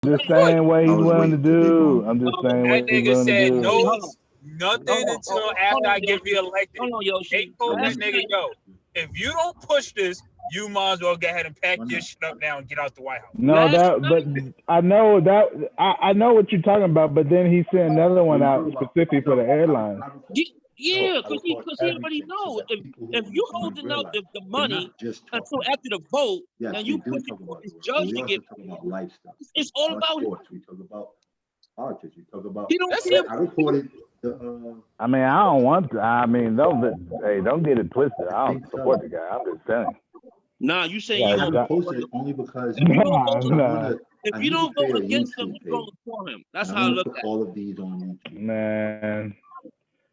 just saying what I he's was willing to waiting till they do. going. I'm just saying what That he's nigga willing to said do. no, Hold on. nothing Hold on. until Hold after on, I get Yoshi. reelected. Hold on, They Yoshi. told that Last nigga, night, yo, if you don't push this, you might as well go ahead and pack your shit up now and get out the White House. No, but I know that I know what you're talking about. But then he sent another one out specific for the airline. yeah, because he already know if you holding out the money until after the vote, and you push it for this judge to get, it's all about him. We talk about politics. We talk about. He don't care. I reported the. I mean, I don't want to. I mean, don't get it twisted. I don't support the guy. I'm just saying. Nah, you saying I you haven't don't. posted it only because If you don't vote a against him, YouTube you're voting for him. That's I how I want to look put at it. all of these on YouTube. Man,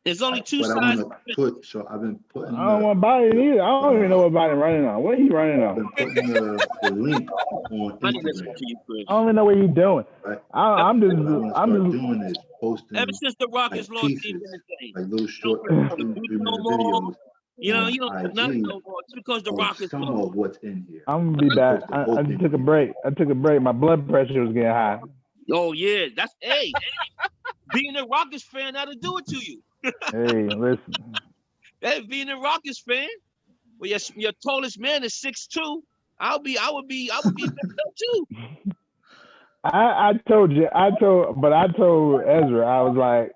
There's only two But I sides. want to put. So I've been putting. I don't want Biden either. I don't even know what Biden running on. What he running I've on? been putting the link on I need to listen Instagram. to you, Chris. I don't even know what he's doing. Right? I'm What I want to start just. doing is posting Ever since the Rockets like lost, pieces, they've been the same. like little You short don't put the 2-3 beat no minute more. videos You know, on you don't put IG nothing no more. It's because the of Rockets some lost. of what's in here. I'm gonna be back. I just took a break. My blood pressure was getting high. Oh yeah, that's being a Rockets fan, that'll do it to you. Hey, listen. Hey, being a Rockets fan, well, your tallest man is 6'2". I would be messed up too. I told Ezra, I was like,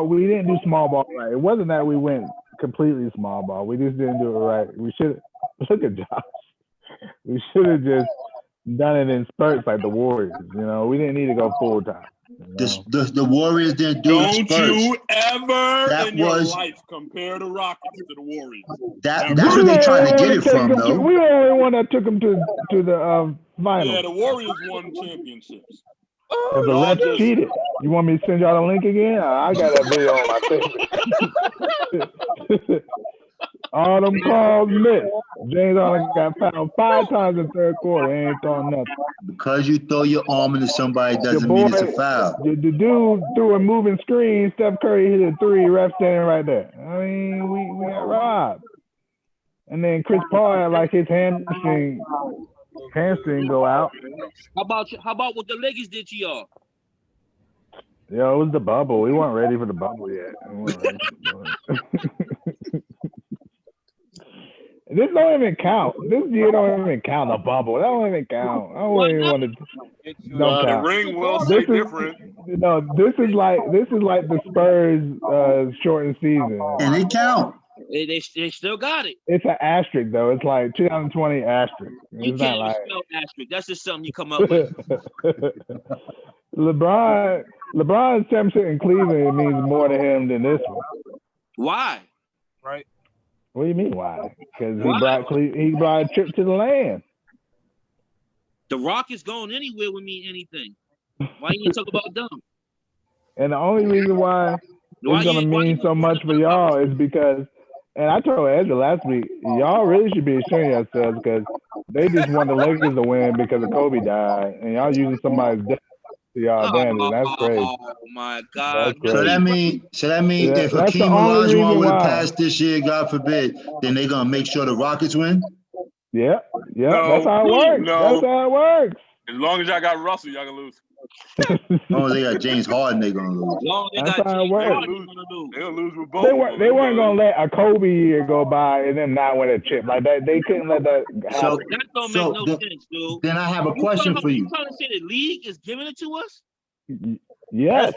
we didn't do small ball right. It wasn't that we went completely small ball. We just didn't do it right. We should look at Josh. We should have just done it in spurts like the Warriors. You know, we didn't need to go full time. The Warriors didn't do Don't spurts. you ever That in your was- life compare the Rockets to the Warriors. That's where they trying to get it from, though. We the only one that took them to the final. Yeah, the Warriors won championships. Because the Y'all refs just- cheated. You want me to send y'all the link again? I got that video on my thing. All them calls missed. James Harden got fouled 5 times in the third quarter. Ain't throwing nothing. Because you throw your arm into somebody doesn't mean it's a foul. The dude threw a moving screen. Steph Curry hit a 3. Ref standing right there. I mean, we got robbed. And then Chris Paul had like his hamstring go out. How about what the Lakers did to y'all? Yo, it was the bubble. We weren't ready for the bubble yet. This don't even count. This year don't even count. The bubble. That don't even count. I don't even want to. Don't the count. ring will say different. No, this is like the Spurs shortened season. And it count. They still got it. It's an asterisk though. It's like 2020 asterisk. You It's can't not like spell asterisk. That's just something you come up with. LeBron's championship in Cleveland means more to him than this one. Why? Right. What do you mean why? Because he brought a trip to the land. The Rockets going anywhere would mean anything. Why you talk about them? And the only reason why it's gonna mean so much for y'all is because, and I told Ezra last week, y'all really should be ashamed of yourselves because they just want the Lakers to win because of Kobe died, and y'all using somebody's death to y'all advantage. That's crazy. Oh my God! So that means if that's the Hakeem only Olajuwon reason would have why. passed this year, God forbid, then they're gonna make sure the Rockets win. Yeah, No, that's how it works. no. That's how it works. As long as y'all got Russell, y'all gonna lose. As long as they got James Harden, they're gonna lose. That's how it works. They're gonna lose with both. They weren't gonna let a Kobe year go by and then not win a chip like that. They couldn't let that happen. So That don't make no sense, dude. Then I have a question for you. You trying to say the league is giving it to us? Yes.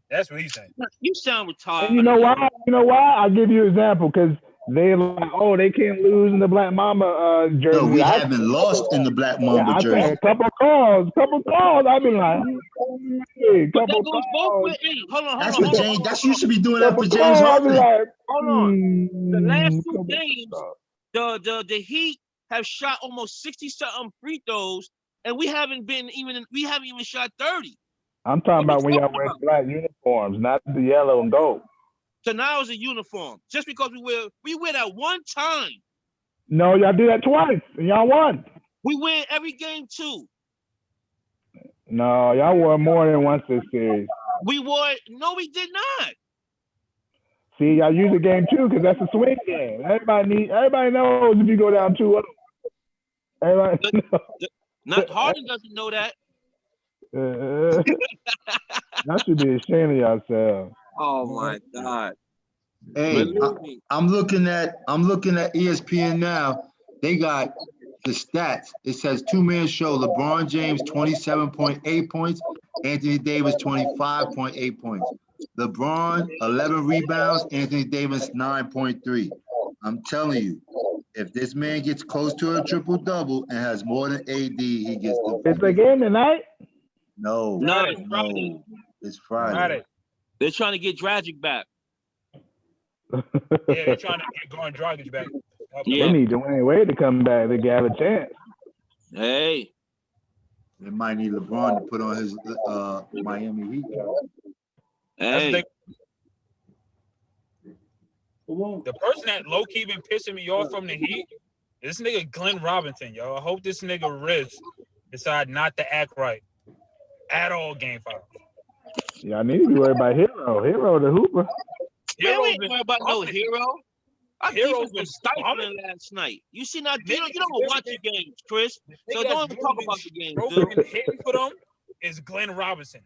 That's what he's saying. You sound retarded. And you know why? I'll give you an example because they're like, oh, they can't lose in the Black Mamba jersey. No, we haven't lost in the Black Mamba jersey. A couple calls. I've been like, hey, but that goes both ways. Hey, hold on. That's you should be doing that for James Harden. Like, hold on. The last 2 games, the Heat have shot almost 60-something free throws, and we haven't even shot 30. I'm talking about when y'all wear black uniforms, not the yellow and gold. So now it's a uniform. Just because we wear that one time. No, y'all do that twice, and y'all won. We win every game too. No, y'all won more than once this series. We won. No, we did not. See, y'all use the game too because that's a swing game. Everybody knows if you go down 2-0. Everybody knows. Not Harden doesn't know that. Y'all should be ashamed of yourselves. Oh my God. Hey, I'm looking at ESPN now. They got the stats. It says two-man show. LeBron James 27.8 points. Anthony Davis 25.8 points. LeBron 11 rebounds. Anthony Davis 9.3. I'm telling you, if this man gets close to a triple-double and has more than AD, he gets the. It's a game tonight. No, Friday. It's Friday. It's Friday. Friday. They're trying to get Dragic back. Yeah, they're trying to get Goran Dragic back. They need Dwayne Wade to come back to have a chance. Hey. They might need LeBron to put on his Miami Heat. Hey. The person that low-key been pissing me off from the Heat, this nigga Glenn Robinson, yo. I hope this nigga Riz decide not to act right at all game 5. Y'all need to be worried about Hero the Hooper. Man, we ain't worried about no Hero. Our defense been was stifling last night. You see, now you don't watch the games, Chris. So don't even talk about the games. And hitting for them is Glenn Robinson.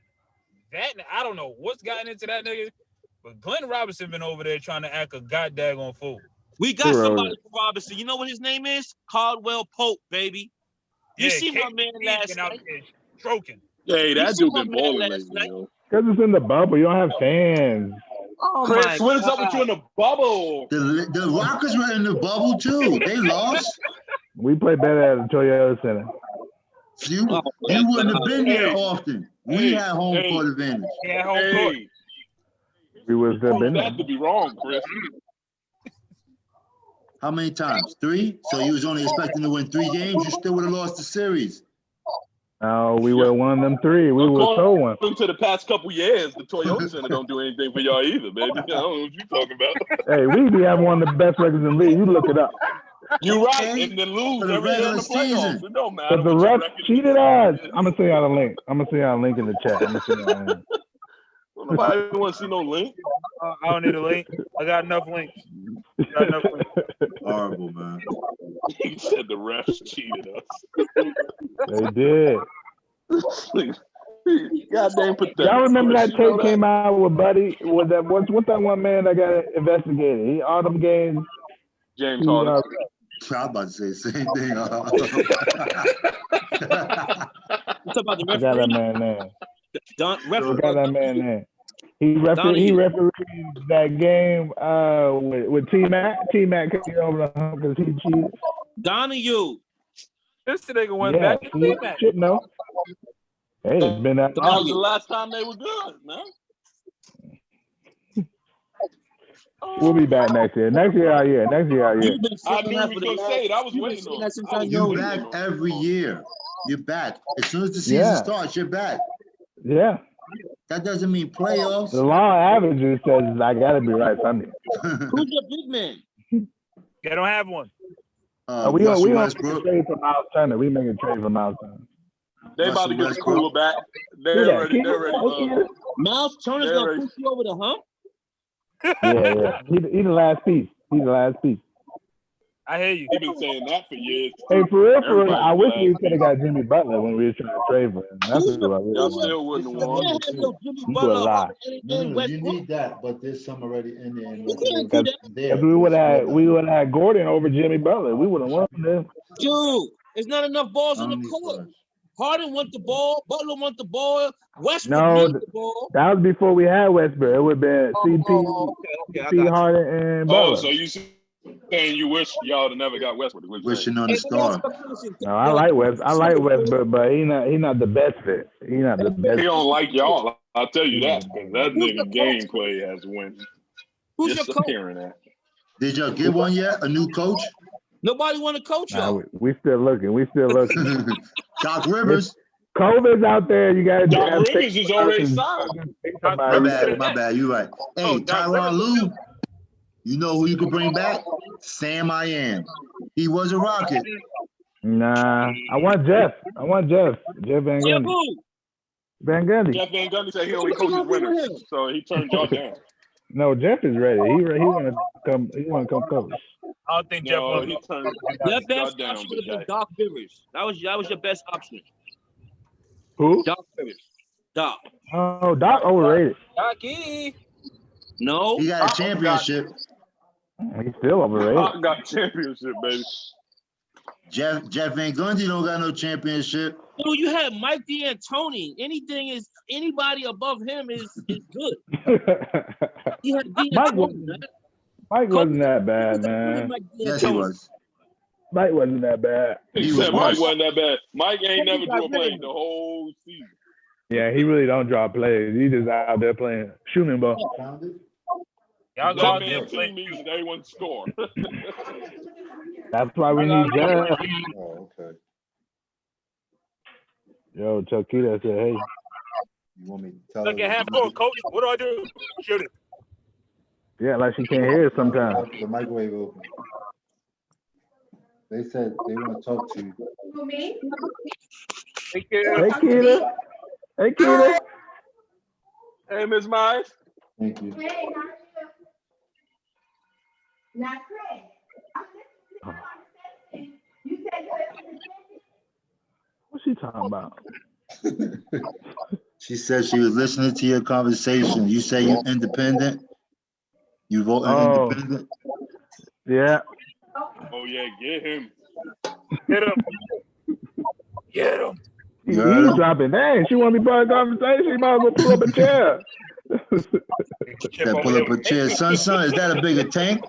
That I don't know what's gotten into that nigga, but Glenn Robinson been over there trying to act a goddamn fool. We got somebody for Robinson. You know what his name is? Caldwell Pope, baby. You see my man last night. Stroking. Hey, that dude been balling lately, yo. Because it's in the bubble. You don't have fans. Oh Chris, what is up with you in the bubble? The Rockets were in the bubble too. They lost. We play better at the Toyota Center. You wouldn't have been there often. We had home court advantage. Yeah, home court. We would have been there. That to be wrong, Chris. How many times? 3? So you was only expecting to win 3 games. You still would have lost the series. Oh, we would have won them 3. We would have sold one. Into the past couple years, the Toyota Center don't do anything for y'all either, baby. I don't know what you're talking about. Hey, we be having one of the best records in the league. You look it up. You're right, and then lose every year in the playoffs. It don't matter. But the refs cheated us. I'm gonna send y'all the link. I'm gonna send y'all a link in the chat. I'm gonna send y'all a link. Nobody want to see no link. I don't need a link. I got enough links. Horrible, man. He said the refs cheated us. They did. Goddamn pathetic. Y'all remember that tape came out with Buddy? What's that one man that got investigated? All them games. James Harden. I was about to say the same thing. I got that man there. I got that man there. He refereed that game with T-Mac. T-Mac came over the hump because he cheated. Donahue. This nigga went back to T-Mac. Shit, no. Hey, it's been that. That was the last time they were good, man. We'll be back next year. Next year, I knew you were going to say it. I was waiting on it. You're back every year. You're back. As soon as the season starts, you're back. Yeah. That doesn't mean playoffs. The law of averages says I got to be right Sunday. Who's your big man? They don't have one. We don't make a trade for Miles Turner. We make a trade for Miles Turner. They about to get the cooler back. They're ready. Miles Turner's going to push you over the hump? Yeah. He's the last piece. I hear you. He's been saying that for years. Hey, for real, I wish we could have got Jimmy Butler when we were trying to trade for him. That's what I really Y'all still wouldn't have won. No, you need that, but there's some already in there. If we would have had Gordon over Jimmy Butler, we would have won this. Dude, there's not enough balls on the court. Harden want the ball. Butler want the ball. Westbrook need the ball. That was before we had Westbrook. It would have been CP, Harden, and Butler. Oh, so you saying you wish y'all would have never got Westbrook? Wishing on the star. No, I like Westbrook, but he not the best fit. He not the best. He don't like y'all. I'll tell you that because that nigga gameplay has went. Who's your coach? Did y'all get one yet? A new coach? Nobody want to coach y'all. We still looking. Doc Rivers. COVID's out there. You got to. Doc Rivers is already signed. My bad. You right. Hey, Tyronn Lue. You know who you could bring back? Sam I Am. He was a Rocket. Nah, I want Jeff. Jeff Van Gundy. Jeff Van Gundy said he only coaches winners, so he turned y'all down. No, Jeff is ready. He want to come. He want to come coach. I don't think Jeff wants to. Your best option would have been Doc Rivers. That was your best option. Who? Doc Rivers. Doc. Oh, Doc overrated. Docky. No. He got a championship. He's still overrated. Doc got championship, baby. Jeff Van Gundy don't got no championship. No, you had Mike D'Antoni. Anybody above him is good. He had D'Antoni. Mike wasn't that bad, man. Yes, he was. Mike wasn't that bad. He said Mike wasn't that bad. Mike ain't never drew a play the whole season. Yeah, he really don't draw plays. He just out there playing shooting ball. Y'all go out there and play. Means that everyone score. That's why we need Jeff. Oh, okay. Yo, Chokita said, hey. You want me to tell Look at half court, coach. What do I do? Shoot it. Yeah, like she can't hear it sometimes. The microwave open. They said they want to talk to you. Take care. Hey, Keita. Hey, Keita. Hey, Miss Mize. Thank you. Hey, how are you? Not Craig. You said What's she talking about? She said she was listening to your conversation. You say you're independent? You vote independent? Yeah. Oh, yeah, get him. Get him. Get him. He's dropping. Dang, she want to be part of the conversation. She might as well pull up a chair. Pull up a chair. Son, is that a bigger tank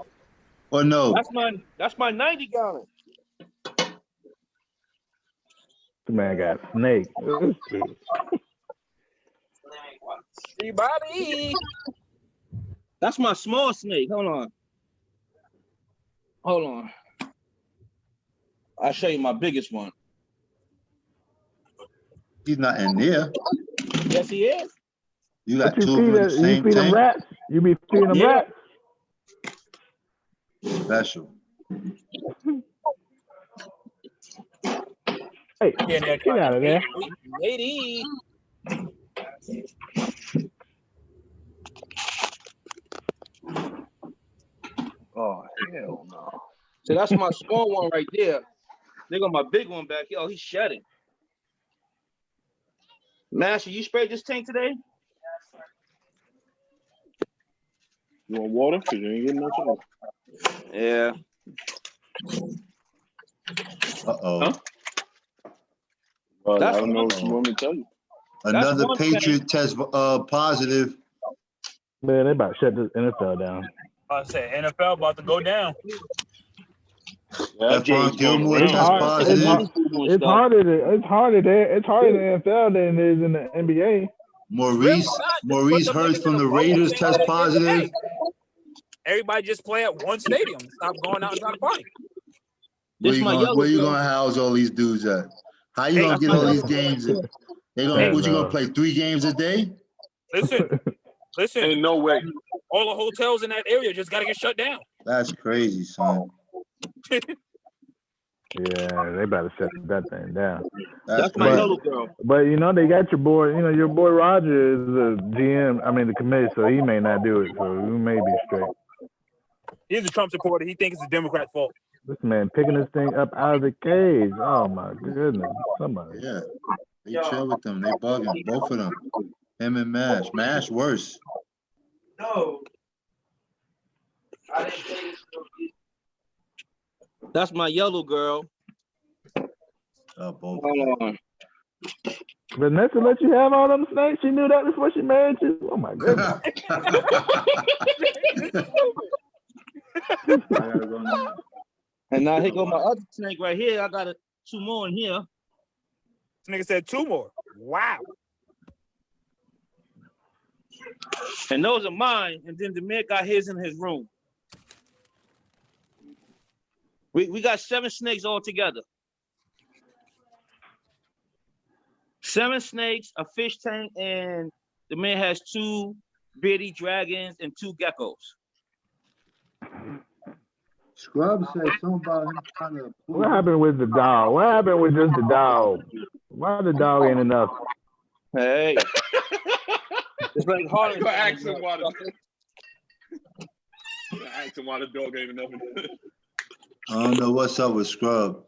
or no? That's my 90 gallon. The man got a snake. Everybody. That's my small snake. Hold on. I'll show you my biggest one. He's not in there. Yes, he is. You got you two of them in the same you feed them tank? rats? You be feeding them rats? Special. Hey, get out of there. Lady. Oh, hell no. So that's my small one right there. They got my big one back here. Oh, he's shedding. Master, you sprayed this tank today? You want water? Because you ain't getting much water. Yeah. Uh-oh. Huh? Well, I don't know what you want me to tell you. Another Patriot test positive. Man, they about to shut this NFL down. I said NFL about to go down. Yeah, Stephon Gilmore test positive. It's harder in the NFL than it is in the NBA. Maurice Hurts from the Raiders test positive. Everybody just play at one stadium. Stop going out and trying to party. Where you gonna house all these dudes at? How you gonna get all these games in? What you gonna play 3 games a day? Listen. Ain't no way. All the hotels in that area just gotta get shut down. That's crazy, son. Yeah, they better shut that thing down. That's my little girl. But you know, they got your boy. You know, your boy Roger is the GM. I mean, the committee, so he may not do it. So we may be straight. He's a Trump supporter. He thinks it's the Democrat's fault. This man picking this thing up out of the cage. Oh my goodness, somebody. Yeah, they chill with them. They bugging both of them. Him and Mash. Mash worse. No. I didn't say this. That's my yellow girl. Both. Hold on. Vanessa let you have all them snakes? She knew that before she married you? Oh my goodness. And now here go my other snake right here. I got 2 more in here. This nigga said 2 more. Wow. And those are mine. And then the man got his in his room. We got 7 snakes all together. 7 snakes, a fish tank, and the man has 2 bearded dragons and 2 geckos. Scrub said something about him trying to. What happened with the dog? What happened with just the dog? Why the dog ain't enough? Hey. It's like hard. Ask him why the dog ain't enough. I don't know what's up with Scrub.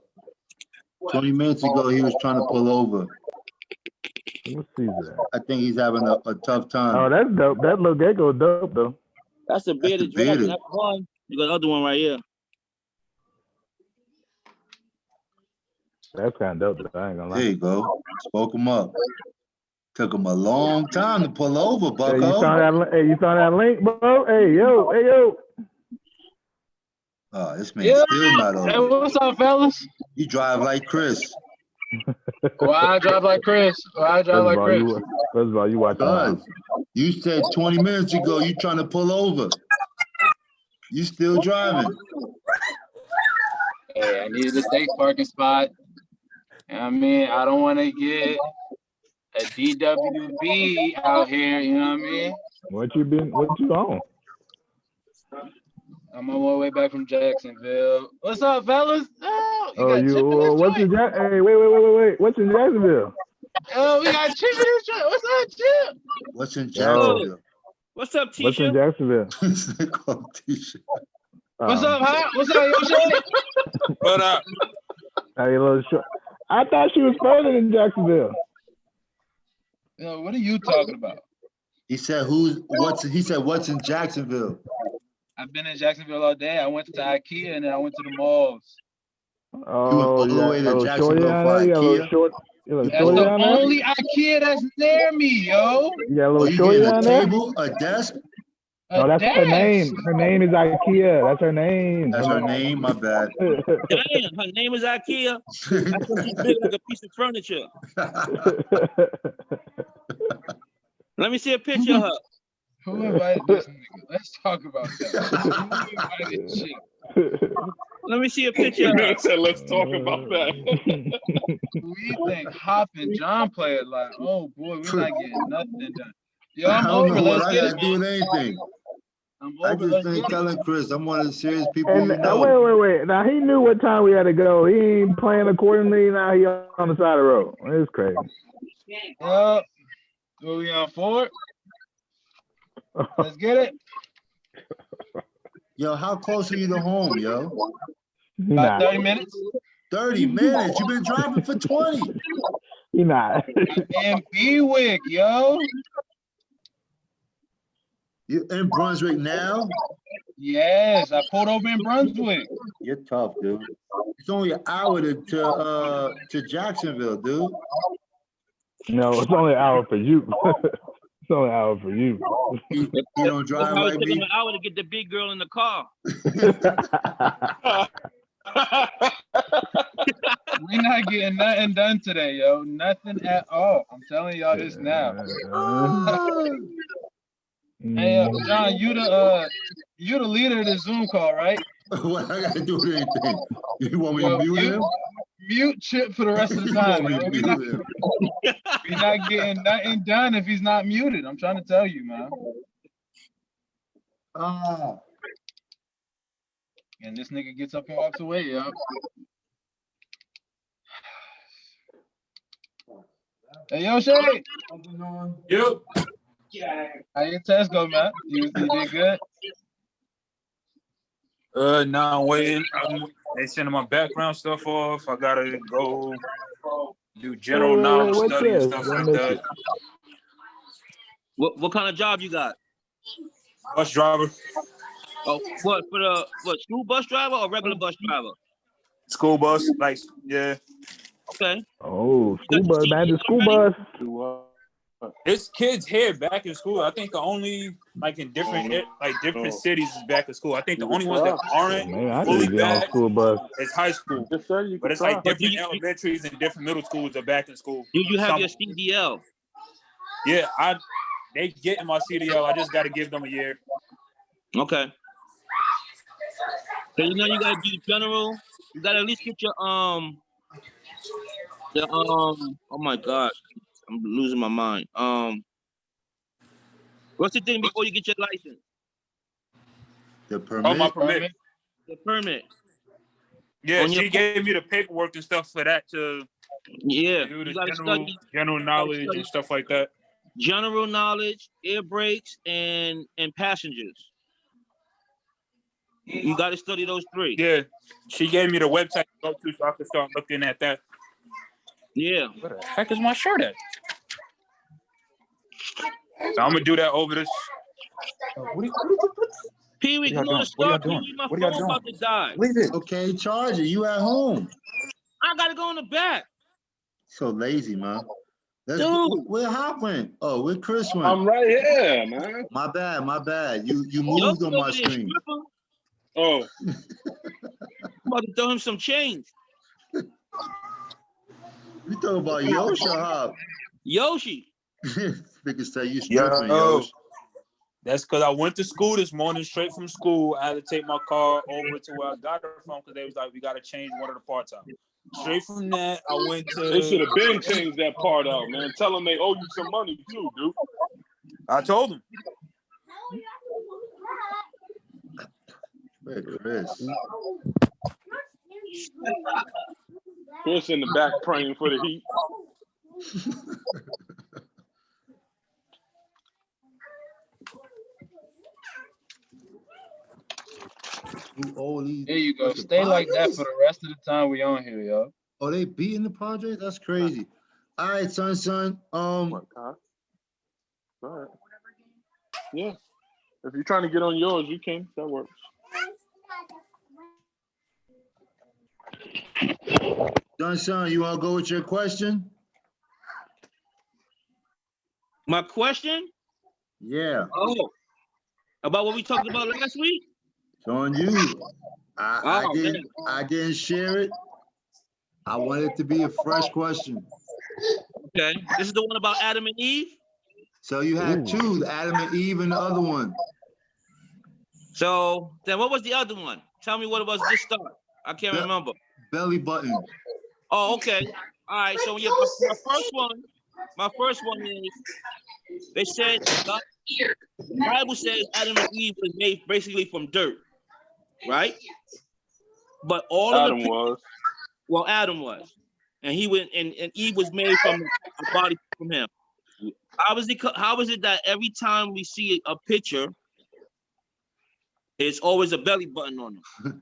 20 minutes ago, he was trying to pull over. What season? I think he's having a tough time. Oh, that's dope. That little gecko dope though. That's the bearded dragon. That's one. You got the other one right here. That's kind of dope. I ain't gonna lie. There you go. Spoke him up. Took him a long time to pull over, Bucko. Hey, you saw that link, bro? Hey, yo. Oh, this man's still not over. Hey, what's up, fellas? You drive like Chris. Why I drive like Chris? First of all, you watch Cuz you said 20 minutes ago you trying to pull over. You still driving. Hey, I needed a safe parking spot. I mean, I don't want to get a DWB out here, you know what I mean? What you on? I'm on my way back from Jacksonville. What's up, fellas? Oh, What's in Jacksonville? Oh, we got Chip in this joint. What's up, Chip? What's in Jacksonville? What's up, Tisha? What's in Jacksonville? What's up, huh? What's up, yo, shit? What up? Hey, little short. I thought she was further than Jacksonville. Yo, what are you talking about? He said what's in Jacksonville? I've been in Jacksonville all day. I went to IKEA and then I went to the malls. Oh, you went all the way to Jacksonville for IKEA? That's the only IKEA that's near me, yo. You got a little you shorty getting on a there? table, a desk? No, that's her name. Her name is IKEA. That's her name. That's her name? My bad. Damn, her name is IKEA. That's why she's built like a piece of furniture. Let me see a picture of her. Who invited this nigga? Let's talk about that. Who invited Chip? Let me see a picture of her. said, let's talk about that. We think Hop and John play it like, oh boy, we're not getting nothing done. Yo, I I'm don't over. know what Let's I get gotta it, do with anything. I'm I over. just Let's been get it. telling Chris I'm one of the serious people And you know. wait. Now he knew what time we had to go. He ain't playing accordingly. Now he on the side of the road. It's crazy. What we on 4? Let's get it. Yo, how close are you to home, yo? About 30 minutes. 30 minutes? You've been driving for 20. He not. In Bewick, yo. You in Brunswick now? Yes, I pulled over in Brunswick. You're tough, dude. It's only an hour to Jacksonville, dude. No, it's only an hour for you. It's only an hour for you. You don't drive like It took him me? an hour to get the big girl in the car. We're not getting nothing done today, yo. Nothing at all. I'm telling y'all this now. Hey, John, you the leader of the Zoom call, right? What I gotta do with anything? You want me to mute him? Mute Chip for the rest of the You time. want me Yo. to mute him? We're not getting nothing done if he's not muted. I'm trying to tell you, man. And this nigga gets up and walks away, yo. Hey, yo, Shay. Yo. How your test go, man? You did good? Now I'm waiting. They sending my background stuff off. I gotta go do general knowledge study and stuff like that. What kind of job you got? Bus driver. Oh, what for the school bus driver or regular bus driver? School bus, like yeah. Okay. Oh, school bus, man, the school bus. It's kids here back in school. I think the only like in different cities is back in school. I think the only ones that aren't fully back school bus is high school. But it's like different elementaries and different middle schools are back in school. You have your CDL? Yeah, they get in my CDL. I just got to give them a year. Okay. So you know you gotta do general. You gotta at least get your oh my gosh, I'm losing my mind. What's the thing before you get your license? The permit. Oh, my permit. The permit. Yeah, she gave me the paperwork and stuff for that to do the general knowledge and stuff like that. General knowledge, air brakes, and passengers. You got to study those 3. Yeah, she gave me the website to go to so I could start looking at that. Yeah. Where the heck is my shirt at? So I'm gonna do that over this. Pee Wee, come on, start. Pee Wee, my phone about to die. Leave it. Okay, charge it. You at home. I gotta go in the back. So lazy, man. Dude. Where Hop went? Oh, where Chris went? I'm right here, man. My bad. You moved on my screen. Oh. I'm about to throw him some change. You talking about Yoshi or Hop? Yoshi. Niggas say you stripping, Yoshi. That's because I went to school this morning, straight from school. I had to take my car over to where I got her from because they was like, we got to change one of the parts out. Straight from that, I went to... They should have been changed that part out, man. Tell them they owe you some money, too, dude. I told them. Where Chris? Chris in the back praying for the Heat. There you go. Stay like that for the rest of the time we on here, yo. Oh, they beating the Padres? That's crazy. All right, son. All right. Yeah. If you're trying to get on yours, you can. That works. Son, you want to go with your question? My question? Yeah. Oh, about what we talked about last week? It's on you. I didn't share it. I want it to be a fresh question. Okay. This is the one about Adam and Eve? So you had two, Adam and Eve and the other one. So then what was the other one? Tell me what it was this start. I can't remember. Belly button. Oh, okay. All right. So yeah, my first one is they said the Bible says Adam and Eve was made basically from dirt, right? But all of the was. Well, Adam was, and he went, and Eve was made from a body from him. How is it that every time we see a picture, it's always a belly button on it?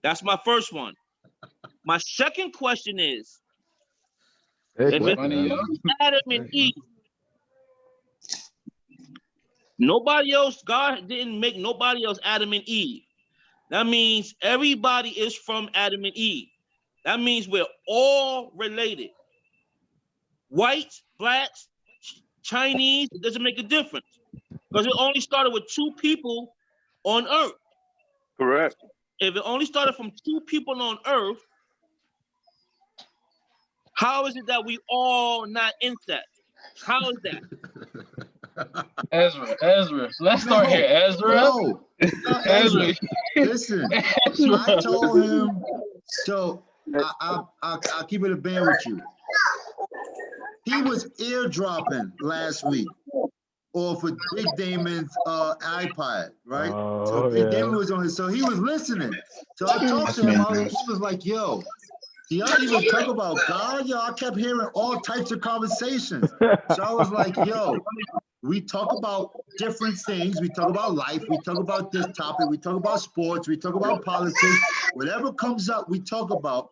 That's my first one. My second question is, if it's Adam and Eve, nobody else, God didn't make nobody else Adam and Eve. That means everybody is from Adam and Eve. That means we're all related. Whites, blacks, Chinese, it doesn't make a difference. Because it only started with two people on Earth. Correct. If it only started from two people on Earth, how is it that we all not insects? How is that? Ezra. Let's start here. Ezra. Ezra. Listen, I told him, so I'll keep it a band with you. He was eardropping last week off of Big Damon's iPod, right? So Big Damon was on his, so he was listening. So I talked to him, he was like, yo, do y'all even talk about God? Yo, I kept hearing all types of conversations. So I was like, yo, we talk about different things. We talk about life. We talk about this topic. We talk about sports. We talk about politics. Whatever comes up, we talk about.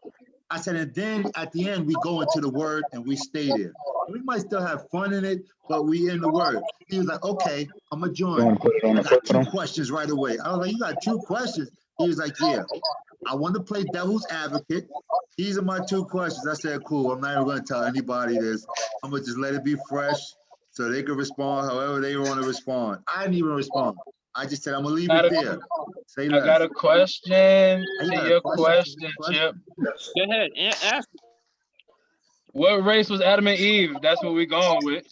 I said, and then at the end, we go into the word and we stay there. We might still have fun in it, but we in the word. He was like, okay, I'm going to join. I got two questions right away. I was like, you got two questions? He was like, yeah, I want to play devil's advocate. These are my two questions. I said, cool. I'm not even going to tell anybody this. I'm going to just let it be fresh so they can respond however they want to respond. I didn't even respond. I just said, I'm going to leave it there. Say less. I got a question to your question, Chip. Go ahead and ask. What race was Adam and Eve? That's what we're going with.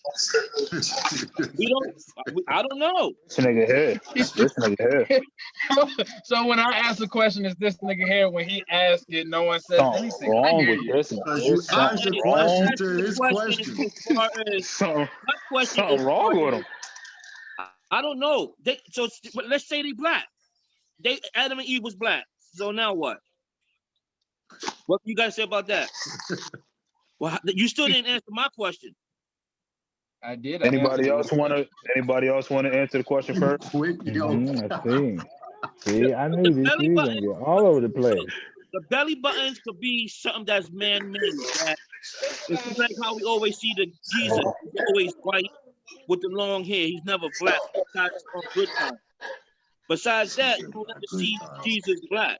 I don't know. This nigga here. So when I ask the question, is this nigga here? When he asks it, no one says anything. Wrong with this. Because you asked the question to his question. Something wrong with him. I don't know. So let's say they black. Adam and Eve was black. So now what? What you guys say about that? Well, you still didn't answer my question. I did. Anybody else want to answer the question first? I See, I knew these things gonna get all over the place. The belly buttons could be something that's man-made. It's like how we always see the Jesus, always white, with the long hair. He's never black. Besides on Good Time. Besides that, you don't ever see Jesus black.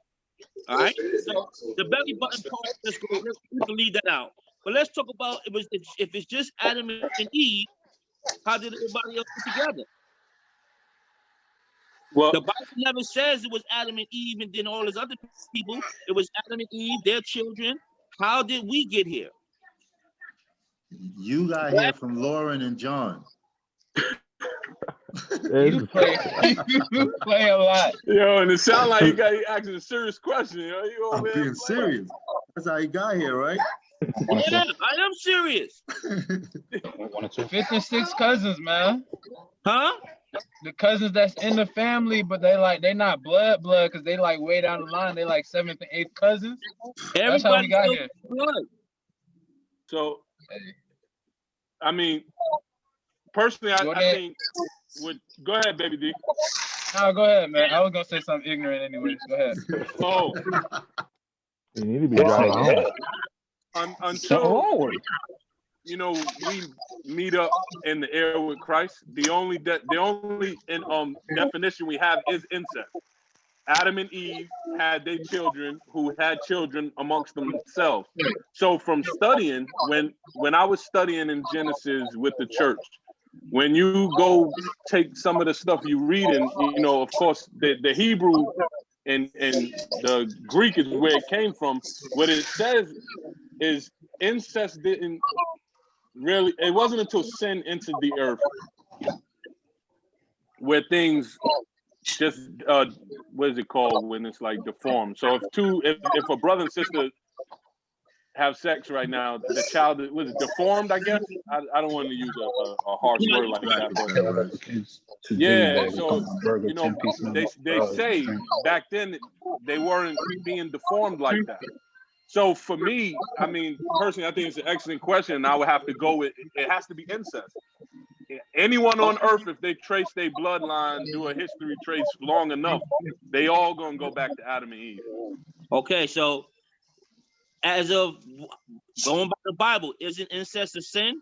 All right. So the belly button part, let's go. We can leave that out. But let's talk about if it's just Adam and Eve. How did everybody else get together? Well, the Bible never says it was Adam and Eve and then all his other people. It was Adam and Eve, their children. How did we get here? You got here from Lauren and John. You play a lot. Yo, and it sounds like you asking a serious question. Yo. I'm being serious. That's how he got here, right? Yeah, I am serious. 56 cousins, man. Huh? The cousins that's in the family, but they not blood because they like way down the line. They like 7th and 8th cousins. That's how we got here. Blood. So, I mean, personally, I think. Go ahead, baby D. No, go ahead, man. I was gonna say something ignorant anyways. Go ahead. Oh, you need to be driving home. Until we meet up in the air with Christ, the only definition we have is incest. Adam and Eve had their children who had children amongst themselves. So from studying, when I was studying in Genesis with the church, when you go take some of the stuff you read in, of course, the Hebrew and the Greek is where it came from. What it says is incest didn't really, it wasn't until sin entered the earth where things just, what is it called when it's like deformed? So if a brother and sister have sex right now, the child was deformed, I guess. I don't want to use a harsh word like that, but yeah. So they say back then they weren't being deformed like that. So for me, I mean, personally, I think it's an excellent question, and I would have to go with it has to be incest. Anyone on earth, if they trace their bloodline, do a history trace long enough, they all gonna go back to Adam and Eve. Okay, so as of going by the Bible, isn't incest a sin?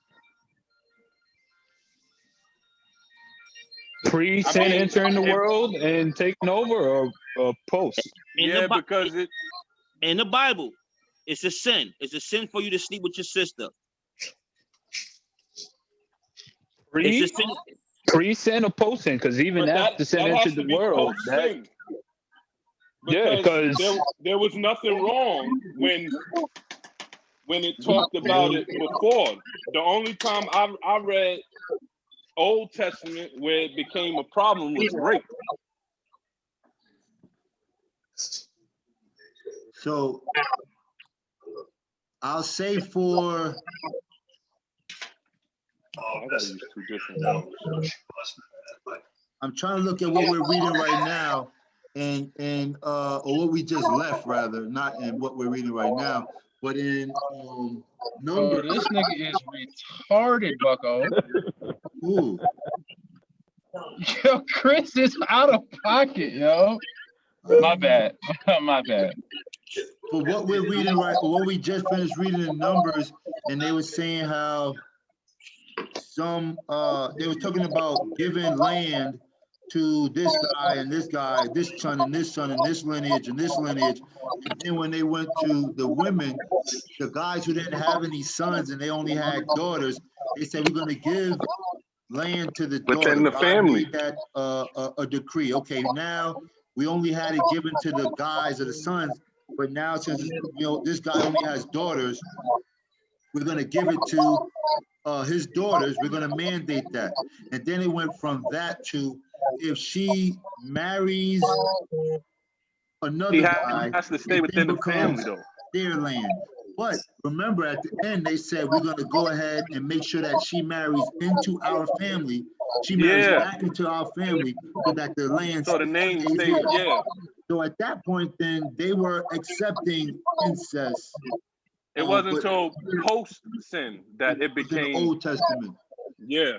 Pre-sin entering the world and taking over, or post? Because in the Bible, it's a sin. It's a sin for you to sleep with your sister. Pre-sin or post-sin? Because even after sin entered the world, because there was nothing wrong when it talked about it before. The only time I read Old Testament where it became a problem was rape. So I'll say for I gotta use 2 different ones. I'm trying to look at what we're reading right now and or what we just left rather, not in what we're reading right now, but in Numbers. This nigga is retarded, Bucko. Ooh. Yo, Chris is out of pocket, yo. My bad. My bad. For what we're reading what we just finished reading in Numbers, and they were saying how they were talking about giving land to this guy, this son and this son, and this lineage and this lineage. And then when they went to the women, the guys who didn't have any sons and they only had daughters, they said, we're going to give land to the daughter. Within the family. God made that a decree. Okay, now we only had it given to the guys or the sons, but now since this guy only has daughters, we're going to give it to his daughters. We're going to mandate that. And then it went from that to if she marries another guy, has to stay within the family though. Their land. But remember, at the end, they said we're going to go ahead and make sure that she marries into our family. She marries back into our family so that the land. So the name stays. Yeah. So at that point, then they were accepting incest. It wasn't until post sin that it became in the Old Testament. Yeah.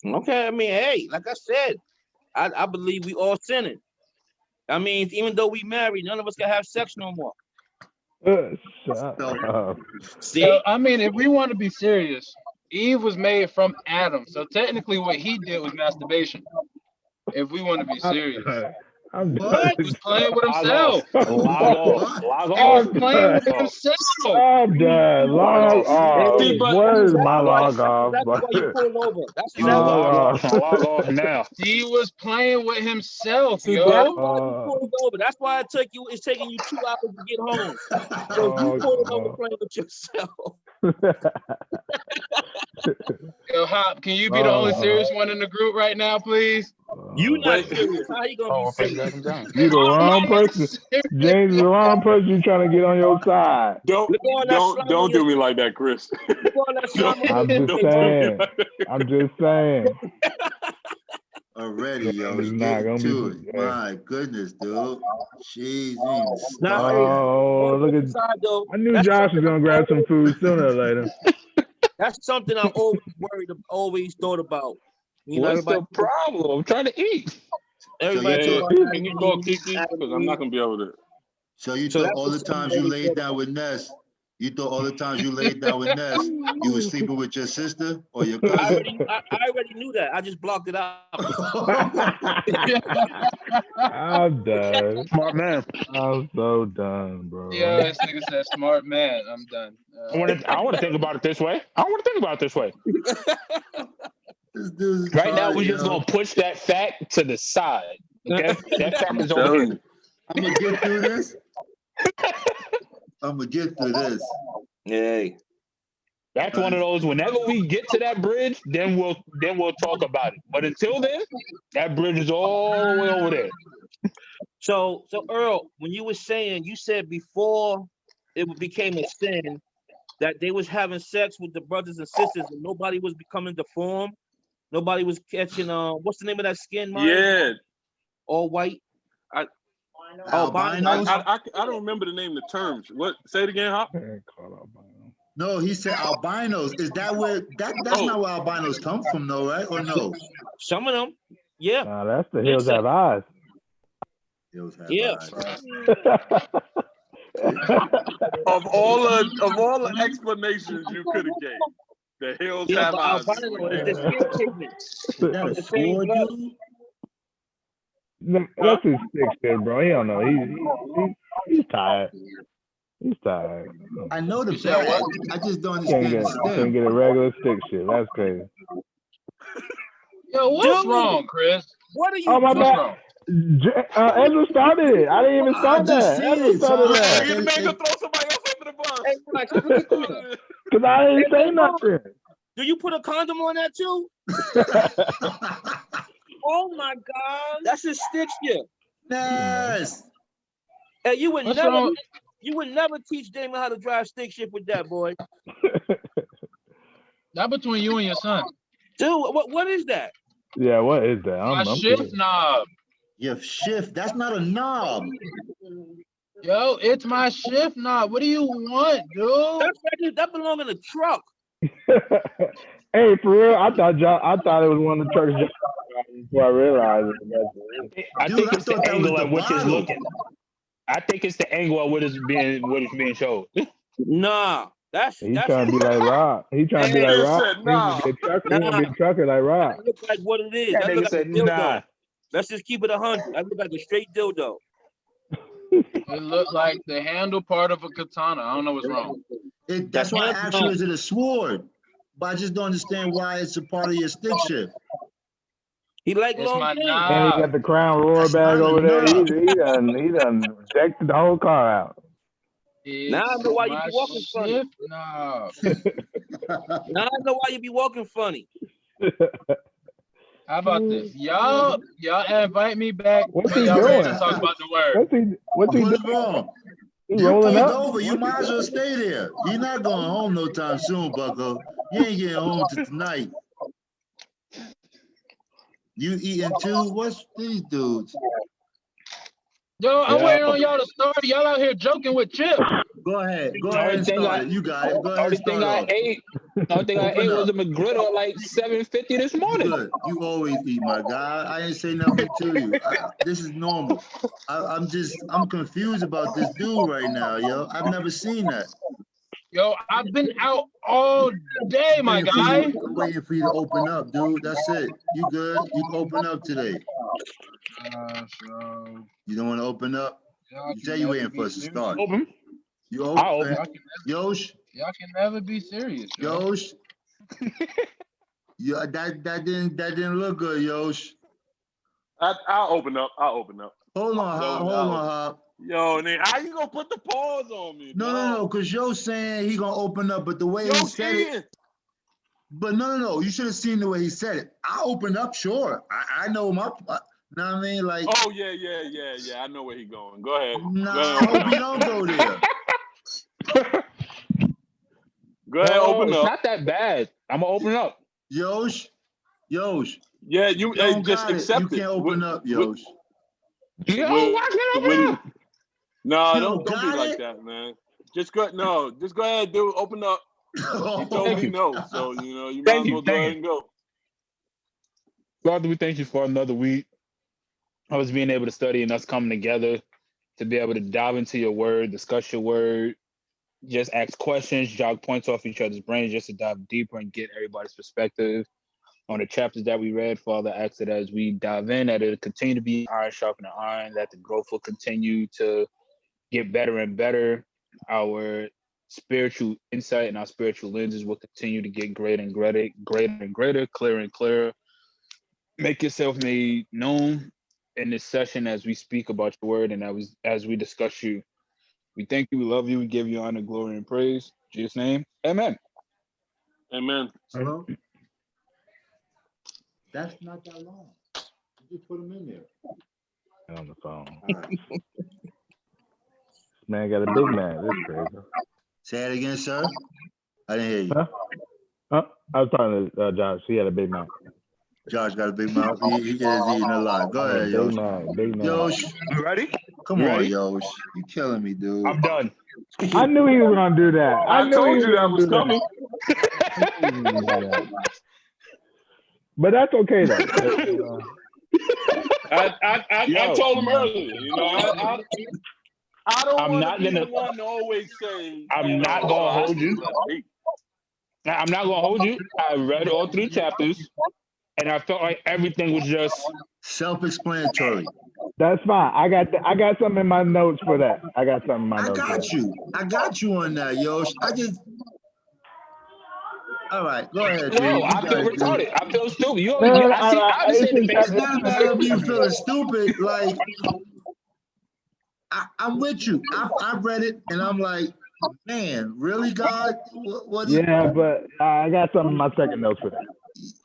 Okay, I mean, hey, like I said, I believe we all sinning. I mean, even though we married, none of us can have sex no more. Shut up. See, I mean, if we want to be serious, Eve was made from Adam, so technically what he did was masturbation. If we want to be serious, I'm What? he was playing with Log off. himself. Log off. What? Log He was off. playing with Log off. himself. I'm done. Log Log off. off. See, but What is my that's why log off? that's why you pulled over. That's You can Log exactly log off. off. Log off now. He was playing with himself, see, that's yo. why you pulled over. That's why it's taking you 2 hours to get home. So you Oh, pulled over playing with yourself. Yo, Hop, can you be the only serious one in the group right now, please? You not Wait. serious. How he gonna be Oh, okay, serious? I'm done. You the wrong person. James is the wrong person you trying to get on your side. Don't Look on that slime on don't your do me like that, Chris. look on that slime on I'm your just face. saying. I'm just saying. Already, yo, It's he not getting gonna to be. it. My goodness, dude. Jeez, we ain't even Nah, started hey, yet. Oh, all look jokes at. aside though, I knew that's Josh was something gonna grab some food sooner or later. that's something I've always thought about. You know, What's the problem? I'm trying to eat. everybody Hey, talking about can you Adam call and Eve, Kiki? Adam Because and I'm not Eve. gonna be able to. So you So thought that's all the just something times I you always laid thought down about. with Ness, you thought all the times you laid down with Ness, you was sleeping with your sister or your cousin? I already knew that. I just blocked it out. I'm done. Smart man. I'm so done, bro. Yeah, this nigga said smart man. I'm done. I want to think about it this way. I want to think about it this way. This dude's Right now, retarded, we're just yo. gonna push that fact to the side. Okay, that fact I'm is over telling here. you. I'm gonna get through this. I'm gonna get through this. Hey. That's one of those. Whenever we get to that bridge, then we'll talk about it. But until then, that bridge is all the way over there. So Earl, when you were saying, you said before it became a sin that they was having sex with the brothers and sisters and nobody was becoming deformed. Nobody was catching what's the name of that skin, Maya? Yeah. All white. Albinos? I don't remember the name of the terms. What? Say it again, Hop. No, he said albinos. Is that where that's not where albinos come from, though, right? Or no? Some of them, yeah. Nah, that's the hills have eyes. Hills have Yeah. eyes. Of all the explanations you could have gave, the hills Yeah, have but eyes. albino is the skin pigment. Is that Of a the same sword, blood. dude? That's his stick shit, bro. He don't know. He's tired. He's tired. I know the You said what? bag. I just don't Can't understand the can't stem. get a regular stick shit. That's crazy. Yo, what's Dude, wrong, Chris? what are you Oh my What's bad. wrong? Ezra started it. I didn't even I start just that. seen Ezra it. So started Look, that. he made to throw somebody else under the bus. Hey, Mike, look at this. Cause I didn't Hey, say look. nothing. Do you put a condom on that too? Oh my God. That's his stick shift. Yes. Hey, you would What's never wrong? teach Damon how to drive stick shift with that, boy. Not between you and your son. Dude, what is that? Yeah, what is that? My I'm shift curious. knob. Your shift. That's not a knob. Yo, it's my shift knob. What do you want, dude? That belong in a truck. Hey, for real, I thought it was one of the trucks before I realized it. I Dude, think I it's the thought that was angle the at which it's bottle. looking. I think it's the angle at which it's being showed. Nah, that's He trying to be like Rob. He trying to be Hey, like He Rob. said, He want to be a trucker. He want to be a trucker like Rob. that looks like what it is. That That nigga look like said, a dildo. nah. Let's just keep it 100. That look like a straight dildo. It looked like the handle part of a katana. I don't know what's wrong. That's why I asked you, is it a sword? But I just don't understand why it's a part of your stick shift. He like It's long my things. And he knob. got the Crown Roar That's bag not a over there. knob. He done decked the whole car out. Now I know why you My be walking funny. shift knob. Now I know why you be walking funny. How about this? Y'all invite me back What's when he y'all ready to doing? talk about the word. What's he What's doing? wrong? He You rolling pulled up? over. You might as well stay there. You're not going home no time soon, bucko. You ain't getting home till tonight. You eating too? What's these dudes? Yo, I'm waiting on y'all to start. Y'all out here joking with Chip. Go ahead. Go ahead and start it. You got it. Go ahead and start off. The only thing I Open ate was up. a McGriddle at like 7:50 this morning. Good. You always eat, my guy. I ain't say nothing to you. This is normal. I'm confused about this dude right now, yo. I've never seen that. Yo, I've been out all day, my guy. I'm waiting for you to open up, dude. That's it. You good? You can open up today. So You don't want to open up? y'all You can say you never waiting be for us to serious. start. Open. You I'll open? open. Yosh? Y'all can never be serious, yo. Yosh? Yeah, that didn't look good, Yosh. I'll open up. I'll open up. Hold on, Hop. Hold on, Hop. Yo, nigga, how you gonna put the pause on me? No, because Yosh saying he gonna open up, but the way he said it. But no. You should have seen the way he said it. I open up, sure. I know my. Know what I mean? Like. Oh yeah. I know where he going. Go ahead. Nah, I hope he don't go there. Go ahead, open it's up. not that bad. I'm gonna open up. Yosh. Yeah, you just accept it. You can't open up, Yosh. Yo, why can't I open up? No, don't be like that, man. Just go ahead, dude. Open up. He told me no, so you might as well go ahead and go. Father, we thank you for another week. I was being able to study and us coming together to be able to dive into your word, discuss your word, just ask questions, jog points off each other's brains, just to dive deeper and get everybody's perspective on the chapters that we read. Father, I ask that as we dive in, that it'll continue to be iron sharpening iron, that the growth will continue to get better and better. Our spiritual insight and our spiritual lenses will continue to get greater and greater, clearer and clearer. Make yourself made known in this session as we speak about your word and as we discuss you. We thank you, we love you, we give you honor, glory, and praise. In Jesus' name, amen. Amen. Hello? That's not that long. You just put them in there. On the phone. Man got a big man. This is crazy. Say it again, sir. I didn't hear you. Huh? I was talking to Josh. He had a big mouth. Josh got a big mouth. He is eating a lot. Go ahead, Yosh. Big man. Yosh. You ready? Come on, Yosh. You killing me, dude. I'm done. I knew he was gonna do that. I told you that was coming. But that's okay though. I told him earlier. I don't want to be the one to always say. I'm not gonna hold you. I'm not gonna hold you. I read all 3 chapters, and I felt like everything was just self-explanatory. That's fine. I got something in my notes for that. I got something in my notes. I got you on that, Yosh. All right, go ahead, dude. No, I feel retarded. I feel stupid. I see the face. It's not a matter of you feeling stupid. Like, I'm with you. I read it, and I'm like, man, really, God? What but I got something in my second notes for that.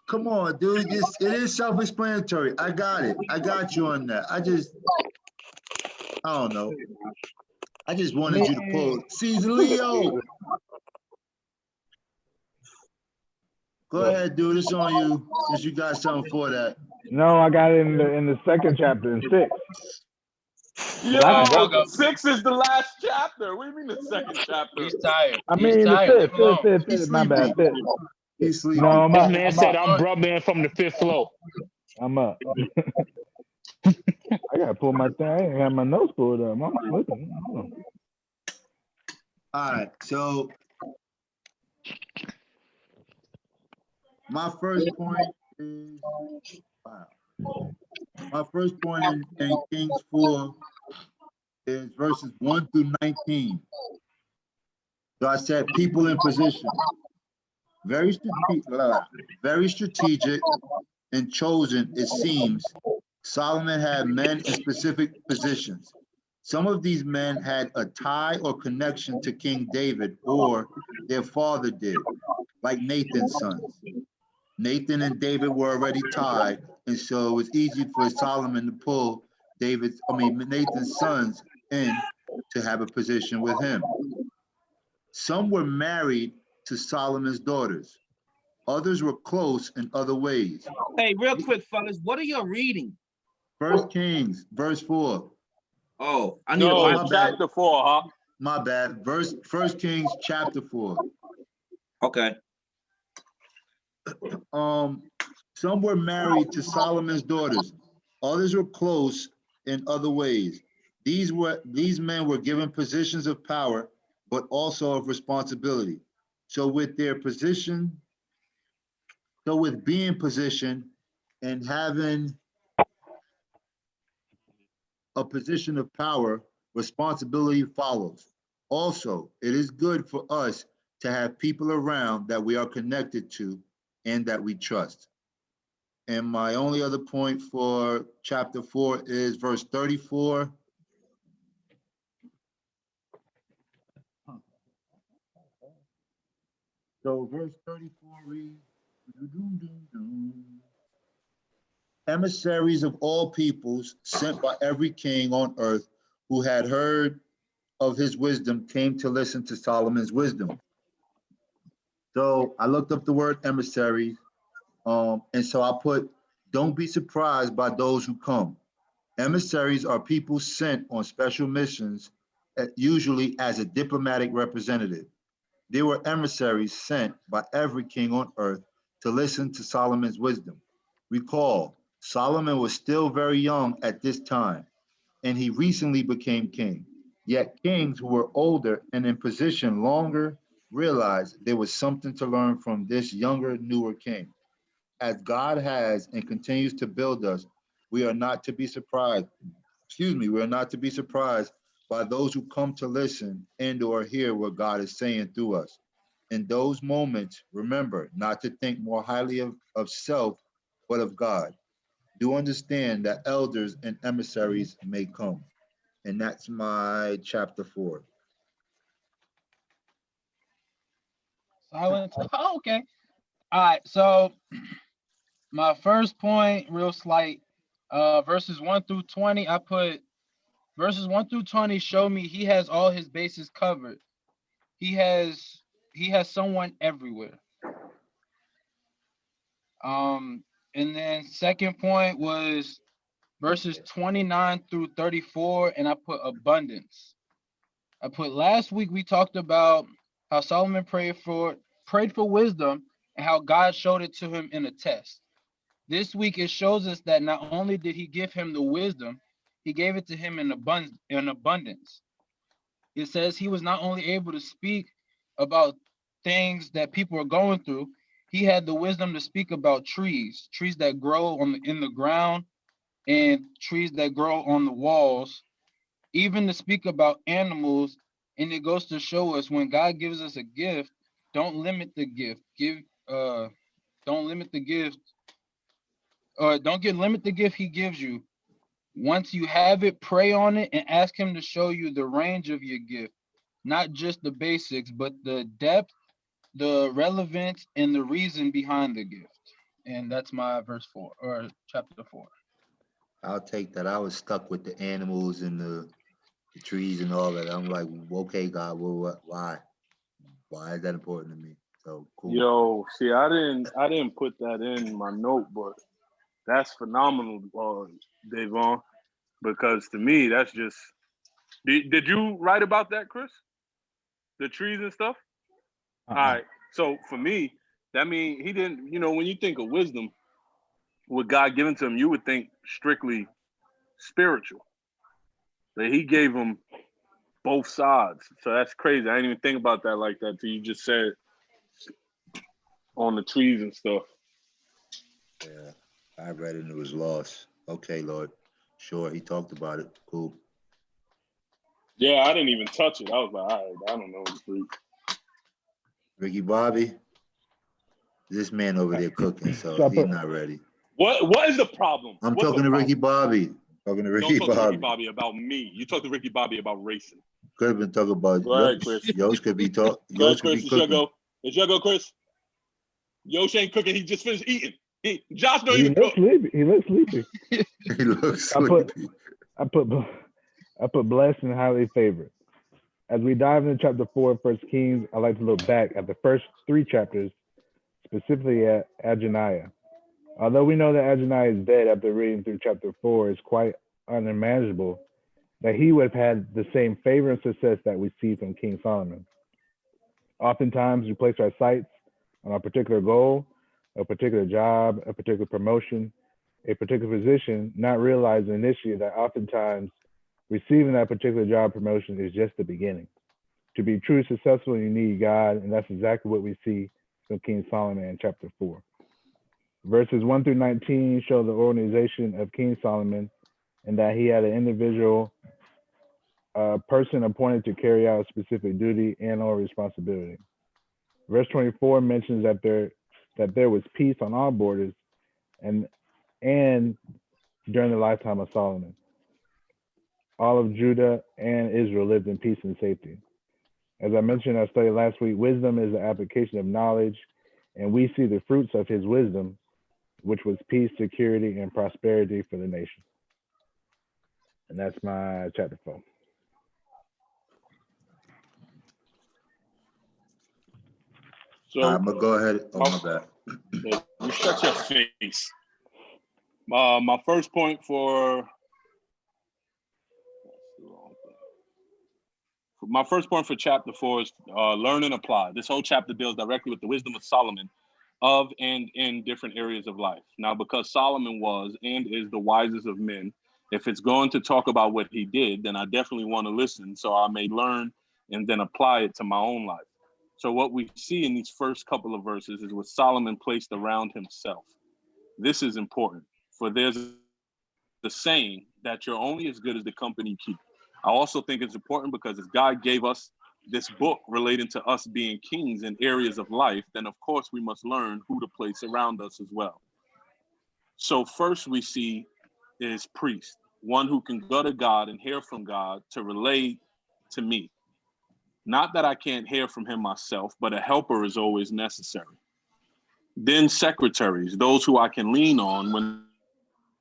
Come on, dude. It is self-explanatory. I got it. I got you on that. I don't know. I just wanted you to pull. Caesar Leo. Go ahead, dude. It's on you, since you got something for that. No, I got it in the second chapter in 6. Yo, 6 is the last chapter. What do you mean the second chapter? He's tired. I mean the 5th. My bad. 5th. He's sleeping. No, this man said I'm brubbing from the 5th floor. I'm up. I gotta pull my thing. I ain't got my notes pulled up. I'm slipping. All right, so my first point is my first point in Kings 4 is verses 1 through 19. So I said people in position. Very strategic and chosen, it seems. Solomon had men in specific positions. Some of these men had a tie or connection to King David, or their father did, like Nathan's sons. Nathan and David were already tied, and so it was easy for Solomon to pull Nathan's sons in to have a position with him. Some were married to Solomon's daughters. Others were close in other ways. Hey, real quick, fellas, what are you reading? 1 Kings, verse 4. Oh, I need a chapter 4, huh? My bad. 1 Kings, chapter 4. Okay. Some were married to Solomon's daughters. Others were close in other ways. These men were given positions of power but also of responsibility. So with their position, so with being positioned and having a position of power, responsibility follows. Also, it is good for us to have people around that we are connected to and that we trust. And my only other point for chapter 4 is verse 34. So verse 34 reads, emissaries of all peoples sent by every king on earth who had heard of his wisdom came to listen to Solomon's wisdom. So I looked up the word emissaries, and so I put, don't be surprised by those who come. Emissaries are people sent on special missions, usually as a diplomatic representative. There were emissaries sent by every king on earth to listen to Solomon's wisdom. Recall, Solomon was still very young at this time, and he recently became king. Yet kings who were older and in position longer realized there was something to learn from this younger, newer king. As God has and continues to build us, we are not to be surprised. We are not to be surprised by those who come to listen and or hear what God is saying through us. In those moments, remember not to think more highly of self, but of God. Do understand that elders and emissaries may come. And that's my chapter 4. Silence. Oh, okay. All right. So my first point, real slight. Verses 1 through 20. I put verses 1 through 20 show me he has all his bases covered. He has someone everywhere. Um, and then second point was verses 29 through 34, and I put abundance. I put last week we talked about how Solomon prayed for wisdom and how God showed it to him in a test. This week it shows us that not only did he give him the wisdom, he gave it to him in abundance. It says he was not only able to speak about things that people are going through, he had the wisdom to speak about trees that grow in the ground and trees that grow on the walls, even to speak about animals. And it goes to show us when God gives us a gift, don't limit the gift. Don't limit the gift, or limit the gift he gives you. Once you have it, pray on it and ask him to show you the range of your gift, not just the basics, but the depth, the relevance, and the reason behind the gift. And that's my verse 4 or chapter 4. I'll take that. I was stuck with the animals and the trees and all that. I'm like, okay, God, well, why? Why is that important to me? So cool. Yo, see, I didn't put that in my note, but that's phenomenal, Davon, because to me, that's just. Did you write about that, Chris? The trees and stuff? All right. So for me, that means he didn't, when you think of wisdom, what God given to him, you would think strictly spiritual. But he gave him both sides. So that's crazy. I didn't even think about that like that till you just said on the trees and stuff. Yeah, I read it and it was lost. Okay, Lord. Sure, he talked about it. Cool. Yeah, I didn't even touch it. I was like, all right, I don't know. Ricky Bobby, this man over there cooking, so he's not ready. What is the problem? I'm talking to Ricky Bobby. Talking to Ricky Don't talk to Bobby. Ricky Bobby about me. You talk to Ricky Bobby about racing. Could have been talking about Go ahead, Chris. Yosh could be talk. Go ahead, Yosh could Chris. be It's your cooking. go. It's your go, Chris. Yosh ain't cooking. He just finished eating. Josh don't He even looks cook. sleepy. He looks sleepy. He looks sleepy. I put blessed and highly favored. As we dive into chapter 4 of 1 Kings, I like to look back at the first 3 chapters, specifically at Adoniah. Although we know that Adonai is dead after reading through chapter 4, it's quite unimaginable that he would have had the same favor and success that we see from King Solomon. Oftentimes, we place our sights on a particular goal, a particular job, a particular promotion, a particular position, not realizing initially that oftentimes receiving that particular job promotion is just the beginning. To be truly successful, you need God, and that's exactly what we see from King Solomon in chapter 4. Verses 1 through 19 show the organization of King Solomon and that he had an individual person appointed to carry out a specific duty and or responsibility. Verse 24 mentions that there was peace on all borders and during the lifetime of Solomon. All of Judah and Israel lived in peace and safety. As I mentioned, I studied last week, wisdom is the application of knowledge, and we see the fruits of his wisdom, which was peace, security, and prosperity for the nation. And that's my chapter 4. So I'm gonna go ahead. Oh, my bad. You shut your face. My first point for chapter 4 is learn and apply. This whole chapter deals directly with the wisdom of Solomon of and in different areas of life. Now, because Solomon was and is the wisest of men, if it's going to talk about what he did, then I definitely want to listen so I may learn and then apply it to my own life. So what we see in these first couple of verses is what Solomon placed around himself. This is important, for there's the saying that you're only as good as the company you keep. I also think it's important because as God gave us this book relating to us being kings in areas of life, then of course we must learn who to place around us as well. So first we see is priest, one who can go to God and hear from God to relate to me. Not that I can't hear from him myself, but a helper is always necessary. Then secretaries, those who I can lean on when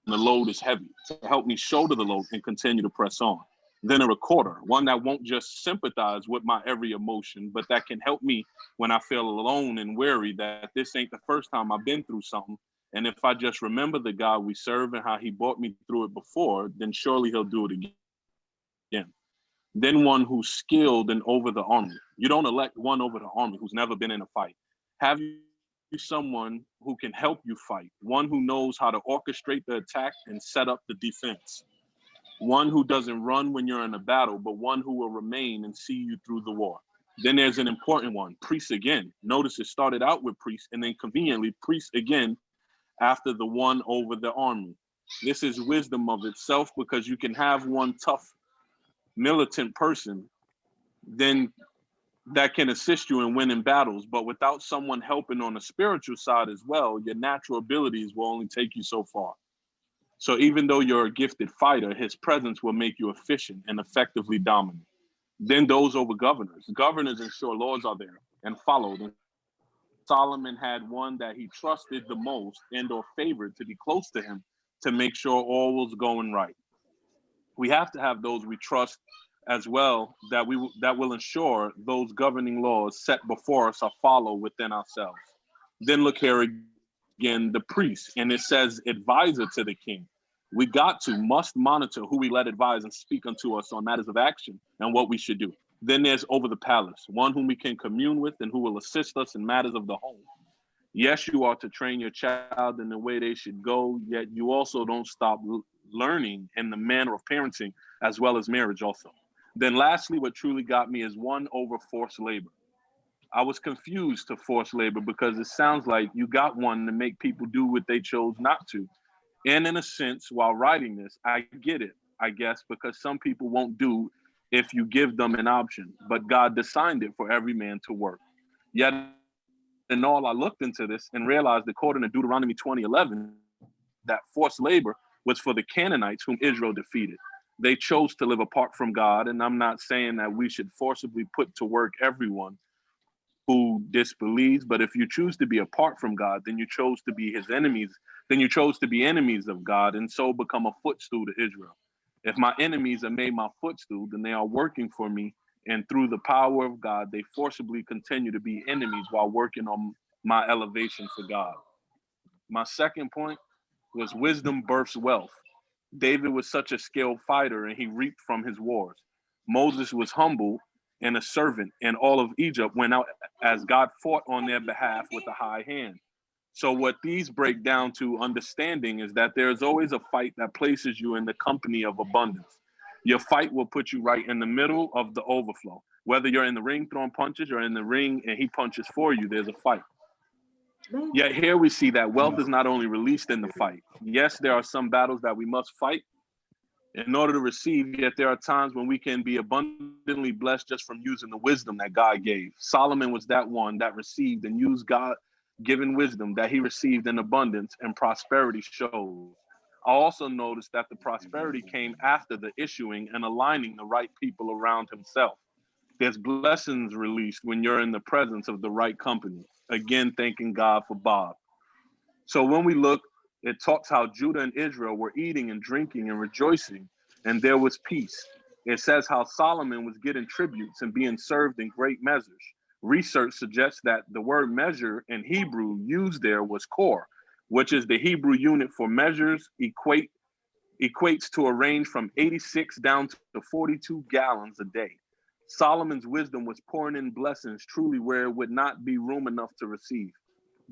the load is heavy, to help me shoulder the load and continue to press on. Then a recorder, one that won't just sympathize with my every emotion, but that can help me when I feel alone and weary that this ain't the first time I've been through something. And if I just remember the God we serve and how he brought me through it before, then surely he'll do it again. Then one who's skilled and over the army. You don't elect one over the army who's never been in a fight. Have you someone who can help you fight, one who knows how to orchestrate the attack and set up the defense, one who doesn't run when you're in a battle, but one who will remain and see you through the war. Then there's an important one, priest again. Notice it started out with priest and then conveniently priest again after the one over the army. This is wisdom of itself because you can have one tough militant person then that can assist you in winning battles, but without someone helping on the spiritual side as well, your natural abilities will only take you so far. So even though you're a gifted fighter, his presence will make you efficient and effectively dominant. Then those over governors. Governors ensure laws are there and followed. And Solomon had one that he trusted the most and or favored to be close to him to make sure all was going right. We have to have those we trust as well that will ensure those governing laws set before us are followed within ourselves. Then look here again, the priest, and it says advisor to the king. We must monitor who we let advise and speak unto us on matters of action and what we should do. Then there's over the palace, one whom we can commune with and who will assist us in matters of the home. Yes, you are to train your child in the way they should go, yet you also don't stop learning in the manner of parenting as well as marriage also. Then lastly, what truly got me is one over forced labor. I was confused to forced labor because it sounds like you got one to make people do what they chose not to. And in a sense, while writing this, I get it, I guess, because some people won't do if you give them an option, but God designed it for every man to work. Yet in all, I looked into this and realized, according to Deuteronomy 20:11, that forced labor was for the Canaanites whom Israel defeated. They chose to live apart from God, and I'm not saying that we should forcibly put to work everyone who disbelieves, but if you choose to be apart from God, then you chose to be his enemies, then you chose to be enemies of God and so become a footstool to Israel. If my enemies are made my footstool, then they are working for me, and through the power of God, they forcibly continue to be enemies while working on my elevation for God. My second point was wisdom births wealth. David was such a skilled fighter and he reaped from his wars. Moses was humble and a servant, and all of Egypt went out as God fought on their behalf with a high hand. So what these break down to understanding is that there's always a fight that places you in the company of abundance. Your fight will put you right in the middle of the overflow. Whether you're in the ring throwing punches or in the ring and he punches for you, there's a fight. Yet here we see that wealth is not only released in the fight. Yes, there are some battles that we must fight in order to receive, yet there are times when we can be abundantly blessed just from using the wisdom that God gave. Solomon was that one that received and used God-given wisdom that he received in abundance, and prosperity shows. I also noticed that the prosperity came after the issuing and aligning the right people around himself. There's blessings released when you're in the presence of the right company. Again, thanking God for Bob. So when we look, it talks how Judah and Israel were eating and drinking and rejoicing, and there was peace. It says how Solomon was getting tributes and being served in great measures. Research suggests that the word measure in Hebrew used there was core, which is the Hebrew unit for measures, equates to a range from 86 down to 42 gallons a day. Solomon's wisdom was pouring in blessings truly where it would not be room enough to receive.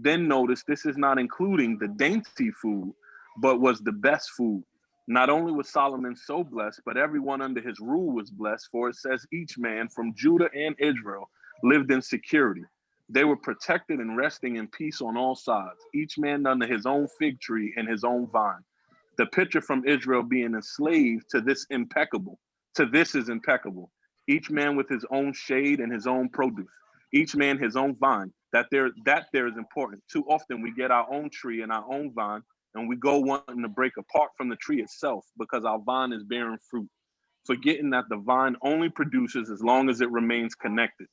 Then notice this is not including the dainty food, but was the best food. Not only was Solomon so blessed, but everyone under his rule was blessed, for it says each man from Judah and Israel lived in security. They were protected and resting in peace on all sides, each man under his own fig tree and his own vine. The picture from Israel being enslaved to this is impeccable. Each man with his own shade and his own produce, each man his own vine. That there is important. Too often we get our own tree and our own vine, and we go wanting to break apart from the tree itself because our vine is bearing fruit, forgetting that the vine only produces as long as it remains connected.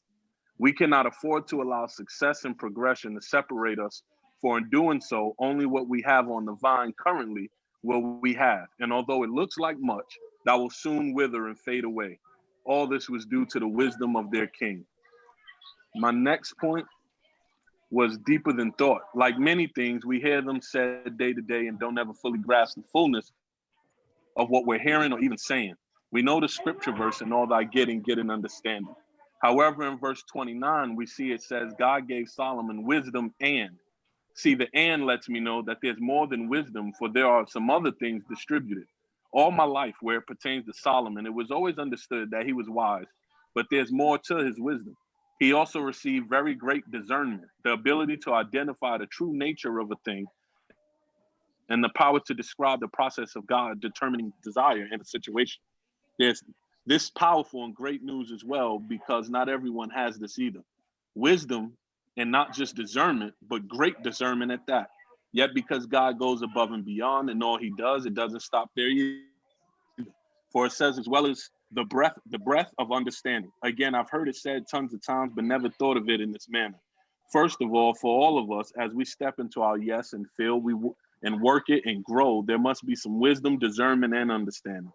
We cannot afford to allow success and progression to separate us, for in doing so, only what we have on the vine currently will we have. And although it looks like much, that will soon wither and fade away. All this was due to the wisdom of their king. My next point was deeper than thought. Like many things, we hear them said day to day and don't ever fully grasp the fullness of what we're hearing or even saying. We know the scripture verse, and all thy getting, get an understanding. However, in verse 29, we see it says God gave Solomon wisdom and. See, the and lets me know that there's more than wisdom, for there are some other things distributed. All my life, where it pertains to Solomon, it was always understood that he was wise, but there's more to his wisdom. He also received very great discernment, the ability to identify the true nature of a thing, and the power to describe the process of God determining desire in a situation. There's this powerful and great news as well, because not everyone has this either. Wisdom, and not just discernment, but great discernment at that. Yet because God goes above and beyond in all he does, it doesn't stop there either. For it says, as well as the breath of understanding. Again, I've heard it said tons of times, but never thought of it in this manner. First of all, for all of us, as we step into our yes and feel and work it and grow, there must be some wisdom, discernment, and understanding.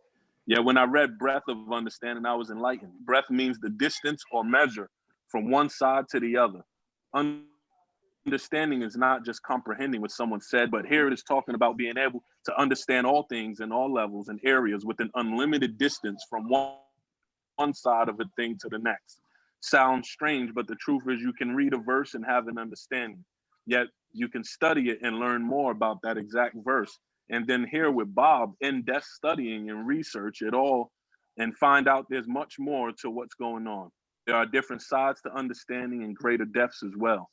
Yeah, when I read breath of understanding, I was enlightened. Breath means the distance or measure from one side to the other. Understanding is not just comprehending what someone said, but here it is talking about being able to understand all things in all levels and areas with an unlimited distance from one side of a thing to the next. Sounds strange, but the truth is you can read a verse and have an understanding. Yet you can study it and learn more about that exact verse. And then here with Bob, in-depth studying and research it all and find out there's much more to what's going on. There are different sides to understanding and greater depths as well.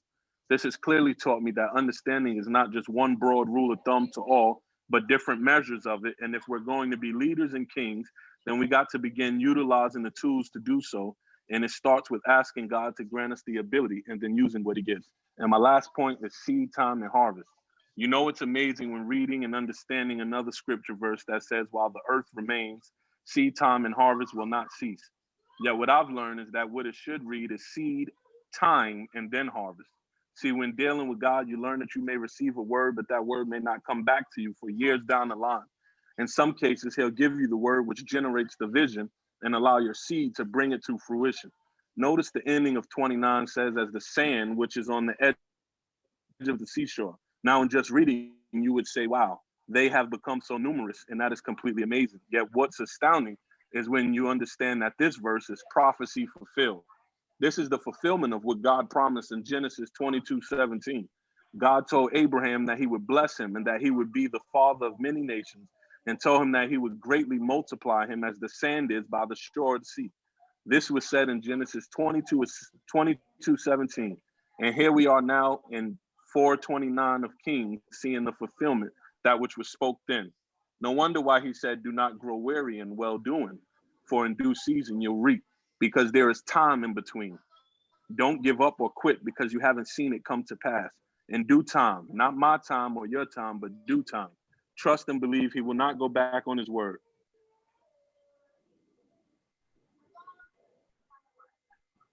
This has clearly taught me that understanding is not just one broad rule of thumb to all, but different measures of it. And if we're going to be leaders and kings, then we got to begin utilizing the tools to do so. And it starts with asking God to grant us the ability and then using what he gives. And my last point is seed time and harvest. You know, it's amazing when reading and understanding another scripture verse that says, while the earth remains, seed time and harvest will not cease. Yet what I've learned is that what it should read is seed, time, and then harvest. See, when dealing with God, you learn that you may receive a word, but that word may not come back to you for years down the line. In some cases, he'll give you the word which generates the vision and allow your seed to bring it to fruition. Notice the ending of 29 says, as the sand which is on the edge of the seashore. Now, in just reading, you would say, wow, they have become so numerous, and that is completely amazing. Yet what's astounding is when you understand that this verse is prophecy fulfilled. This is the fulfillment of what God promised in Genesis 22:17. God told Abraham that he would bless him and that he would be the father of many nations, and told him that he would greatly multiply him as the sand is by the shore of the sea. This was said in Genesis 22:17. And here we are now in 4:29 of Kings, seeing the fulfillment, that which was spoke then. No wonder why he said, do not grow weary in well-doing, for in due season you'll reap, because there is time in between. Don't give up or quit because you haven't seen it come to pass. In due time, not my time or your time, but due time. Trust and believe he will not go back on his word.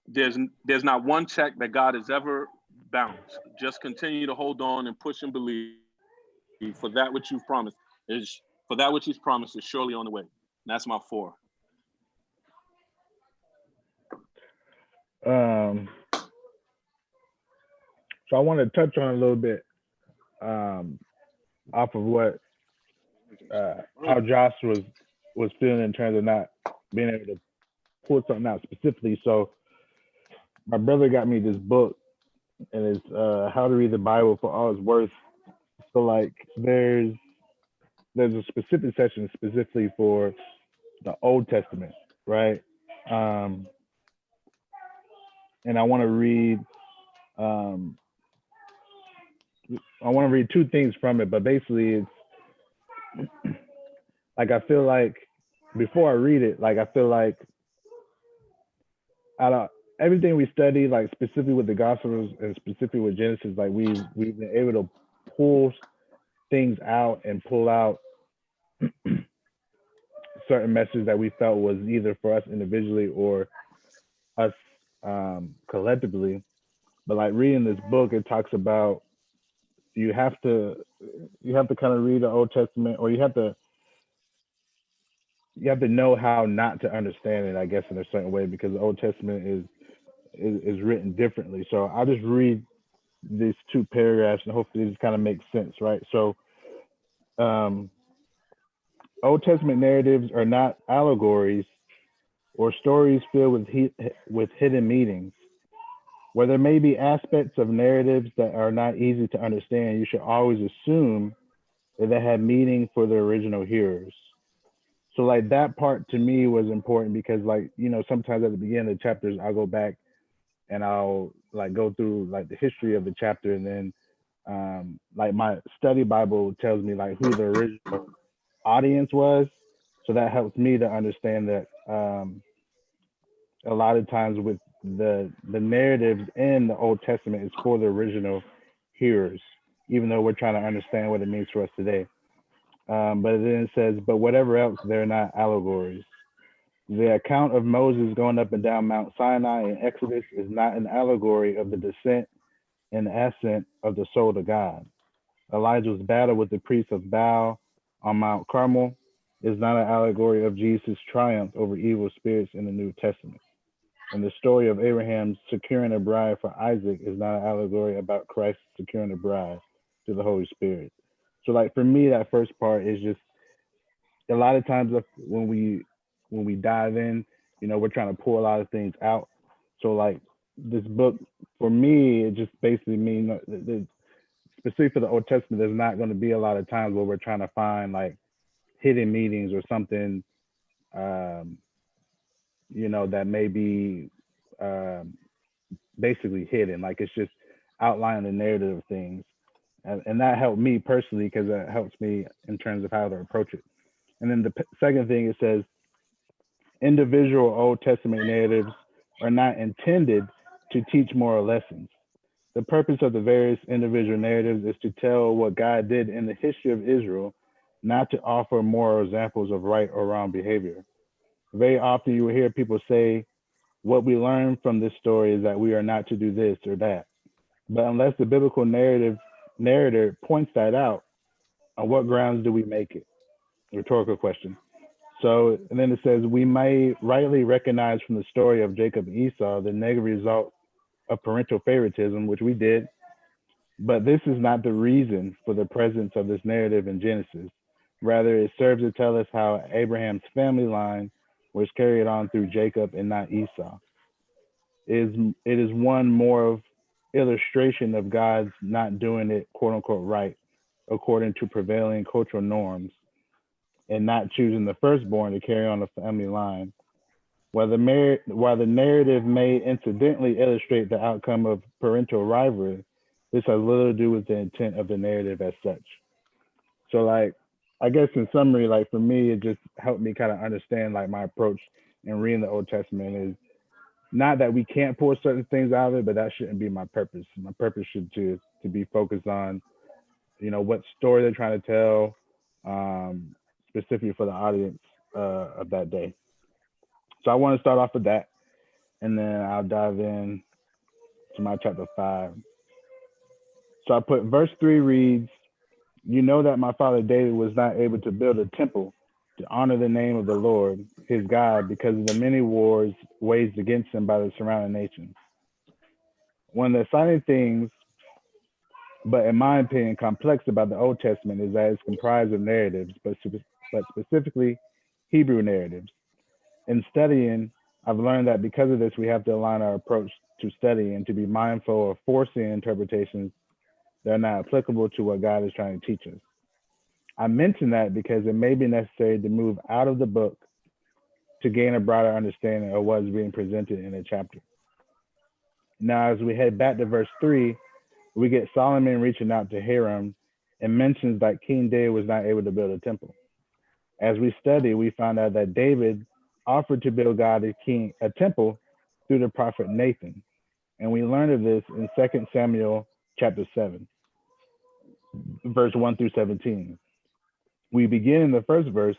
There's not one check that God has ever bounced. Just continue to hold on and push and believe, for that which you've promised is for that which he's promised is surely on the way. And that's my 4. So I want to touch on a little bit off of what how Josh was feeling in terms of not being able to pull something out specifically. So my brother got me this book, and it's How to Read the Bible for All It's Worth. So like there's a specific section specifically for the Old Testament, right? And I want to read two things from it, but basically it's like I feel like before I read it, like I feel like out of everything we study, like specifically with the Gospels and specifically with Genesis, like we've been able to pull things out and pull out certain messages that we felt was either for us individually or us collectively. But like reading this book, it talks about you have to kind of read the Old Testament, or you have to know how not to understand it, I guess, in a certain way, because the Old Testament is written differently. So I'll just read these 2 paragraphs and hopefully this kind of makes sense, right? So Old Testament narratives are not allegories or stories filled with hidden meanings. Where there may be aspects of narratives that are not easy to understand, you should always assume that they have meaning for the original hearers. So like that part to me was important because, like, you know, sometimes at the beginning of the chapters, I'll go back and I'll like go through like the history of the chapter, and then like my study Bible tells me like who the original audience was. So that helps me to understand that a lot of times with the narratives in the Old Testament is for the original hearers, even though we're trying to understand what it means for us today. But then it says, but whatever else, they're not allegories. The account of Moses going up and down Mount Sinai in Exodus is not an allegory of the descent and ascent of the soul to God. Elijah's battle with the priests of Baal on Mount Carmel is not an allegory of Jesus' triumph over evil spirits in the New Testament. And the story of Abraham securing a bride for Isaac is not an allegory about Christ securing a bride to the Holy Spirit. So like for me, that first part is just a lot of times when we dive in, you know, we're trying to pull a lot of things out. So like this book, for me, it just basically means, specifically for the Old Testament, there's not going to be a lot of times where we're trying to find like hidden meanings or something, you know, that may be basically hidden. Like it's just outlining the narrative of things. And that helped me personally because it helps me in terms of how to approach it. And then the second thing, it says, individual Old Testament narratives are not intended to teach moral lessons. The purpose of the various individual narratives is to tell what God did in the history of Israel, not to offer moral examples of right or wrong behavior. Very often you will hear people say, what we learn from this story is that we are not to do this or that. But unless the biblical narrator points that out, on what grounds do we make it? Rhetorical question. So, and then it says, we may rightly recognize from the story of Jacob and Esau the negative result of parental favoritism, which we did, but this is not the reason for the presence of this narrative in Genesis. Rather, it serves to tell us how Abraham's family line was carried on through Jacob and not Esau. It is one more of illustration of God's not doing it, quote unquote, right, according to prevailing cultural norms, and not choosing the firstborn to carry on the family line. While the narrative may incidentally illustrate the outcome of parental rivalry, this has little to do with the intent of the narrative as such. So, like, I guess in summary, like for me, it just helped me kind of understand like my approach in reading the Old Testament is not that we can't pull certain things out of it, but that shouldn't be my purpose. My purpose should to be focused on, what story they're trying to tell, specifically for the audience of that day. So I want to start off with that, and then I'll dive in to my chapter 5. So I put verse 3 reads, "You know that my father David was not able to build a temple to honor the name of the Lord, his God, because of the many wars waged against him by the surrounding nations." One of the exciting things, but in my opinion, complex about the Old Testament is that it's comprised of narratives, but specifically Hebrew narratives. In studying, I've learned that because of this, we have to align our approach to studying and to be mindful of forcing interpretations that are not applicable to what God is trying to teach us. I mention that because it may be necessary to move out of the book to gain a broader understanding of what is being presented in a chapter. Now, as we head back to verse 3, we get Solomon reaching out to Hiram and mentions that King David was not able to build a temple. As we study, we find out that David offered to build God a temple through the prophet Nathan. And we learn of this in 2 Samuel chapter 7, verse 1 through 17. We begin in the first verse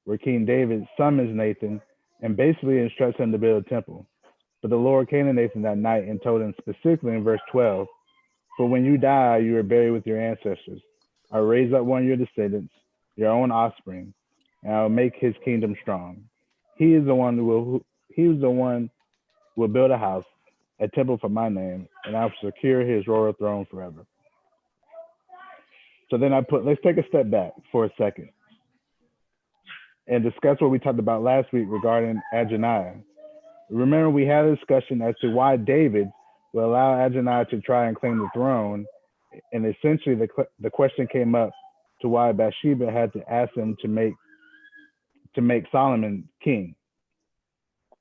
where King David summons Nathan and basically instructs him to build a temple. But the Lord came to Nathan that night and told him specifically in verse 12, "For when you die, you are buried with your ancestors. I will raise up one of your descendants, your own offspring, and I will make his kingdom strong. He is the one who will build a house, a temple for my name, and I will secure his royal throne forever." So then let's take a step back for a second and discuss what we talked about last week regarding Adonijah. Remember, we had a discussion as to why David will allow Adonijah to try and claim the throne, and essentially the question came up to why Bathsheba had to ask him to make Solomon king.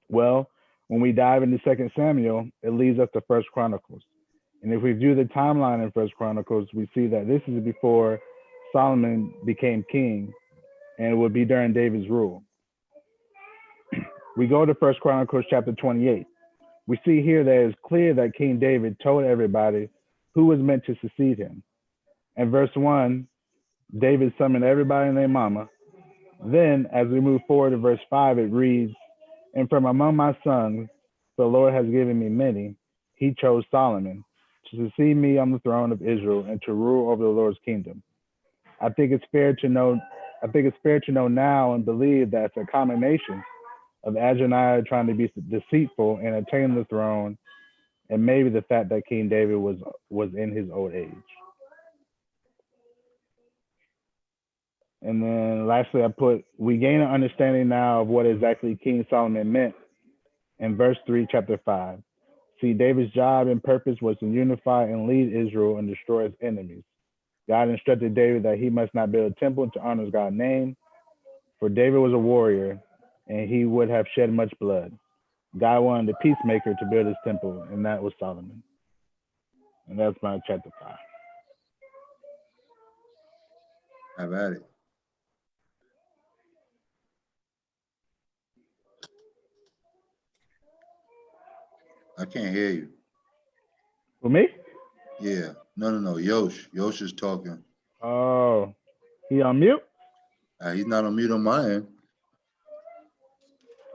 Well, when we dive into 2 Samuel, it leads us to 1 Chronicles. And if we view the timeline in 1 Chronicles, we see that this is before Solomon became king, and it would be during David's rule. We go to 1 Chronicles chapter 28. We see here that it's clear that King David told everybody who was meant to succeed him. In verse 1, David summoned everybody and their mama. Then, as we move forward to verse 5, it reads, "And from among my sons, the Lord has given me many. He chose Solomon to succeed me on the throne of Israel and to rule over the Lord's kingdom." I think it's fair to know now and believe that it's a combination of Adonijah trying to be deceitful and attain the throne, and maybe the fact that King David was in his old age. And then lastly, I put, we gain an understanding now of what exactly King Solomon meant in verse 3, chapter 5. See, David's job and purpose was to unify and lead Israel and destroy its enemies. God instructed David that he must not build a temple to honor God's name, for David was a warrior and he would have shed much blood. God wanted the peacemaker to build his temple, and that was Solomon. And that's my chapter 5. Have at it. I can't hear you. For me? Yeah. No. Yosh. Yosh is talking. Oh, he on mute? He's not on mute on my end.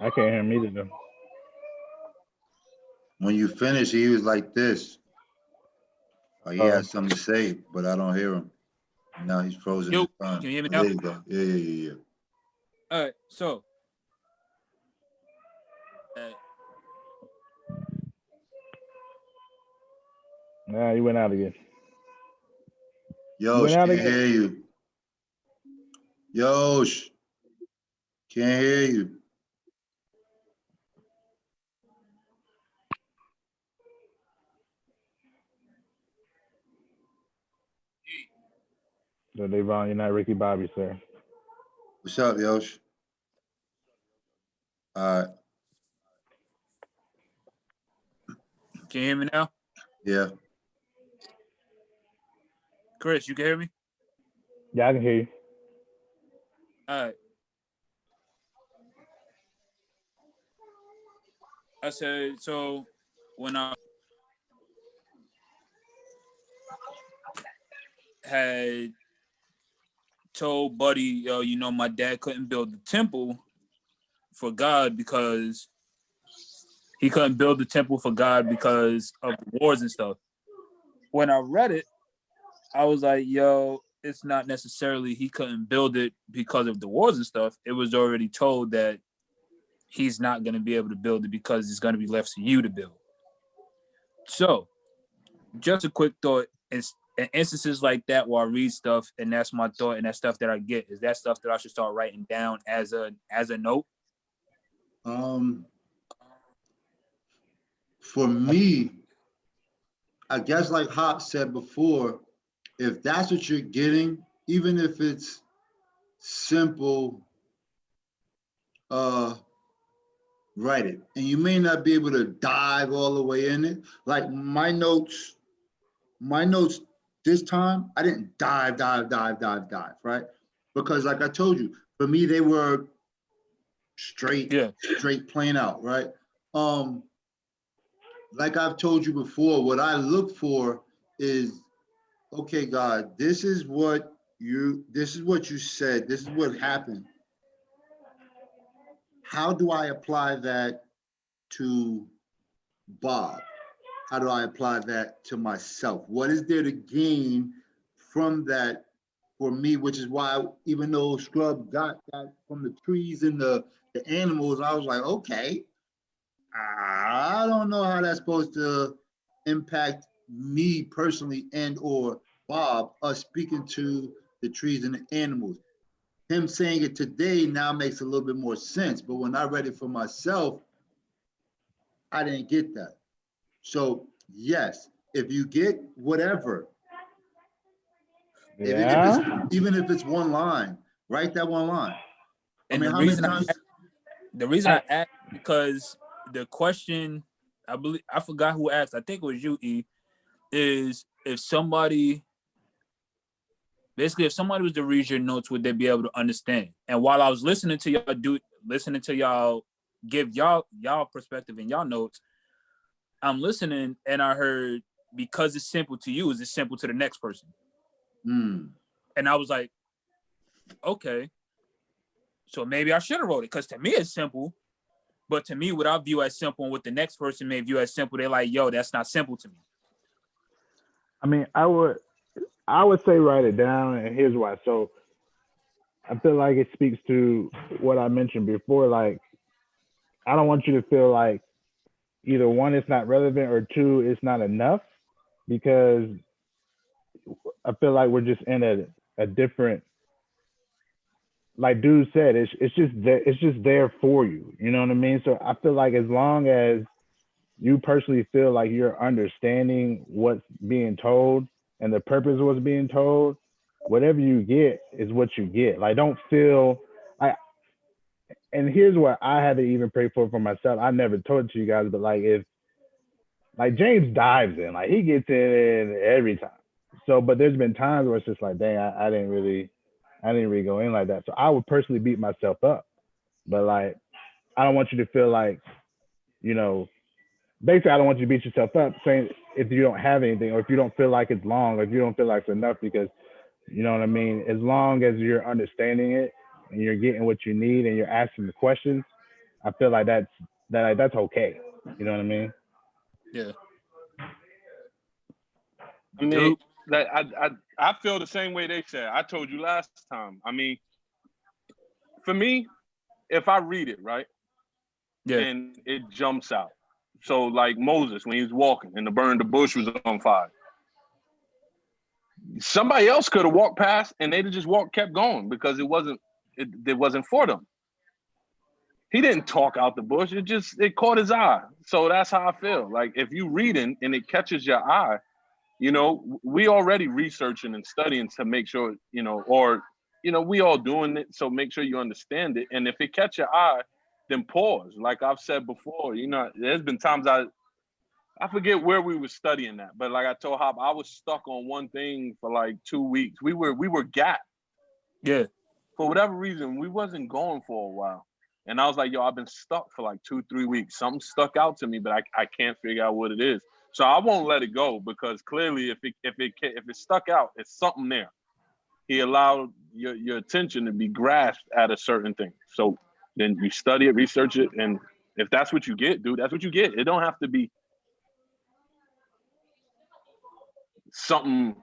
I can't hear him either though. When you finish, he was like this. He had something to say, but I don't hear him. Now he's frozen. Yo, can you hear me now? There you go. Yeah. All right, so Nah, he went out again. Yosh, can't hear you. Yosh, can't hear you. So Devon, you're not Ricky Bobby, sir. What's up, Yosh? All right. Can you hear me now? Yeah. Chris, you can hear me? Yeah, I can hear you. All right. I said, so when I had told Buddy, yo, you know, my dad couldn't build the temple for God because he couldn't build the temple for God because of the wars and stuff. When I read it, I was like, yo, it's not necessarily he couldn't build it because of the wars and stuff. It was already told that he's not going to be able to build it because it's going to be left to you to build. So, just a quick thought. In instances like that where I read stuff and that's my thought and that stuff that I get, is that stuff that I should start writing down as a note? For me, I guess like Hop said before, if that's what you're getting, even if it's simple, write it. And you may not be able to dive all the way in it. Like my notes this time, I didn't dive, right? Because like I told you, for me, they were straight plain out, right? Like I've told you before, what I look for is, okay, God, this is what you said, this is what happened. How do I apply that to Bob? How do I apply that to myself? What is there to gain from that for me? Which is why, even though Scrub got that from the trees and the animals, I was like, okay, I don't know how that's supposed to impact me personally and or Bob, us speaking to the trees and the animals. Him saying it today now makes a little bit more sense, but when I read it for myself, I didn't get that. So yes, if you get whatever, even if it's one line, write that one line. And I mean, how many times? The reason I asked, because the question, I forgot who asked, I think it was you, E, is if somebody was to read your notes, would they be able to understand? And while I was listening to y'all give y'all perspective and y'all notes, I'm listening and I heard, because it's simple to you, is it simple to the next person? And I was like, okay, so maybe I should have wrote it, because to me it's simple, but to me, what I view as simple and what the next person may view as simple, they're like, yo, that's not simple to me. I mean, I would say write it down, and here's why. So I feel like it speaks to what I mentioned before. Like, I don't want you to feel like either one, it's not relevant, or two, it's not enough, because I feel like we're just in a different, like dude said, it's just there for you. You know what I mean? So I feel like as long as you personally feel like you're understanding what's being told and the purpose of what's being told, whatever you get is what you get. Like, don't feel and here's what I had to even pray for myself. I never told it to you guys, but like, if like James dives in, like he gets in every time. So, but there's been times where it's just like, dang, I didn't really go in like that. So I would personally beat myself up, but like, I don't want you to feel like, you know, basically, I don't want you to beat yourself up saying if you don't have anything, or if you don't feel like it's long, or if you don't feel like it's enough, because you know what I mean? As long as you're understanding it and you're getting what you need and you're asking the questions, I feel like that's okay. You know what I mean? Yeah. I mean, that I feel the same way they said. I told you last time. I mean, for me, if I read it, right, and it jumps out. So like Moses, when he was walking and the bush was on fire. Somebody else could have walked past and they'd have just kept going, because it wasn't for them. He didn't talk out the bush. It caught his eye. So that's how I feel. Like, if you reading and it catches your eye, you know, we already researching and studying to make sure, you know, or, you know, we all doing it. So make sure you understand it. And if it catch your eye, then pause. Like I've said before, you know, there's been times I forget where we were studying that, but like I told Hop, I was stuck on one thing for like 2 weeks. We were gapped. Yeah. For whatever reason, we wasn't going for a while. And I was like, yo, I've been stuck for like 2-3 weeks. Something stuck out to me, but I can't figure out what it is. So I won't let it go because clearly if it stuck out, it's something there. He allowed your attention to be grasped at a certain thing. So then you study it, research it, and if that's what you get, dude, that's what you get. It don't have to be something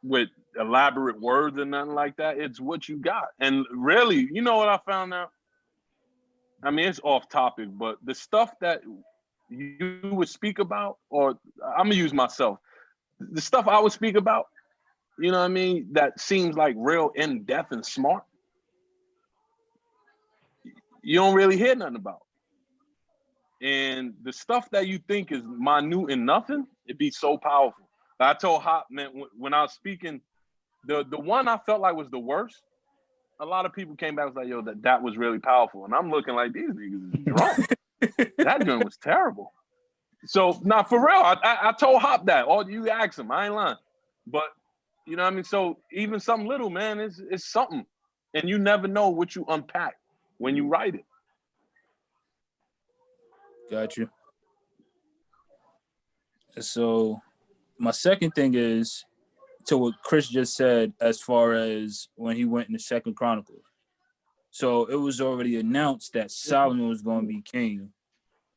with elaborate words or nothing like that. It's what you got. And really, you know what I found out? I mean, it's off topic, but the stuff that you would speak about, or I'm gonna use myself, the stuff I would speak about, you know what I mean, that seems like real in-depth and smart, you don't really hear nothing about. And the stuff that you think is minute and nothing, it'd be so powerful. I told Hop, man, when I was speaking, the one I felt like was the worst, a lot of people came back and was like, yo, that was really powerful. And I'm looking like, these niggas is drunk. That joint was terrible. So, now for real, I told Hop that. Or you ask him, I ain't lying. But, you know what I mean? So, even something little, man, it's something. And you never know what you unpack when you write it. Got you. So, my second thing is to what Chris just said as far as when he went in the Second Chronicles. So it was already announced that Solomon was going to be king.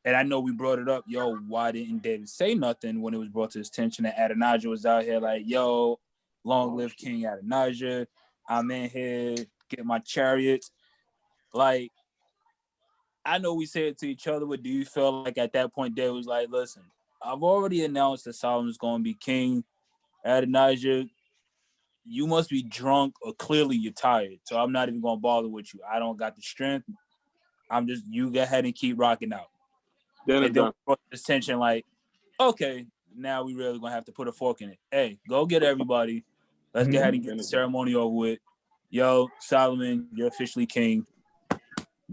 And I know we brought it up, yo, why didn't David say nothing when it was brought to his attention that Adonijah was out here like, yo, long live King Adonijah. I'm in here, get my chariots. Like, I know we say it to each other, but do you feel like at that point David was like, listen, I've already announced that Solomon's going to be king. Adonijah, you must be drunk or clearly you're tired. So I'm not even going to bother with you. I don't got the strength. You go ahead and keep rocking out. And then this tension like, okay, now we really going to have to put a fork in it. Hey, go get everybody. Let's go ahead and get the ceremony over with. Yo, Solomon, you're officially king.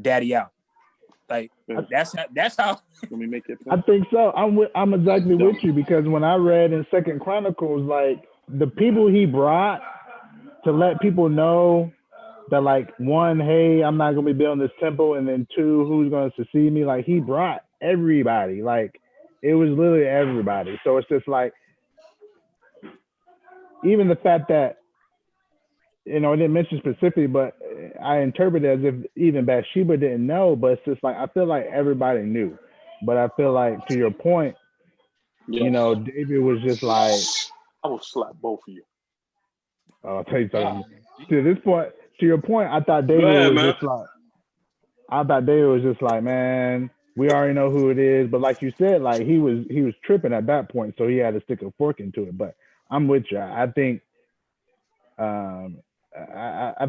Daddy out. Like, that's how. Let me make it. I think so. I'm exactly with you because when I read in Second Chronicles, like the people he brought to let people know that, like, one, hey, I'm not gonna be building this temple, and then two, who's gonna succeed me? Like, he brought everybody. Like, it was literally everybody. So it's just like, even the fact that, you know, I didn't mention specifically, but I interpret it as if even Bathsheba didn't know. But it's just like, I feel like everybody knew. But I feel like, to your point, you know, David was just like, I will slap both of you. I'll tell you something. To this point, to your point, I thought David was just like, man, we already know who it is. But like you said, like he was tripping at that point, so he had to stick a fork into it. But I'm with you. I think, I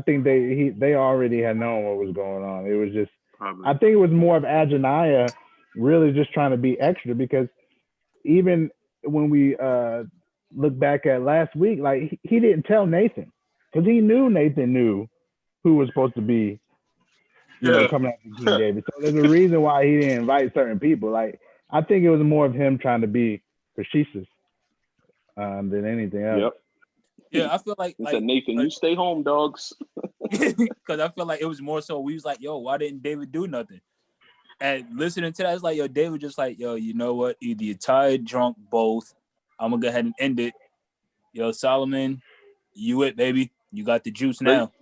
think they already had known what was going on. It was just, I think it was more of Adoniah really just trying to be extra, because even when we look back at last week, like he didn't tell Nathan because he knew Nathan knew who was supposed to be, you know, coming after King David. So there's a reason why he didn't invite certain people. Like, I think it was more of him trying to be facetious than anything else. Yep. Yeah, I feel like said, Nathan, you stay home, dogs. Because I feel like it was more so we was like, yo, why didn't David do nothing? And listening to that, it's like, yo, David just like, yo, you know what? Either you're tired, drunk, both. I'm gonna go ahead and end it. Yo, Solomon, you it, baby. You got the juice now.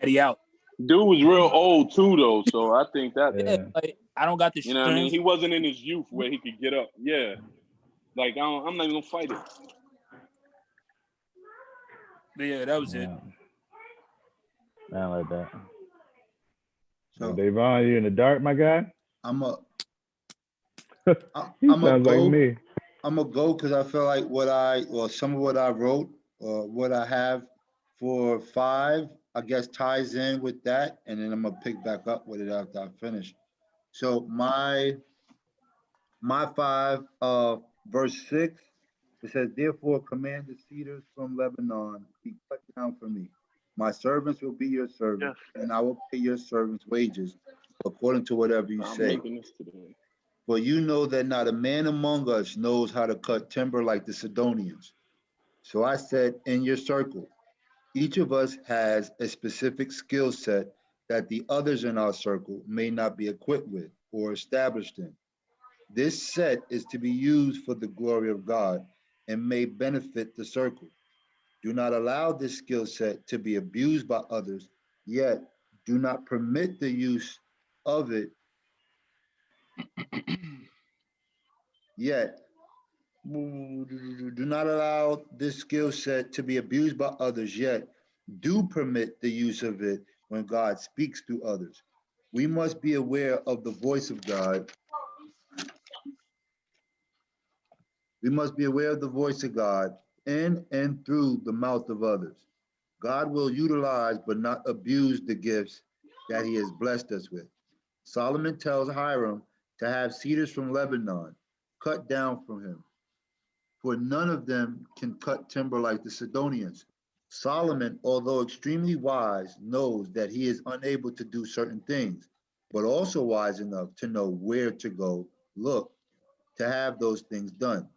Eddie out. Dude was real old too, though. So I think that. Yeah, like, I don't got the strength. You know what I mean? He wasn't in his youth where he could get up. Yeah. Like, I'm not even gonna fight it. But yeah, that was it. I like that. So, Davon, you in the dark, my guy? I'm a sounds like me. I'm gonna go because I feel like some of what I wrote or what I have for 5, I guess ties in with that, and then I'm gonna pick back up with it after I finish. So my 5, verse 6, it says, "Therefore command the cedars from Lebanon, be cut down for me. My servants will be your servants, and I will pay your servants wages according to whatever you say." For you know that not a man among us knows how to cut timber like the Sidonians. So I said, in your circle, each of us has a specific skill set that the others in our circle may not be equipped with or established in. This set is to be used for the glory of God and may benefit the circle. Do not allow this skill set to be abused by others, yet do not permit the use of it, yet do not allow this skill set to be abused by others, yet do permit the use of it when God speaks through others. We must be aware of the voice of God. We must be aware of the voice of God in and through the mouth of others. God will utilize but not abuse the gifts that he has blessed us with. Solomon tells Hiram to have cedars from Lebanon cut down from him, for none of them can cut timber like the Sidonians. Solomon, although extremely wise, knows that he is unable to do certain things, but also wise enough to know where to go look to have those things done.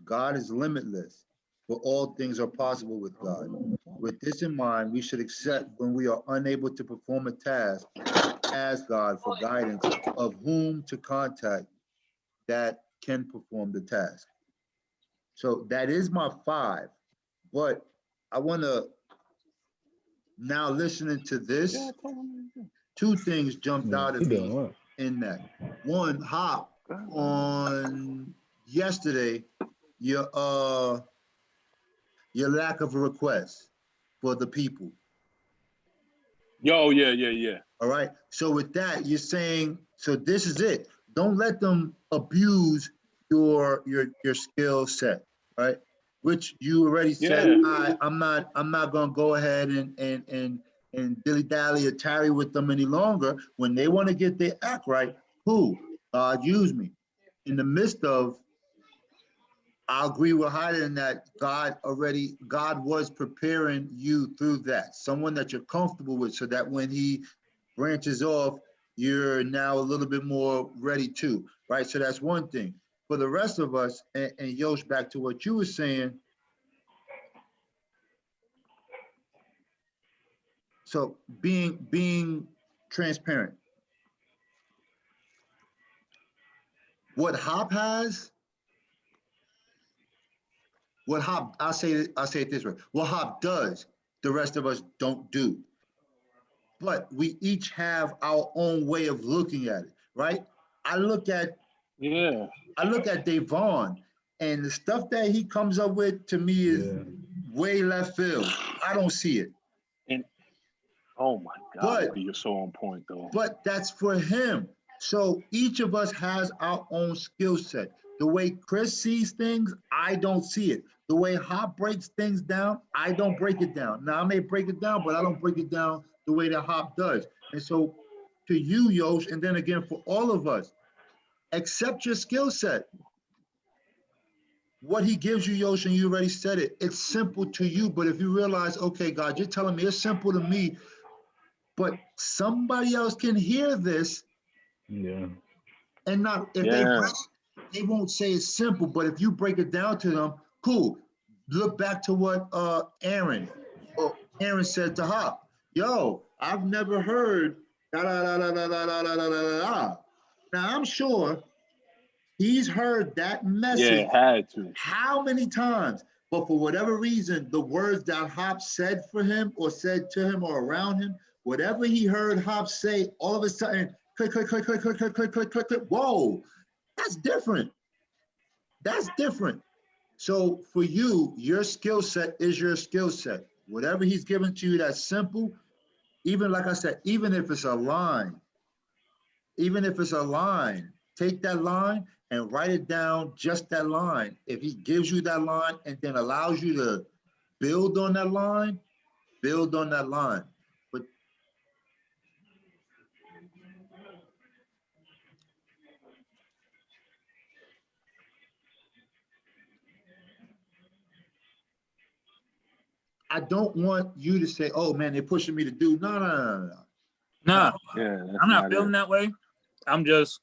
God is limitless, for all things are possible with God. With this in mind, we should accept when we are unable to perform a task, ask God for guidance of whom to contact that can perform the task. So that is my five. But I want to now listening to this, two things jumped out at me in that. One, Hop, on yesterday, your lack of a request for the people. Yo, yeah. All right. So with that, you're saying, so this is it. Don't let them abuse your skill set, right? Which you already said, Yeah. I'm not gonna go ahead and dilly dally or tarry with them any longer. When they want to get their act right, who? God use me. In the midst of, I agree with Hyde in that God was preparing you through that. Someone that you're comfortable with, so that when he branches off, you're now a little bit more ready too, right? So that's one thing. For the rest of us, and Yosh, back to what you were saying. So being transparent. What Hop has, what Hop, I'll say it this way. What Hop does, the rest of us don't do. But we each have our own way of looking at it, right? I look at Yeah. I look at Davon, and the stuff that he comes up with to me is way left field. I don't see it. And oh my God, you're so on point though. But that's for him. So each of us has our own skill set. The way Chris sees things, I don't see it. The way Hop breaks things down, I don't break it down. Now I may break it down, but I don't break it down the way that Hop does. And so to you, Yosh, and then again for all of us, accept your skill set. What he gives you, Yosh, and you already said it, it's simple to you. But if you realize, okay, God, you're telling me it's simple to me, but somebody else can hear this. Yeah. And not, if they won't say it's simple, but if you break it down to them, cool. Look back to what Aaron said to Hop. Yo, I've never heard da da da da da da da da da da da. Now I'm sure he's heard that message had to. how many times, but for whatever reason, the words that Hop said for him or said to him or around him, whatever he heard Hop say, all of a sudden, click, click, click, click, click, click, click, click, click, click. Whoa, that's different. That's different. So for you, your skill set is your skill set. Whatever he's given to you that's simple, even like I said, even if it's a line, take that line and write it down, just that line. If he gives you that line and then allows you to build on that line, build on that line. But I don't want you to say, oh man, they're pushing me to do. No. Nah, Yeah, I'm not feeling that way. I'm just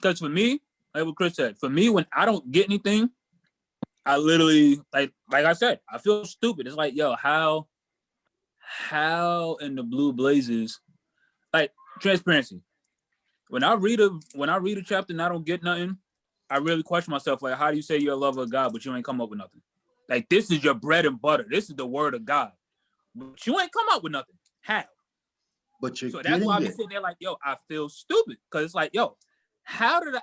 Because for me, like what Chris said, for me, when I don't get anything, I literally like I said, I feel stupid. It's like, yo, how in the blue blazes, like transparency. When I read a chapter and I don't get nothing, I really question myself. Like, how do you say you're a lover of God, but you ain't come up with nothing? Like, this is your bread and butter. This is the word of God, but you ain't come up with nothing. How? But you're So that's why I getting be it. sitting there like, yo, I feel stupid because it's like, yo, how did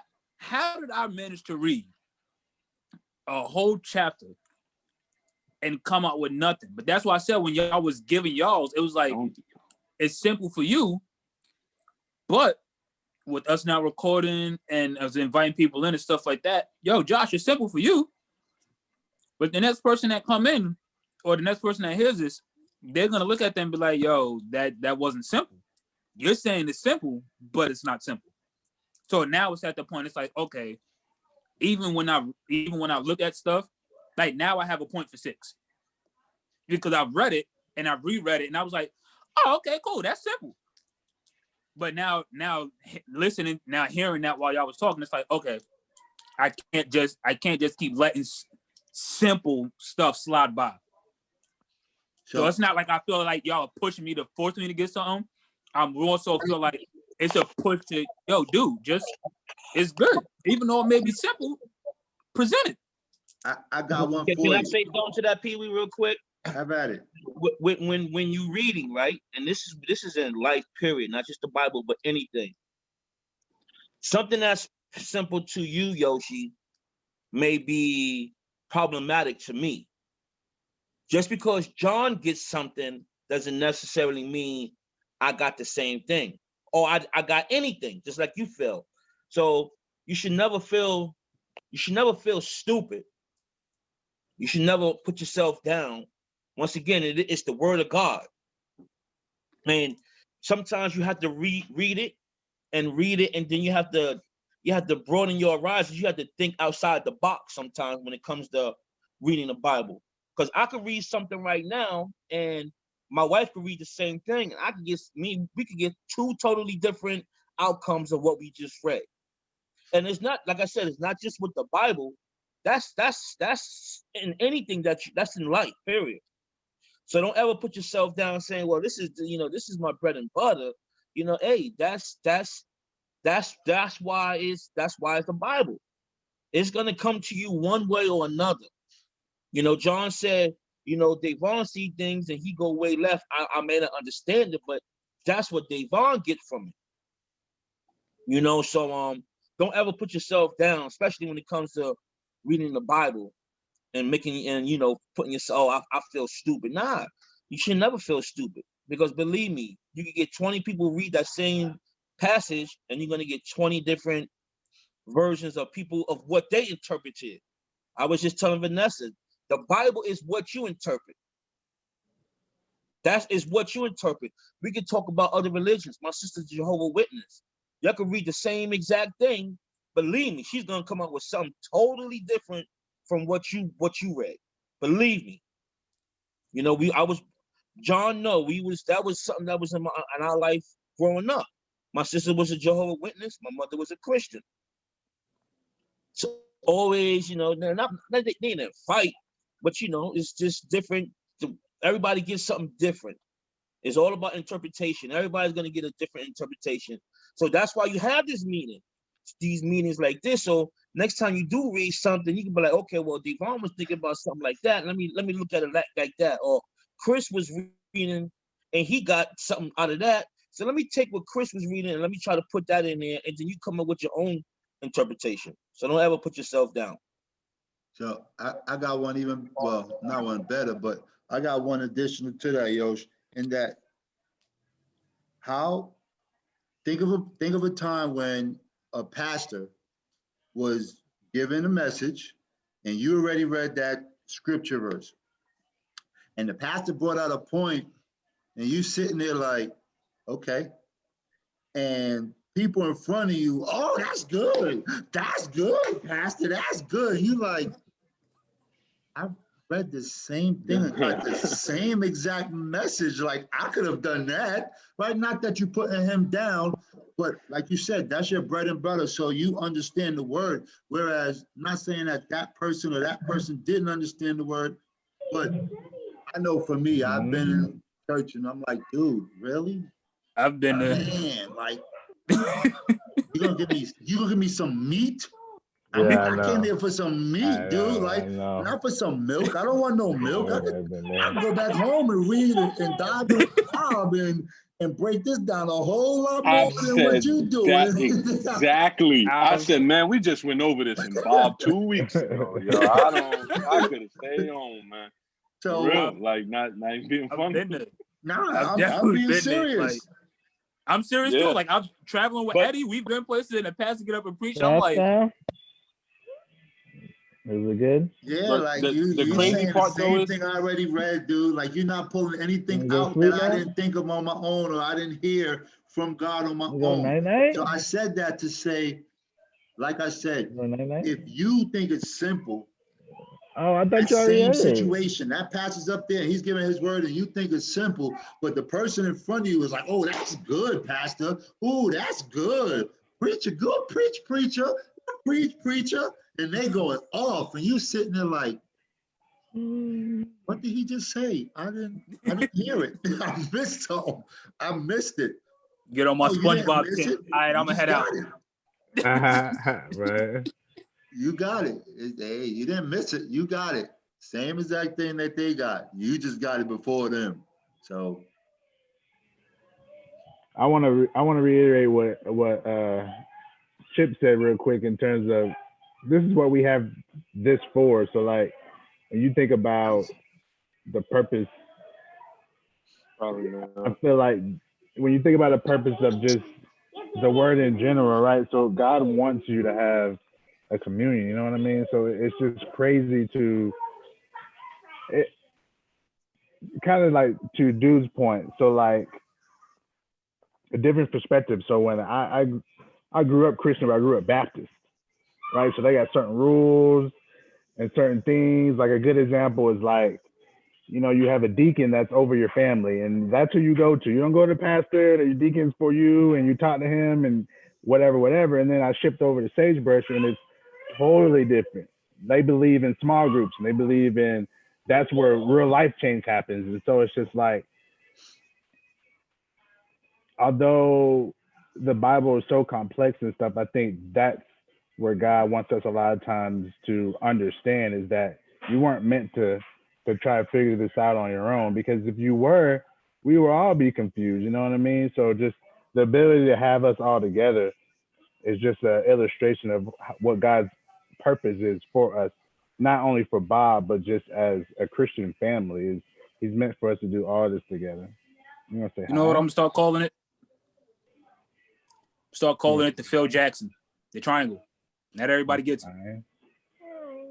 I manage to read a whole chapter and come out with nothing? But that's why I said when y'all was giving y'all's, it was like it's simple for you, but with us now recording and us inviting people in and stuff like that, yo, Josh, it's simple for you. But the next person that come in or the next person that hears this, they're gonna look at them and be like, yo, that wasn't simple. You're saying it's simple, but it's not simple. So now it's at the point, it's like, okay, even when I look at stuff, like now I have a point for 6. Because I've read it and I've reread it and I was like, oh, okay, cool, that's simple. But now listening, now hearing that while y'all was talking, it's like, okay, I can't just keep letting simple stuff slide by. So it's not like I feel like y'all are pushing me to force me to get something. I'm also feel like it's a push to, yo, dude, just it's good. Even though it may be simple, present it. I got one for Can you. I say something to that, Pee Wee, real quick? Have at it. When you reading, right, and this is in life, period, not just the Bible, but anything. Something that's simple to you, Yoshi, may be problematic to me. Just because John gets something doesn't necessarily mean I got the same thing or I got anything, just like you feel. So you should never feel stupid. You should never put yourself down. Once again, it's the word of God. And sometimes you have to read it, and then you have to broaden your horizons. You have to think outside the box sometimes when it comes to reading the Bible. Because I could read something right now, and my wife could read the same thing, and we could get 2 totally different outcomes of what we just read. And it's not, like I said, it's not just with the Bible. That's in anything that's in life, period. So don't ever put yourself down saying, well, this is my bread and butter. Hey, that's why it's the Bible. It's gonna come to you one way or another. John said, Devon see things and he go way left. I may not understand it, but that's what Devon get from it. So don't ever put yourself down, especially when it comes to reading the Bible and putting yourself, oh, I feel stupid. Nah, you should never feel stupid, because believe me, you can get 20 people read that same passage and you're gonna get 20 different versions of people of what they interpreted. I was just telling Vanessa, the Bible is what you interpret. That is what you interpret. We can talk about other religions. My sister's Jehovah's Witness. Y'all can read the same exact thing. Believe me, she's gonna come up with something totally different from what you read. Believe me. John, no, that was something that was in our life growing up. My sister was a Jehovah's Witness. My mother was a Christian. So always, they didn't fight, but it's just different. Everybody gets something different. It's all about interpretation. Everybody's gonna get a different interpretation. So that's why you have these meetings like this. So next time you do read something, you can be like, okay, well, Devon was thinking about something like that. Let me look at it like that. Or Chris was reading and he got something out of that. So let me take what Chris was reading and let me try to put that in there, and then you come up with your own interpretation. So don't ever put yourself down. So I got one not one better, but I got one additional to that, Yosh, in that think of a time when a pastor was given a message and you already read that scripture verse. And the pastor brought out a point and you sitting there like, okay. And people in front of you, oh, that's good. That's good, pastor. That's good. You like, I read the same thing and got the same exact message. Like, I could have done that, right? Not that you're putting him down, But like you said, that's your bread and butter, so you understand the word. Whereas, I'm not saying that that person or that person didn't understand the word, but I know for me, I've been in church and I'm like, dude, really? I've been there. Man, like, you gonna give me some meat? I Yeah, mean, I I came know. here for some meat, dude. Like, know. not for some milk. I don't want no milk. I I've been there. can go back home and read and dive in Bob and break this down a whole lot I more than said what you that doing. exactly. I said, man, we just went over this in Bob 2 weeks ago. Yo, I could have stayed home, man. For So, real, like not even being I've funny. been there. nah, I've I'm being been there. Like, serious. I'm serious too. Yeah. Like, I'm traveling with But- Eddie. We've been places and the pastor get up and preach. I'm Last like, time? Is it good? Yeah, But like the you crazy saying the part, though, same is- thing I already read, dude. Like you're not pulling anything You go out sleep that I now? didn't think of on my own or I didn't hear from God on my You go own. night-night? So I said that to say, like I said, You go night-night? if you think it's simple, Oh, I thought that you already same had it. situation, that pastor's up there, he's giving his word, and you think it's simple, but the person in front of you is like, oh, that's good, pastor. Oh, that's good. Preacher, good preacher. Preacher. And they going off, and you sitting there like, what did he just say? I didn't hear it. I missed something. I missed it. get on my Oh, you didn't SpongeBob miss tip. it? All right, You I'm gonna just head out. got it. Right. You got it. Hey, you didn't miss it. You got it. Same exact thing that they got. You just got it before them. So I want to reiterate what Chip said real quick in terms of this is what we have this for. So like when you think about the purpose, Probably I not. feel like when you think about the purpose of just the word in general, right? So God wants you to have a communion, you know what I mean? So it's just crazy to it kind of like to Dude's point. So like a different perspective. So when I grew up Christian, but I grew up Baptist, right? So they got certain rules and certain things. Like a good example is like, you know, you have a deacon that's over your family, and that's who you go to. You don't go to the pastor. The deacon's for you, and you talk to him and whatever. And then I shipped over to Sagebrush, and it's totally different. They believe in small groups, and they believe in that's where real life change happens. And so it's just like, although the Bible is so complex and stuff, I think that's where God wants us a lot of times to understand is that you weren't meant to try to figure this out on your own, because if you were, we would all be confused, you know what I mean? So just the ability to have us all together is just an illustration of what God's purpose is for us, not only for Bob, but just as a Christian family. Is He's meant for us to do all this together. You want to say You know what I'm gonna start calling it? Start calling Yeah. it the Phil Jackson, the triangle. Not everybody gets it.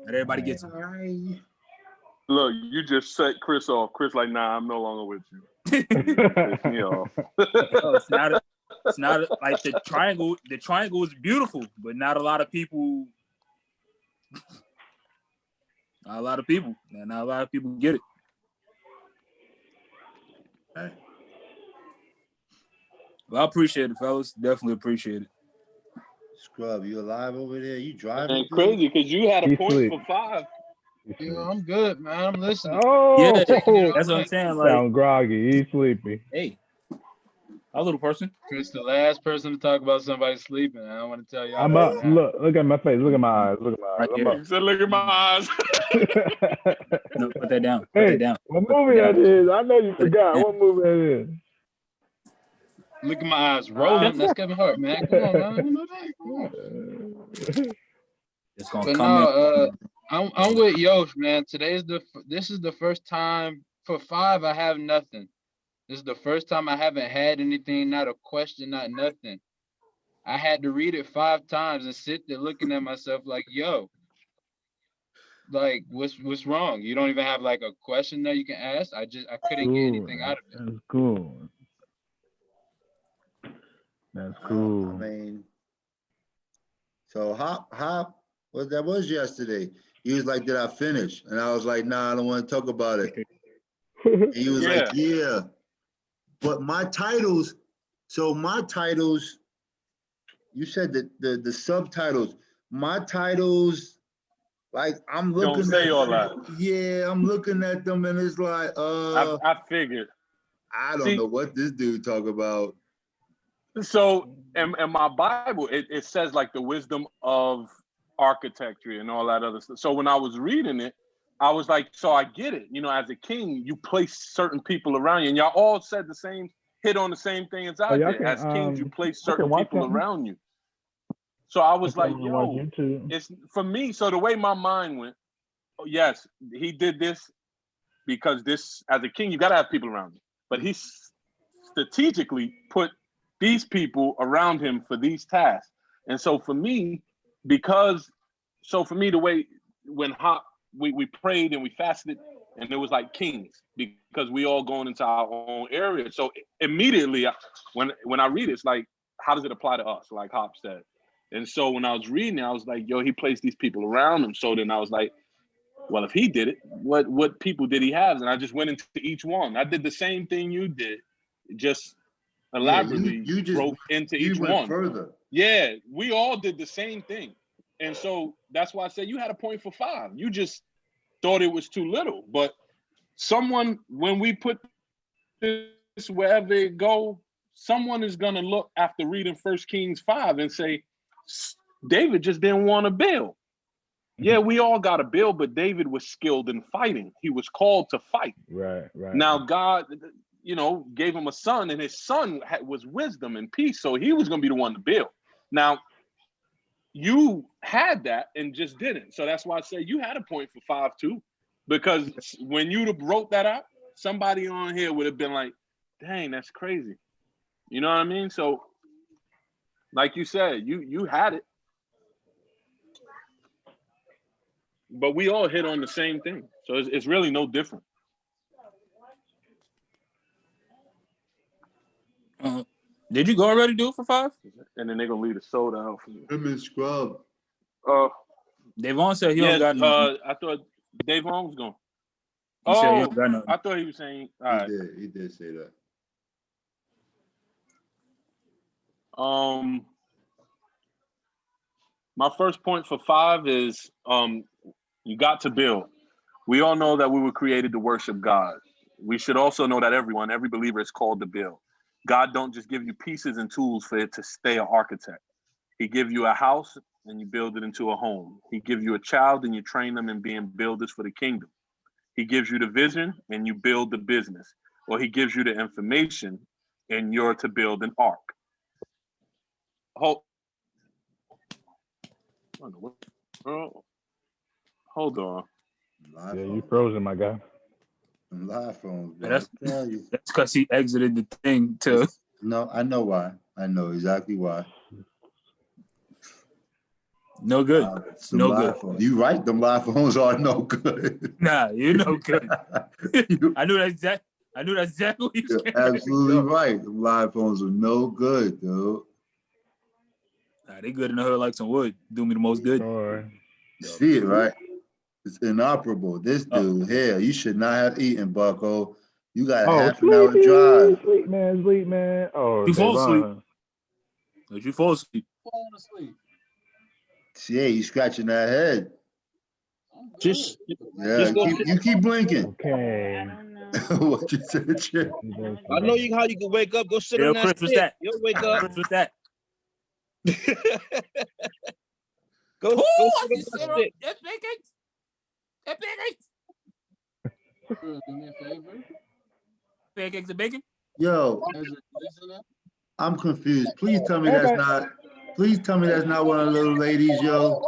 Not everybody gets it. Look, you just set Chris off. Chris like, nah, I'm no longer with you. Piss me off. No, it's not. It's not like the triangle. The triangle is beautiful, but not a lot of people. Not a lot of people. Not a lot of people get it. hey, Well, I appreciate it, fellas. Definitely appreciate it. Scrub, you alive over there? You driving? And Dude? crazy because you had a He point sleep. for 5. Yeah, I'm good, man. I'm listening. Oh, Yeah, that's what I'm saying. Like, sound groggy. He's sleepy. hey, a little person. Chris, the last person to talk about somebody sleeping. I don't want to tell y'all I'm that up. now. Look at my face. Look at my eyes. Right I'm there. He said, look at my eyes. up. No, put that down. Put Hey, that down. what Put movie that that down. is? I know you Put it forgot. down. What movie that is? Look at my eyes rolling. That's Kevin Hart, man. Come on, man. You know that? Come on. It's gonna But come no, in. I'm with Yosh, man. This is the first time for 5 I have nothing. This is the first time I haven't had anything, not a question, not nothing. I had to read it 5 times and sit there looking at myself like, yo, like what's wrong? You don't even have like a question that you can ask. I couldn't get anything out of it. That's cool. That's cool. I mean, so Hop, what that was yesterday. He was like, did I finish? And I was like, nah, I don't want to talk about it. And he was like, yeah. But my titles You said that the subtitles. My titles, like I'm looking Don't say at all them. that. Yeah, I'm looking at them and it's like, I figured. I don't See, know what this dude talk about. So in my Bible, it says like the wisdom of architecture and all that other stuff. So when I was reading it, I was like, so I get it. You know, as a king, you place certain people around you, and y'all all said the same, hit on the same thing as Oh, I y'all did. As kings, you can place I can certain watch people something. around you. So I was I like, can watch yo, YouTube. it's for me. So the way my mind went, oh, yes, he did this because this, as a king, you got to have people around you. But he strategically put these people around him for these tasks. And so for me, the way when we prayed and we fasted, and it was like kings because we all going into our own area. So immediately when I read it, it's like, how does it apply to us? Like Hop said. And so when I was reading it, I was like, yo, he placed these people around him. So then I was like, well, if he did it, what people did he have? And I just went into each one. I did the same thing you did, just elaborately you just broke into you each went one. further. Yeah, we all did the same thing. And so that's why I said you had a point for 5. You just thought it was too little. But someone, when we put this wherever it go, someone is going to look after reading 1 Kings 5 and say, David just didn't want to build. Yeah, we all got a build, but David was skilled in fighting. He was called to fight. Right. Now, God, gave him a son, and his son was wisdom and peace, so he was going to be the one to build. Now, you had that and just didn't. So that's why I say you had a point for 5 too, because when you'd have wrote that out, somebody on here would have been like, dang, that's crazy. You know what I mean? So, like you said, you had it. But we all hit on the same thing. So it's really no different. Did you go already do it for 5? And then they're going to leave the soda out for me. Him and Scrub. Devon said he don't got nothing. I thought Davon was going. He said he don't got nothing. I thought he was saying, all right. He did say that. My first point for 5 is you got to build. We all know that we were created to worship God. We should also know that every believer is called to build. God don't just give you pieces and tools for it to stay an architect. He gives you a house and you build it into a home. He gives you a child and you train them in being builders for the kingdom. He gives you the vision and you build the business. Or he gives you the information and you're to build an ark. Hold on. Yeah, you frozen, my guy. Live phones. That's because he exited the thing too. No, I know why. I know exactly why. No good. It's no good. Phones. You right, them live phones are no good. Nah, you're no good. I knew that's exactly what you You're absolutely right. Them live phones are no good, dude. Nah, they good in the hood like some wood. Do me the most good. Sure. You see it, right? It's inoperable. This dude here, you should not have eaten, Bucko. You got a half an hour drive. Sleep, man. Oh, you fall asleep. Did you fall asleep? Falling asleep. Yeah, you scratching that head. Just you keep blinking. Okay. What you said, Chip? I know how you can wake up. Go sit on that. Chris, what's that? You'll wake up. Chris, what's that? Go sit on that stick. That's pancakes. That's pancakes. Do me a favor. Pancakes and bacon. Yo, I'm confused. Please tell me that's not. Please tell me that's not one of the little ladies, yo.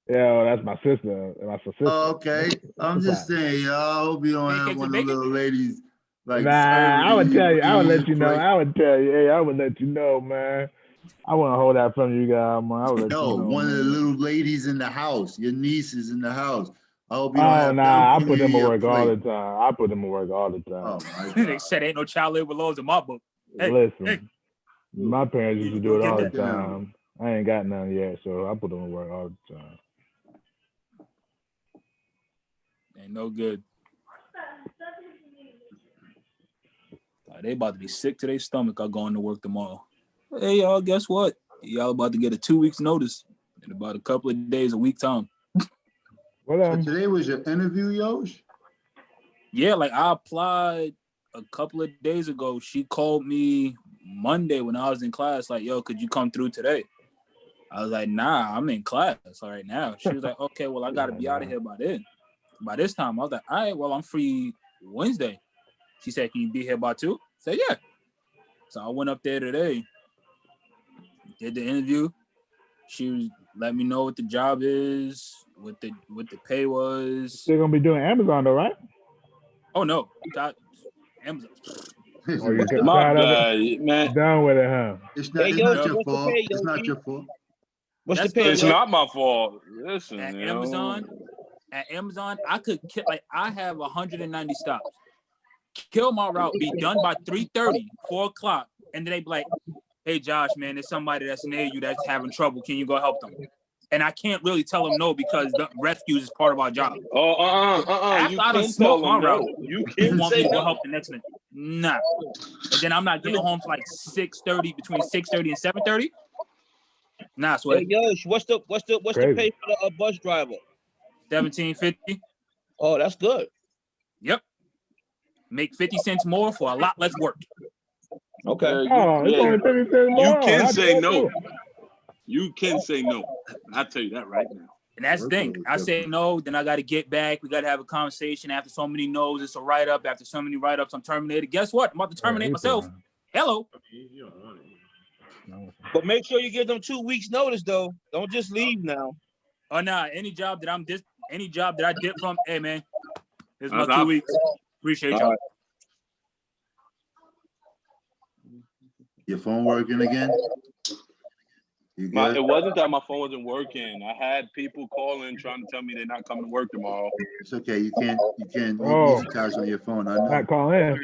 Yeah, that's my sister. That's my sister. Oh, okay. I'm just saying, yo. I hope you don't have one of the little ladies. Like, I would tell you. I would let you know. break. I would tell you. Hey, I would let you know, man. I want to hold that from you guys, man. I would let you know. One of the little ladies in the house. Your niece is in the house. I hope you don't have I put them to work all the time. I put them to work all the time. Oh, my God. They said ain't no child labor laws in my book. Hey, listen, my parents used to do it all the time. I ain't got none yet, so I put them to work all the time. Ain't no good. They about to be sick to their stomach. I'm going to work tomorrow. Hey, y'all, guess what? Y'all about to get a 2 weeks notice in about a couple of days, a week time. So today was your interview, Yosh? Yeah, like I applied a couple of days ago. She called me Monday when I was in class, like, yo, could you come through today? I was like, nah, I'm in class right now. She was like, okay, well, I gotta be out of here by then. By this time, I was like, all right, well, I'm free Wednesday. She said, can you be here by 2? I said, yeah. So I went up there today, did the interview. She was let me know what the job is, what the pay was. They're gonna be doing Amazon though, right? Oh no, Amazon. Or you get My tired of bad, it? man. Done with it, huh? It's not, Hey, it's yo, not your what's the fault. pay, It's not Yogi? your fault. What's the That's pay, good. It's yo? not my fault. Listen, At you know. Amazon, I could kill, like I have 190 stops. Kill my route, be done by 3:30, 4 o'clock, and then they be like, hey Josh, man, there's somebody that's near you that's having trouble. Can you go help them? And I can't really tell them no because the rescues is part of our job. Oh, After you I done can smoked tell my them route, no. You you can want me say to go no. help the next one? Nah. And then I'm not getting home till like 6:30, between 6:30 and 7:30. Nah, Hey, sweat. Yosh, what's the Crazy. pay for the bus driver? $17.50. Oh, that's good. Yep. Make 50 cents more for a lot less work. Okay. Oh, it's only 50 cents more. You can Not say bad, no. too. You can say no. I'll tell you that right now. And that's the thing. I say no, then I got to get back. We got to have a conversation. After so many no's, it's a write-up. After so many write-ups, I'm terminated. Guess what? I'm about to terminate myself. Hello. But make sure you give them 2 weeks notice, though. Don't just leave now. Oh, nah. Any job that I did from, hey, man, here's my That's 2 up. weeks. Appreciate All y'all. right. Your phone working again? You good? It wasn't that my phone wasn't working. I had people calling trying to tell me they're not coming to work tomorrow. It's okay. You can't Oh. multitask on your phone. I know. Not call in.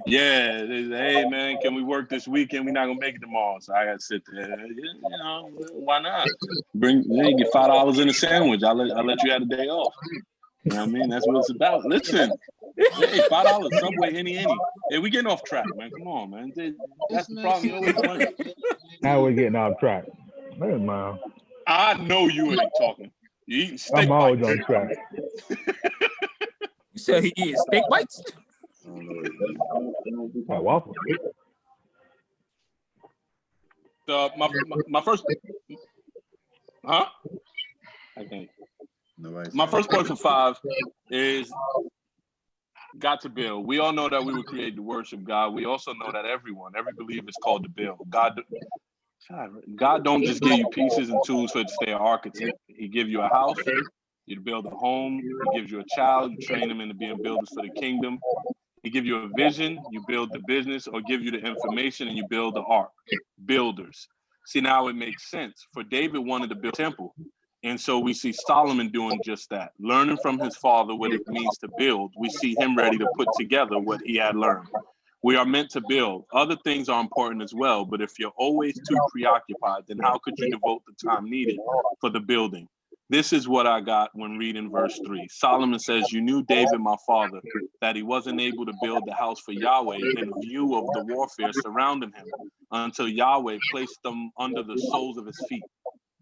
Yeah, they say, hey man, can we work this weekend? We're not gonna make it tomorrow, so I gotta sit there. You know, why not? You get $5 in a sandwich. I'll let you have a day off. You know what I mean? That's what it's about. Listen, hey, $5 Subway, any. Hey, we getting off track, man. Come on, man. That's the problem. You always money. Now we're getting off track. There's my. I know you ain't talking. You eating steak I'm always bites. on track. You said he eating steak bites? Like waffle. My first, huh? I can't. My first point for 5 is got to build. We all know that we were created to worship God. We also know that every believer is called to build. God don't just give you pieces and tools for it to stay an architect. He gives you a house, you to build a home. He gives you a child, you train them into being builders for the kingdom. He give you a vision, you build the business, or give you the information and you build the ark. Builders. See, now it makes sense. For David wanted to build a temple. And so we see Solomon doing just that, learning from his father what it means to build. We see him ready to put together what he had learned. We are meant to build. Other things are important as well, but if you're always too preoccupied, then how could you devote the time needed for the building? This is what I got when reading verse 3. Solomon says, you knew David, my father, that he wasn't able to build the house for Yahweh in view of the warfare surrounding him until Yahweh placed them under the soles of his feet.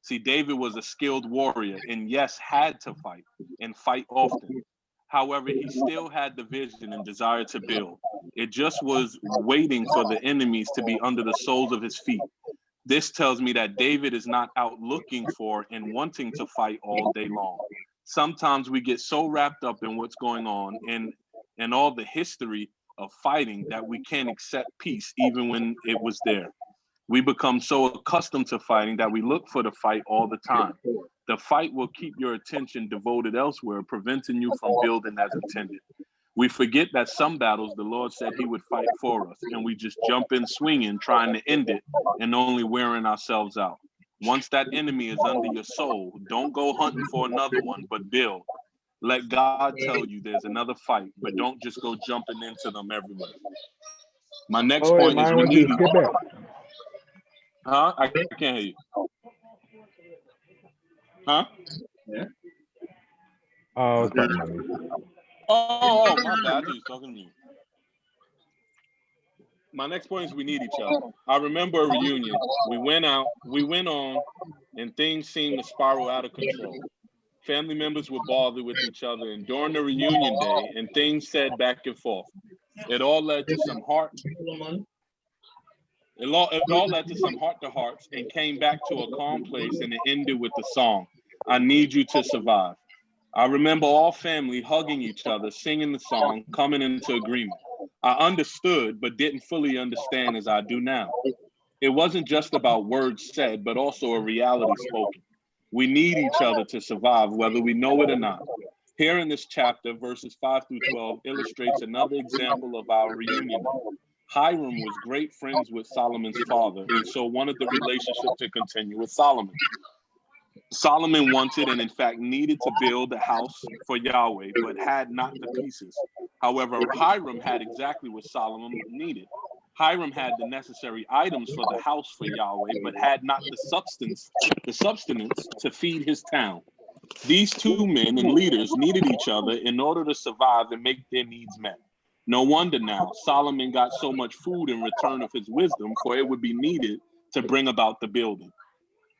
See, David was a skilled warrior and yes, had to fight and fight often. However, he still had the vision and desire to build. It just was waiting for the enemies to be under the soles of his feet. This tells me that David is not out looking for and wanting to fight all day long. Sometimes we get so wrapped up in what's going on and all the history of fighting that we can't accept peace even when it was there. We become so accustomed to fighting that we look for the fight all the time. The fight will keep your attention devoted elsewhere, preventing you from building as intended. We forget that some battles the Lord said he would fight for us, and we just jump in swinging, trying to end it, and only wearing ourselves out. Once that enemy is under your soul, don't go hunting for another one, but build. Let God tell you there's another fight, but don't just go jumping into them everywhere. My next point is we need... Huh? I can't hear you. Huh? Yeah. Oh, it's talking about me. Oh, my bad. I thought you were talking to me. My next point is we need each other. I remember a reunion. We went on, and things seemed to spiral out of control. Family members were bothered with each other, and during the reunion day, and things said back and forth. It all led to some heart to hearts, and came back to a calm place, and it ended with the song, "I Need You to Survive." I remember all family hugging each other, singing the song, coming into agreement. I understood, but didn't fully understand as I do now. It wasn't just about words said, but also a reality spoken. We need each other to survive, whether we know it or not. Here in this chapter, verses 5 through 12, illustrates another example of our reunion. Hiram was great friends with Solomon's father, and so wanted the relationship to continue with Solomon. Solomon wanted and in fact needed to build a house for Yahweh, but had not the pieces. However, Hiram had exactly what Solomon needed. Hiram had the necessary items for the house for Yahweh, but had not the sustenance to feed his town. These two men and leaders needed each other in order to survive and make their needs met. No wonder now Solomon got so much food in return of his wisdom, for it would be needed to bring about the building.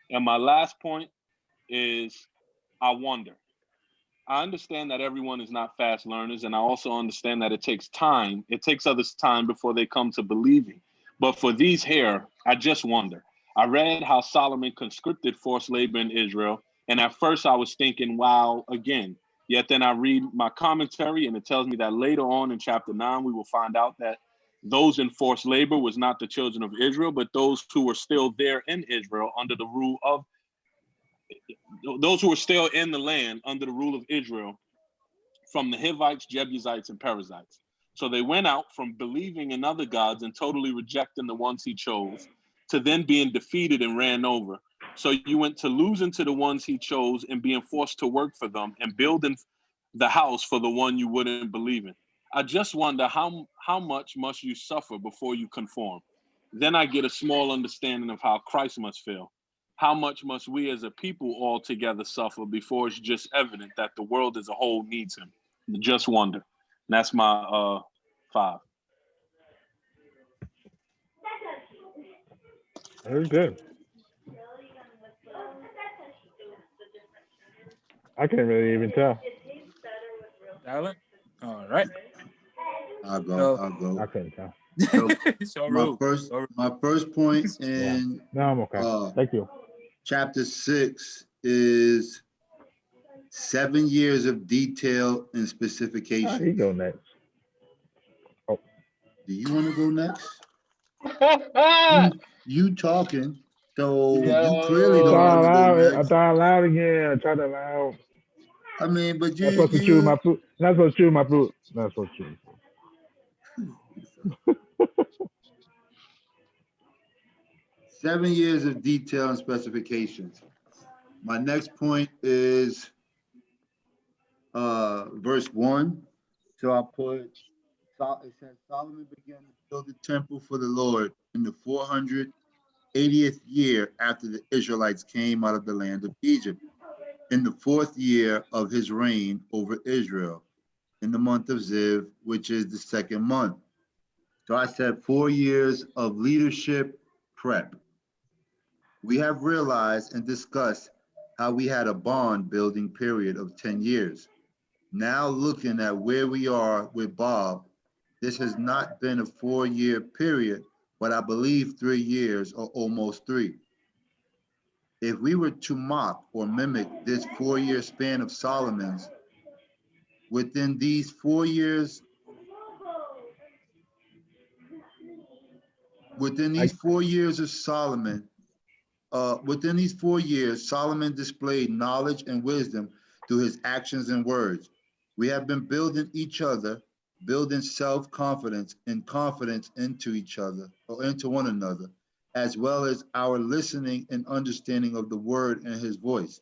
And my last point is I wonder. I understand that everyone is not fast learners, and I also understand that it takes time. It takes others time before they come to believing. But for these here, I just wonder. I read how Solomon conscripted forced labor in Israel, and at first I was thinking, wow, again. Yet then I read my commentary, and it tells me that later on in chapter 9, we will find out that those in forced labor was not the children of Israel, but those who were still there in Israel under the rule of those who were still in the land under the rule of Israel from the Hivites, Jebusites, and Perizzites. So they went out from believing in other gods and totally rejecting the ones he chose to then being defeated and ran over. So you went to losing to the ones he chose and being forced to work for them and building the house for the one you wouldn't believe in. I just wonder how much must you suffer before you conform? Then I get a small understanding of how Christ must feel. How much must we as a people all together suffer before it's just evident that the world as a whole needs him? Just wonder. And that's my 5. Very good. I can't really even tell. Alan? All right. I'll go. So- I'll go. I couldn't tell. So So my rude. first So rude. my first point Yeah. in No, I'm okay. Thank you. chapter 6 is 7 years of detail and He specification. go next. Do you want to go next? You talking, so you clearly I don't thought want to go loud. I next. thought loud again. I tried to loud. I mean, but Not supposed to chew my food. Not supposed to chew my food. Not supposed to chew. 7 years of detail and specifications. My next point is verse 1. So I put, it says Solomon began to build the temple for the Lord in the 480th year after the Israelites came out of the land of Egypt, in the 4th year of his reign over Israel, in the month of Ziv, which is the 2nd month. So I said 4 years of leadership prep. We have realized and discussed how we had a bond building period of 10 years. Now looking at where we are with Bob, this has not been a 4-year period, but I believe 3 years or almost 3. If we were to mock or mimic this 4-year span of Solomon's, within these 4 years, of Solomon, within these 4 years, Solomon displayed knowledge and wisdom through his actions and words. We have been building each other, building self-confidence and confidence into each other or into one another, as well as our listening and understanding of the word and his voice.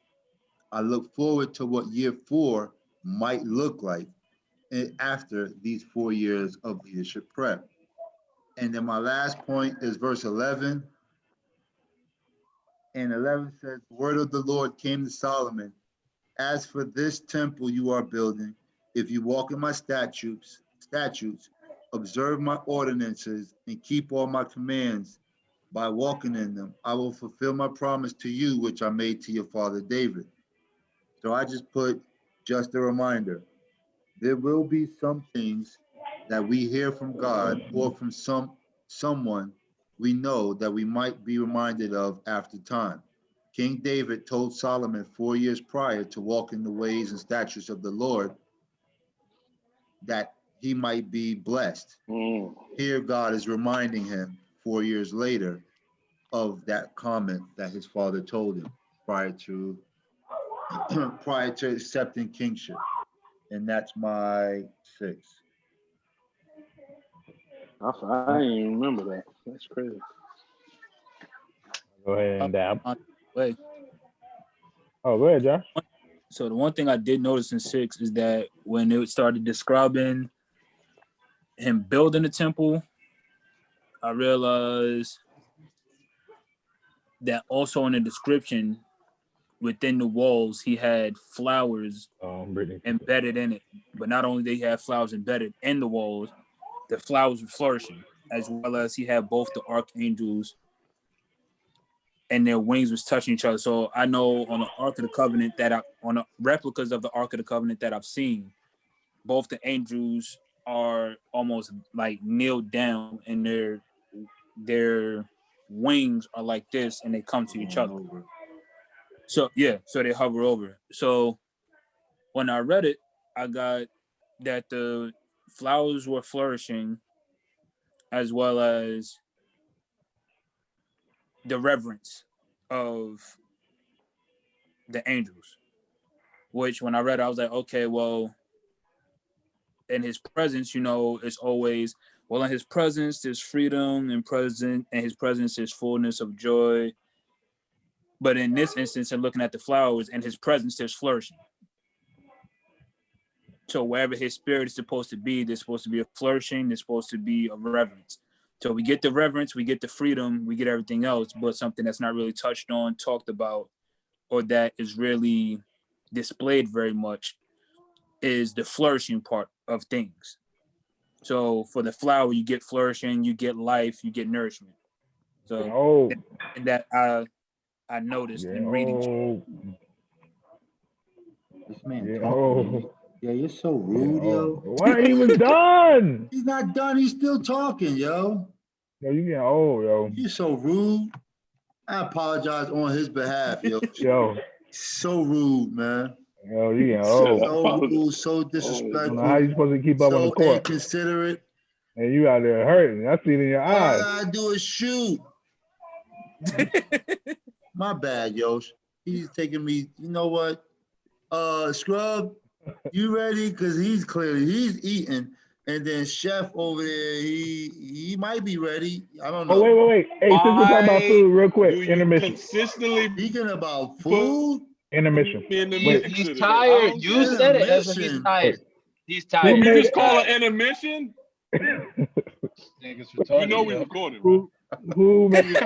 I look forward to what year 4 might look like after these 4 years of leadership prep. And then my last point is verse 11. And 11 says, the word of the Lord came to Solomon. As for this temple you are building, if you walk in my statutes, observe my ordinances, and keep all my commands by walking in them, I will fulfill my promise to you, which I made to your father David. So I just put just a reminder. There will be some things that we hear from God or from someone we know that we might be reminded of after time. King David told Solomon 4 years prior to walk in the ways and statutes of the Lord that he might be blessed. Here, God is reminding him 4 years later of that comment that his father told him prior to prior to accepting kingship. And that's my 6. I didn't even remember that. That's crazy. Go ahead and dab. Wait. Oh, go ahead, Josh. So the one thing I did notice in 6 is that when it started describing him building the temple, I realized that also in the description within the walls, he had flowers embedded in it. But not only did he have flowers embedded in the walls, the flowers were flourishing, as well as he had both the archangels and their wings was touching each other. So I know on the Ark of the Covenant on the replicas of the Ark of the Covenant that I've seen, both the angels are almost like kneeled down and their wings are like this and they come to each other. So so they hover over. So when I read it, I got that the flowers were flourishing as well as the reverence of the angels, which when I read it, I was like, okay, well, in his presence, it's always, well, in his presence, there's freedom and his presence is fullness of joy. But in this instance, and looking at the flowers, in his presence, there's flourishing. So wherever his spirit is supposed to be, there's supposed to be a flourishing, there's supposed to be a reverence. So we get the reverence, we get the freedom, we get everything else, but something that's not really touched on, talked about, or that is really displayed very much is the flourishing part of things. So for the flower, you get flourishing, you get life, you get nourishment. So and that I noticed in reading. This man talking. Yeah, you're so rude, yo. What? He was done. He's not done. He's still talking, yo. Yo, you getting old, yo. You're so rude. I apologize on his behalf, yo. Yo. So rude, man. Yo, you getting old. So rude, so disrespectful. I don't know how you supposed to keep up on the court. So inconsiderate. And you out there hurting. I see it in your eyes. All I do is shoot. My bad, yo. He's taking me. You know what? Scrub, you ready? Because he's eating. And then Chef over there, he might be ready. I don't know. Oh, wait. Hey, since we're talking about food, real quick, intermission. Consistently speaking about food. Intermission. He's tired. You said it, Ezra. He's tired. He's tired. You just call it intermission? You know we recording, bro. Who made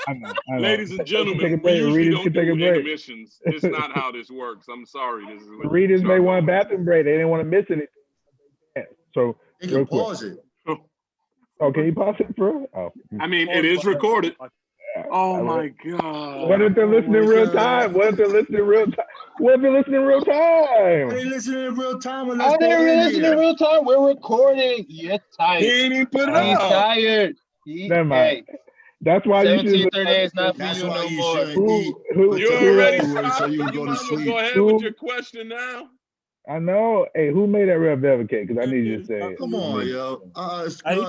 I know. Ladies and gentlemen, we usually don't do intermissions. It's not how this works. I'm sorry. This is what Readers may want a bathroom break. They didn't want to miss anything. So you can pause it. Oh, can you pause it, bro? Oh. I mean, it is recorded. Oh my God. What if they're listening real time? What if they're listening real time? What if they're listening real time? They listening in real time. I didn't listen in real time. We're recording. You're tired. He ain't even put it He's up. tired. Never mind. That's why you should. 17:30 is not for you no more. You already so you can go to sleep. Go ahead with your question now. I know. Hey, who made that red velvet cake? Because I need you to say it. Come on, yo.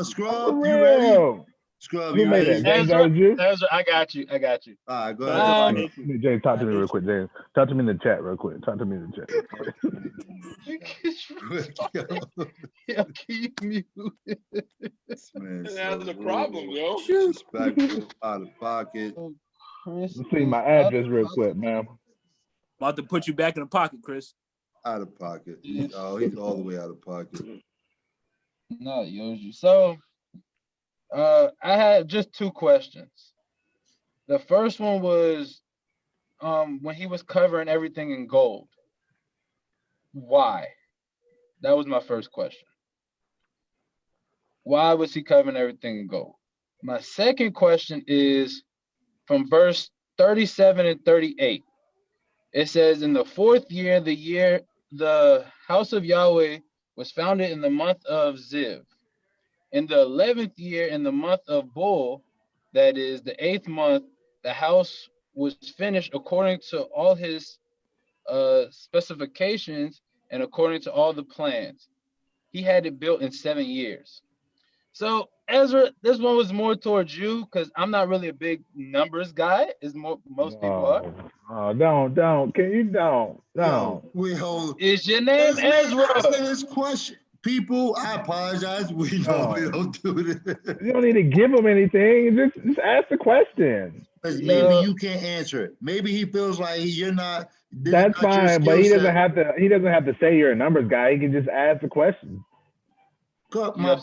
Scrub, you ready? Scrub, who made that? James, that was you? I got you. All right, go ahead. James, talk to me real quick. James, talk to me in the chat real quick. Talk to me in the chat. Yo, keep me. This man that's the problem, yo. Disrespectful, out of pocket. Let's see my address real quick, man. About to put you back in the pocket, Chris. Out of pocket. Oh, he's all the way out of pocket. Not Yoshi. So, I had just 2 questions. The first one was, when he was covering everything in gold. Why? That was my first question. Why was he covering everything in gold? My second question is from verse 37 and 38. It says, in the 4th year, the house of Yahweh was founded in the month of Ziv. In the 11th year, in the month of Bul, that is the 8th month, the house was finished according to all his specifications and according to all the plans. He had it built in 7 years. So Ezra, this one was more towards you because I'm not really a big numbers guy, as most people are. Oh, don't. Can you don't? Yo, we hold. Is your name This man Ezra? asking this question. People, I apologize. We don't do this. You don't need to give him anything. Just ask the question. Maybe you can't answer it. Maybe he feels like you're not. That's not your fine, but he skill doesn't set. have to. He doesn't have to say you're a numbers guy. He can just ask the question. My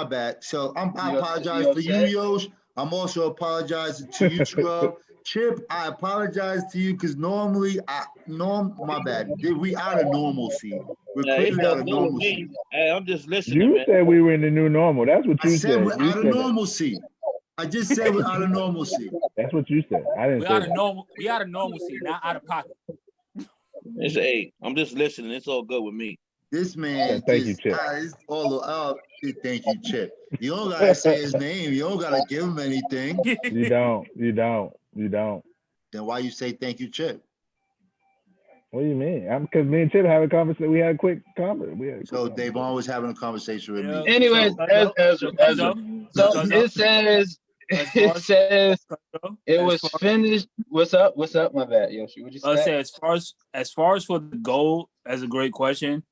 bad. So I apologize for you, Yosh. I'm also apologizing to you, Scrub. Chip, I apologize to you because normally, my bad. We out of normalcy. We're clearly out of normalcy. Hey, I'm just listening, You man. said we were in the new normal. That's what you I said. We're You out of normalcy. I just said we're out of normalcy. That's what you said. I didn't We say out that. of normal. We out of normalcy, not out of pocket. It's hey, I'm just listening. It's all good with me. This man Thank you, Chip. It's all out. Thank you, Chip. You don't gotta say his name. You don't gotta give him anything. You don't. Then why you say thank you, Chip? What do you mean? Because me and Chip had a conversation. We had a quick conversation. So Davon was having a conversation with me. Anyways, Ezra. So it says it was finished. What's up? My bad, Yoshi. What you say? I'll say as far as for the goal, that's a great question.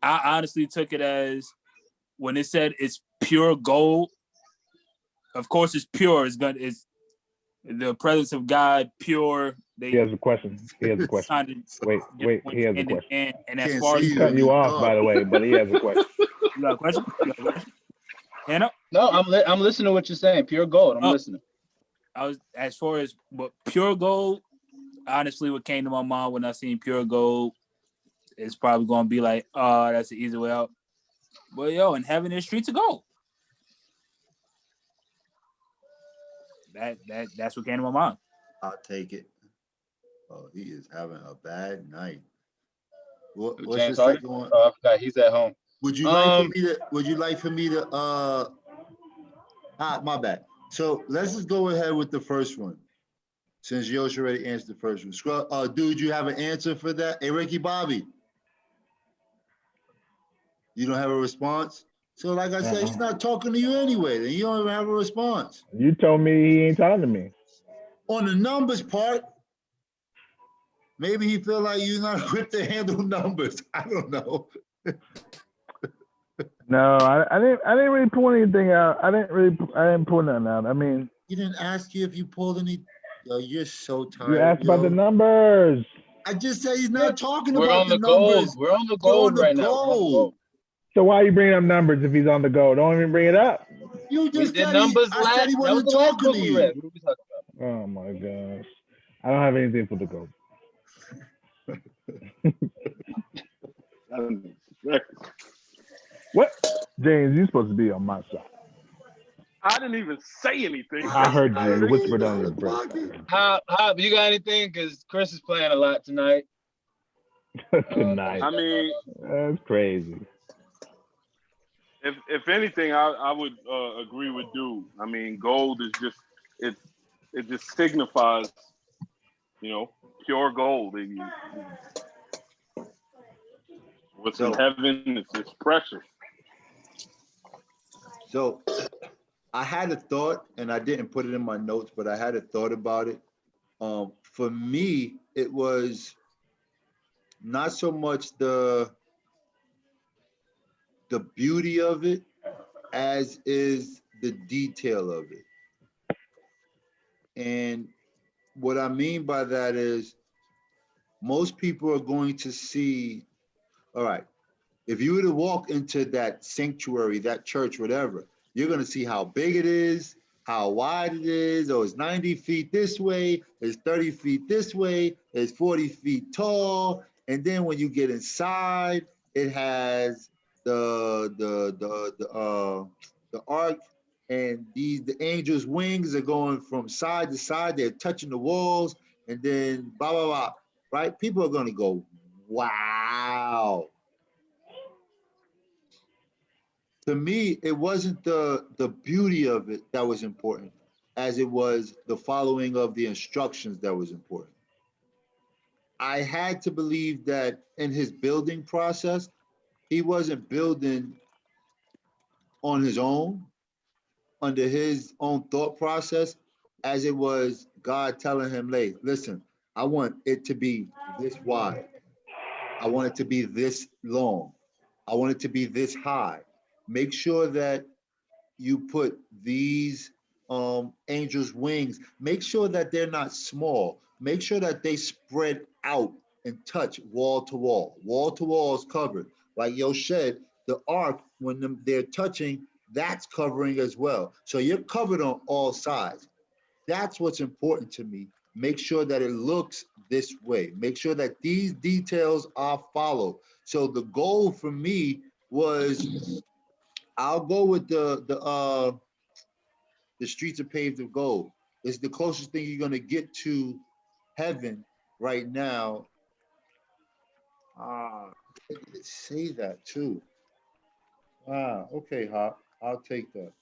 I honestly took it as when it said it's pure gold. Of course, it's pure. It's the presence of God, pure. He has a question. Wait. He has a question. And as far as he's cutting you off, by the way, but he has a question. You got a question? Hannah? No, I'm listening to what you're saying. Pure gold. I'm listening. As far as pure gold. Honestly, what came to my mind when I seen pure gold is probably gonna be like, that's the easy way out. But yo, in heaven there's streets of gold. That's what came to my mind. I'll take it. Oh, he is having a bad night. What's James the second one? Oh, I forgot. He's at home. Would you like for me to my bad. So let's just go ahead with the first one. Since Yosh already answered the first one. Dude, you have an answer for that? Hey, Ricky Bobby. You don't have a response? So like I said, he's not talking to you anyway. Then you don't even have a response. You told me he ain't talking to me. On the numbers part, maybe he feel like you're not equipped to handle numbers. I don't know. No, I didn't really pull anything out. I didn't pull nothing out. I mean, he didn't ask you if you pulled any. Yo, you're so tired. You asked about the numbers. I just said he's not talking about on the numbers. Gold. We're on the gold right now. So why are you bringing up numbers if he's on the go? Don't even bring it up. You just said numbers I said he wasn't talking to you. What are we talking about? Oh my gosh. I don't have anything for the go. What? James, you're supposed to be on my side. I didn't even say anything. I heard you. You whispered on your breath. Hop, you got anything? Because Chris is playing a lot tonight. Tonight. I mean, that's crazy. If anything, I would agree with Dude. I mean, gold is just it just signifies, pure gold. What's in heaven, it's precious. So I had a thought, and I didn't put it in my notes, but I had a thought about it. For me, it was not so much the beauty of it as is the detail of it. And what I mean by that is most people are going to see, all right, if you were to walk into that sanctuary, that church, whatever, you're going to see how big it is, how wide it is. Oh, it's 90 feet this way, it's 30 feet this way, it's 40 feet tall. And then when you get inside, it has the ark, and the angels' wings are going from side to side. They're touching the walls, and then blah blah blah. Right? People are gonna go, wow. To me, it wasn't the beauty of it that was important, as it was the following of the instructions that was important. I had to believe that in his building process, he wasn't building on his own, under his own thought process, as it was God telling him, "Hey, listen, I want it to be this wide. I want it to be this long. I want it to be this high. Make sure that you put these angels' wings. Make sure that they're not small. Make sure that they spread out and touch wall to wall. Wall to wall is covered. Like Yo said, the ark, when they're touching, that's covering as well. So you're covered on all sides. That's what's important to me. Make sure that it looks this way. Make sure that these details are followed. So the goal for me was, I'll go with the streets are paved with gold. It's the closest thing you're gonna get to heaven right now. Ah, it say that too. Ah, okay, Hop. I'll take that.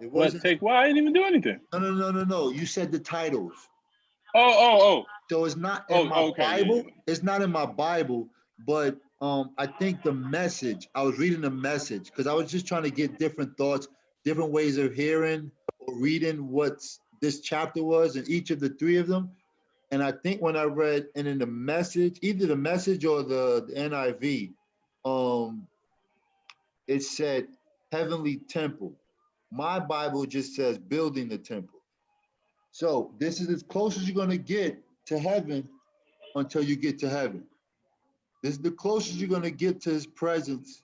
It What? wasn't. Take why? I didn't even do anything. No. You said the titles. Oh. So it's not in Oh, my okay. Bible. Yeah. It's not in my Bible, but I think the message, I was reading the message because I was just trying to get different thoughts, different ways of hearing or reading what this chapter was in each of the three of them. And I think when I read, and in the message, either the message or the NIV, um, it said heavenly temple. My Bible just says building the temple. So this is as close as you're going to get to heaven until you get to heaven. This is the closest you're going to get to his presence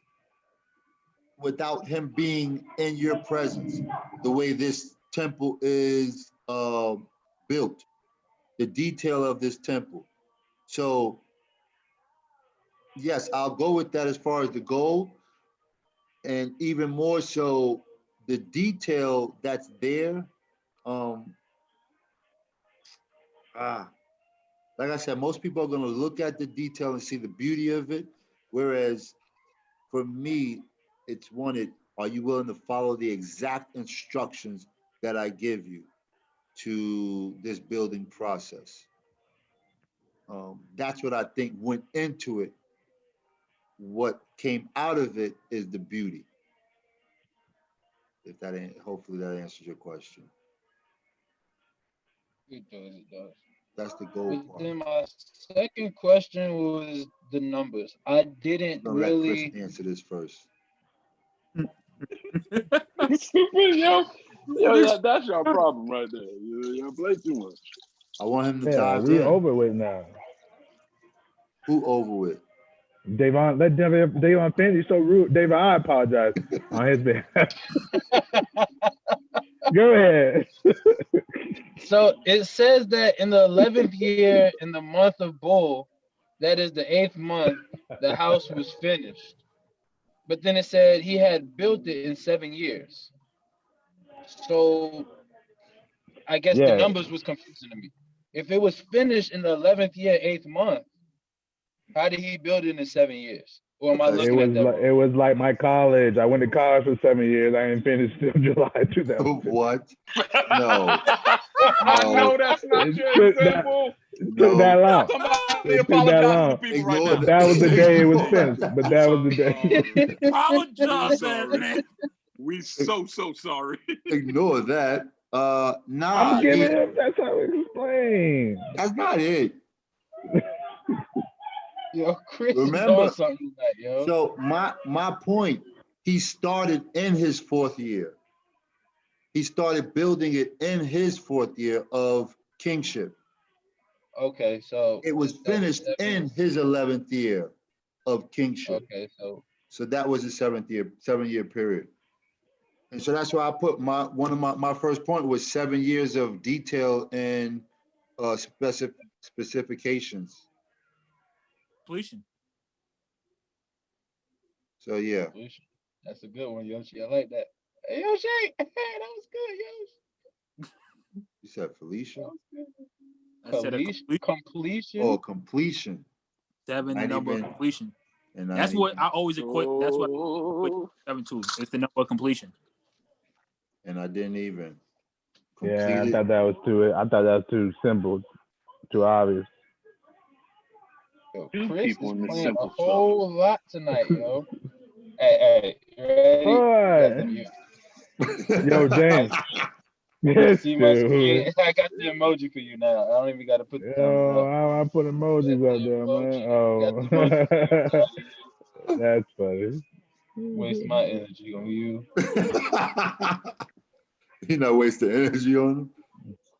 without him being in your presence. The way this temple is built, the detail of this temple. So yes, I'll go with that as far as the goal, and even more so the detail that's there. Um, ah, like I said, most people are going to look at the detail and see the beauty of it, whereas for me, it's wanted, are you willing to follow the exact instructions that I give you to this building process? That's what I think went into it. What came out of it is the beauty. If that ain't, hopefully that answers your question. It does. That's the goal But part. then my second question was the numbers. I didn't I'm gonna let Chris really. answer this first. Stupid, yo. That's your problem right there. You play too much. I want him to Yeah, dive we in. over with now. Who over with? Davon, let Davon finish. You're so rude. Davon, I apologize on his behalf. Go ahead. So it says that in the 11th year, in the month of Bull, that is the 8th month, the house was finished. But then it said he had built it in 7 years. So I guess the Yeah, numbers was confusing to me. If it was finished in the 11th year, 8th month, how did he build it in 7 years? Or am I Because it looking was at that wrong? it was like my college. I went to college for 7 years. I didn't finish till July 2015. what? No, I no, know that's not It your took that example. it took that no. Y'all long. talking about me It took that apologizing to long. people right Ignore But now. that was the that. day it was Ignore finished. that. But I'm that was the sorry, day. We Apologize, sorry. man. We so sorry. Ignore that. I'm Nah, giving him. That's how I explain. that's not it. Yo, Chris is on Remember, something tonight, yo. so my point, he started in his fourth year. He started building it in his fourth year of kingship. Okay, so It was that was finished seven. in his 11th year of kingship. Okay, so So that was his 7 year period. And so that's why I put my first point was 7 years of detail and specifications. completion. So yeah, That's a good one, Yoshi. I like that. Hey, Yoshi, that was good, Yoshi. you said Felicia. I said a completion. Completion. Oh, completion. 7, the Not number of even- completion. And That's what I always equate. That's what I equate Oh, 7 to. It's the number of completion. and I didn't even Yeah, complete I it. thought that was too simple, too obvious. Yo, two Chris people is in this playing a simple stuff. whole lot tonight, yo. Hey, you ready? All Yes, right. you. Yo, James. You Yes, see my dude. screen? I got the emoji for you now. I don't even got to put the thumbs up. Yo, I put emojis Got up the there, man. emoji. Got the emoji. Oh, that's funny. Waste my energy on you. You're not wasting energy on him.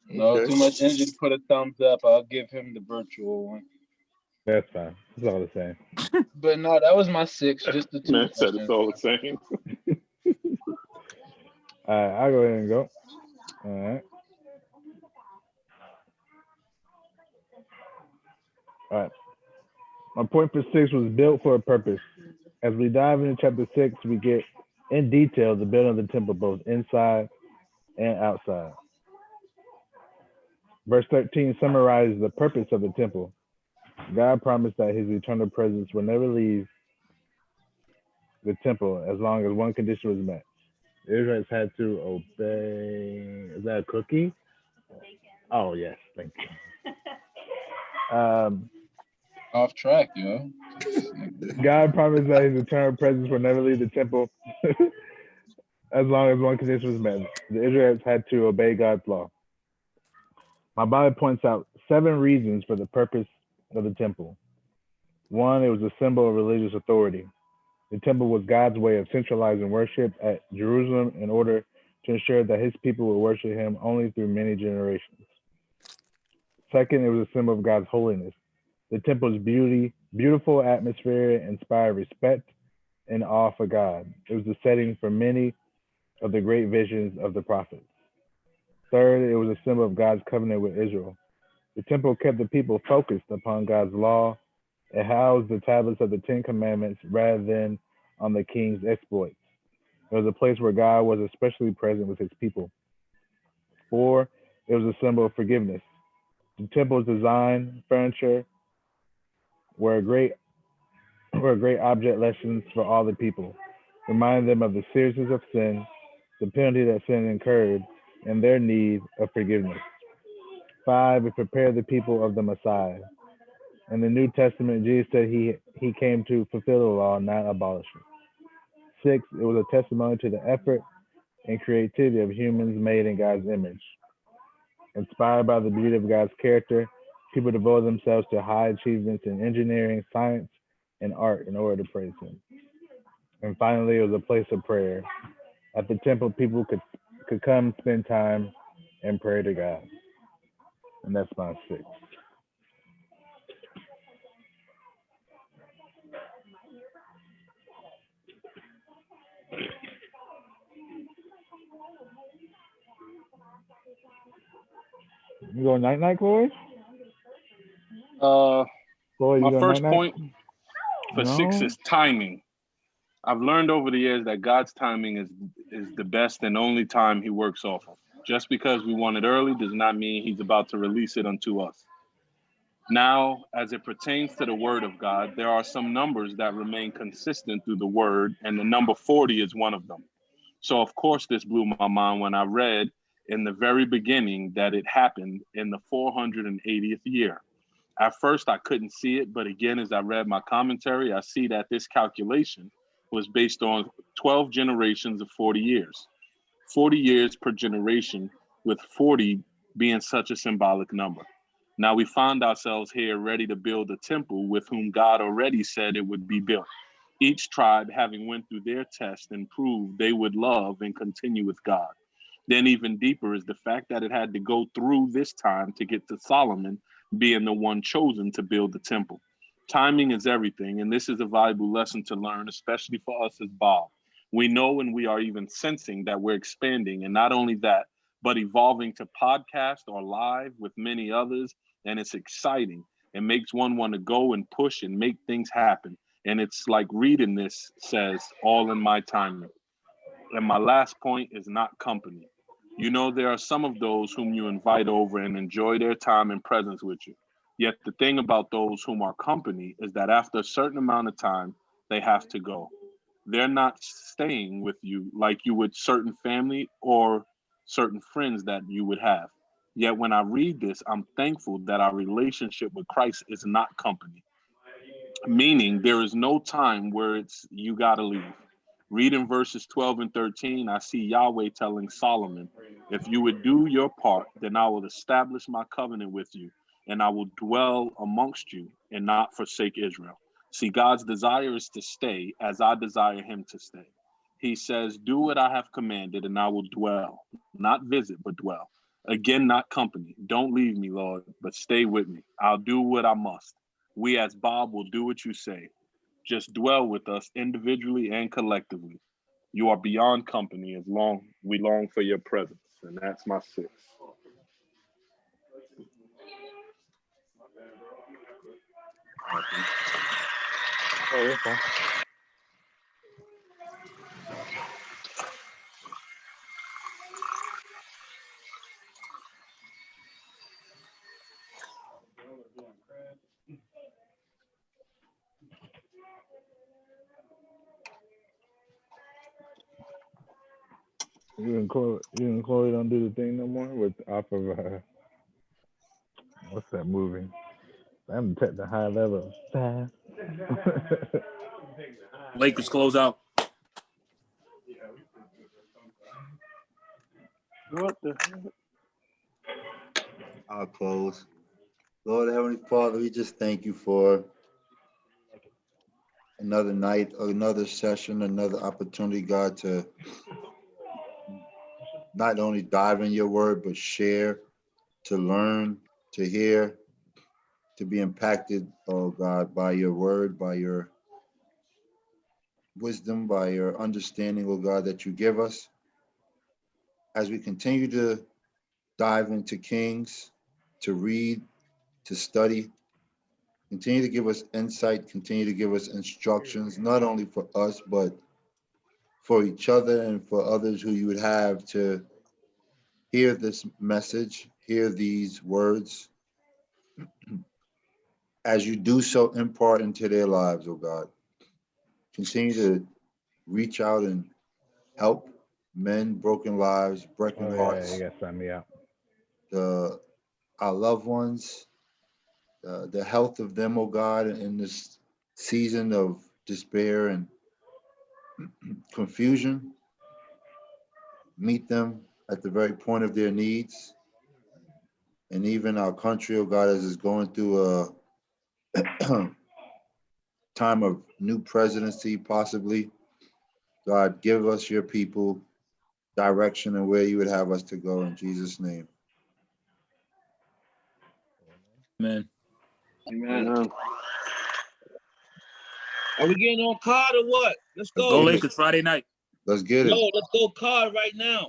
No, Okay. too much energy to put a thumbs up. I'll give him the virtual one. That's fine. It's all the same. But no, that was my 6. Just the 2 Man said it's questions. all the same. All right, I'll go ahead and go. All right. All right. My point for 6 was built for a purpose. As we dive into chapter 6, we get in detail the building of the temple, both inside and outside. Verse 13 summarizes the purpose of the temple. God promised that his eternal presence will never leave the temple as long as one condition was met. The Israelites had to obey. Is that a cookie? Oh, yes. Thank you. Off track, yo. God promised that his eternal presence will never leave the temple as long as one condition was met. The Israelites had to obey God's law. My Bible points out 7 reasons for the purpose of the temple. 1, it was a symbol of religious authority. The temple was God's way of centralizing worship at Jerusalem in order to ensure that his people would worship him only through many generations. 2nd, it was a symbol of God's holiness. The temple's beautiful atmosphere inspired respect and awe for God. It was the setting for many of the great visions of the prophets. 3rd, it was a symbol of God's covenant with Israel. The temple kept the people focused upon God's law. It housed the tablets of the 10 Commandments rather than on the king's exploits. It was a place where God was especially present with his people. 4, it was a symbol of forgiveness. The temple's design, furniture were great object lessons for all the people, reminding them of the seriousness of sin, the penalty that sin incurred, and their need of forgiveness. 5, it prepared the people of the Messiah. In the New Testament, Jesus said he came to fulfill the law, not abolish it. 6, it was a testimony to the effort and creativity of humans made in God's image. Inspired by the beauty of God's character, people devoted themselves to high achievements in engineering, science, and art in order to praise him. And finally, it was a place of prayer. At the temple, people could come spend time and pray to God. And that's my 6. You go night night, Chloe? Chloe, you My go first night night? point for 6 No. is timing. I've learned over the years that God's timing is the best and only time he works off of. Just because we want it early does not mean he's about to release it unto us. Now, as it pertains to the word of God, there are some numbers that remain consistent through the word, and the number 40 is one of them. So, of course, this blew my mind when I read in the very beginning that it happened in the 480th year. At first, I couldn't see it, but again, as I read my commentary, I see that this calculation was based on 12 generations of 40 years. 40 years per generation, with 40 being such a symbolic number. Now we find ourselves here ready to build a temple with whom God already said it would be built. Each tribe having went through their test and proved they would love and continue with God. Then even deeper is the fact that it had to go through this time to get to Solomon being the one chosen to build the temple. Timing is everything, and this is a valuable lesson to learn, especially for us as B.o.B. We know and we are even sensing that we're expanding, and not only that, but evolving to podcast or live with many others, and it's exciting. It makes one want to go and push and make things happen. And it's like reading this says, all in my timing. And my last point is not company. You know, there are some of those whom you invite over and enjoy their time and presence with you. Yet the thing about those whom are company is that after a certain amount of time, they have to go. They're not staying with you like you would certain family or certain friends that you would have. Yet when I read this, I'm thankful that our relationship with Christ is not company, meaning there is no time where it's you got to leave. Reading verses 12 and 13, I see Yahweh telling Solomon, if you would do your part, then I will establish my covenant with you, and I will dwell amongst you and not forsake Israel. See, God's desire is to stay as I desire him to stay. He says, do what I have commanded, and I will dwell, not visit, but dwell. Again, not company. Don't leave me, Lord, but stay with me. I'll do what I must. We as Bob will do what you say. Just dwell with us individually and collectively. You are beyond company as long we long for your presence. And that's my 6. Oh, that's fine. You and Chloe don't do the thing no more with off of what's that movie? I'm at the high level. Lakers close out. What the hell? I'll close. Lord Heavenly Father, we just thank you for another night, another session, another opportunity, God, to not only dive in your word, but share, to learn, to hear, to be impacted, oh God, by your word, by your wisdom, by your understanding, oh God, that you give us. As we continue to dive into Kings, to read, to study, continue to give us insight, continue to give us instructions, not only for us, but for each other and for others who you would have to hear this message, hear these words. As you do so, impart into their lives, oh God. Continue to reach out and help men, broken lives, broken hearts, You gotta sign me out. our loved ones, the health of them, oh God, in this season of despair and confusion. Meet them at the very point of their needs. And even our country, oh God, as is going through a time of new presidency, possibly. God, give us your people direction and where you would have us to go in Jesus' name. Man. Amen. Are we getting on card or what? Let's go. Go Lakers Friday night. Let's get it. No, let's go card right now.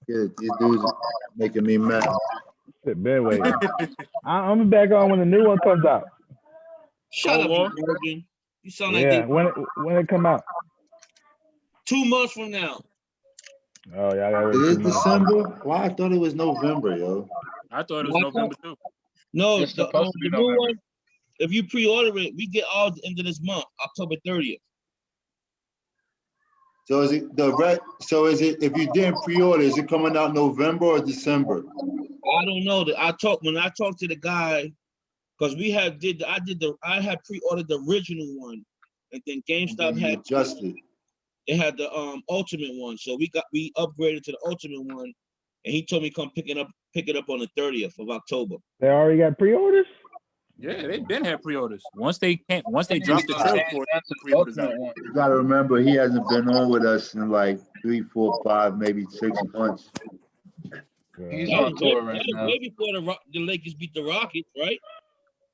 Get it. These dudes are making me mad. Been waiting. I'm back on when the new one comes out. Shut up, War. you Morgan. You sound like Yeah, they when it come out. 2 months from now. Oh, yeah, I gotta wait It is 2 months. December? Why? I thought it was November, yo. I thought it was November too. No, It's supposed to be the new November. one, if you pre-order it, we get all the end of this month, October 30th. So is it the red? So is it, if you didn't pre-order, is it coming out November or December? I don't know. When I talked to the guy, because I had pre-ordered the original one, and then GameStop You had adjusted. they had the ultimate one. So we upgraded to the ultimate one, and he told me come pick it up on the 30th of October. They already got pre-orders? Yeah, they've been had pre-orders. Once they dropped the That's trailer for it, the pre-orders out. ultimate one. You gotta remember, he hasn't been on with us in like 3, 4, 5, maybe 6 months. He's That on was tour way, right that was now. way before the Lakers beat the Rockets, right?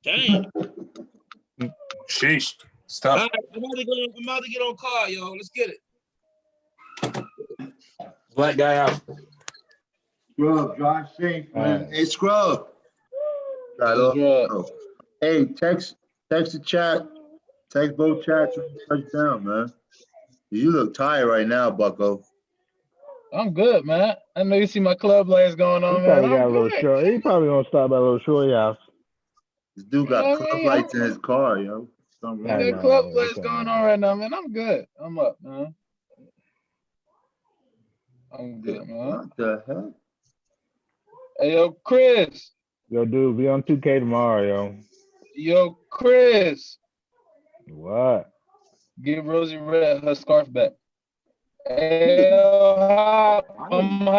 Dang. Sheesh. All Stop. right, I'm about to get on car, yo. Let's get it. Black guy out. Scrub, drive safe, man. Hey, Scrub. Got That's off. right. Oh. Hey, text the chat. Text both chats when you touch down, man. You look tired right now, Bucko. I'm good, man. I know you see my club lights going He on, man. probably got I'm a little good. short. He probably gonna stop at a little short house. This dude got I club mean, lights in his car, yo. Something I wrong. got club It's lights all going right. on right now, man. I'm good. I'm up, man. I'm good, man. What the heck? Hey, yo, Chris. Yo, dude, be on 2K tomorrow, yo. Yo, Chris. What? Give Rosie Red her scarf back. Hey, yo, Hop, I'm hot.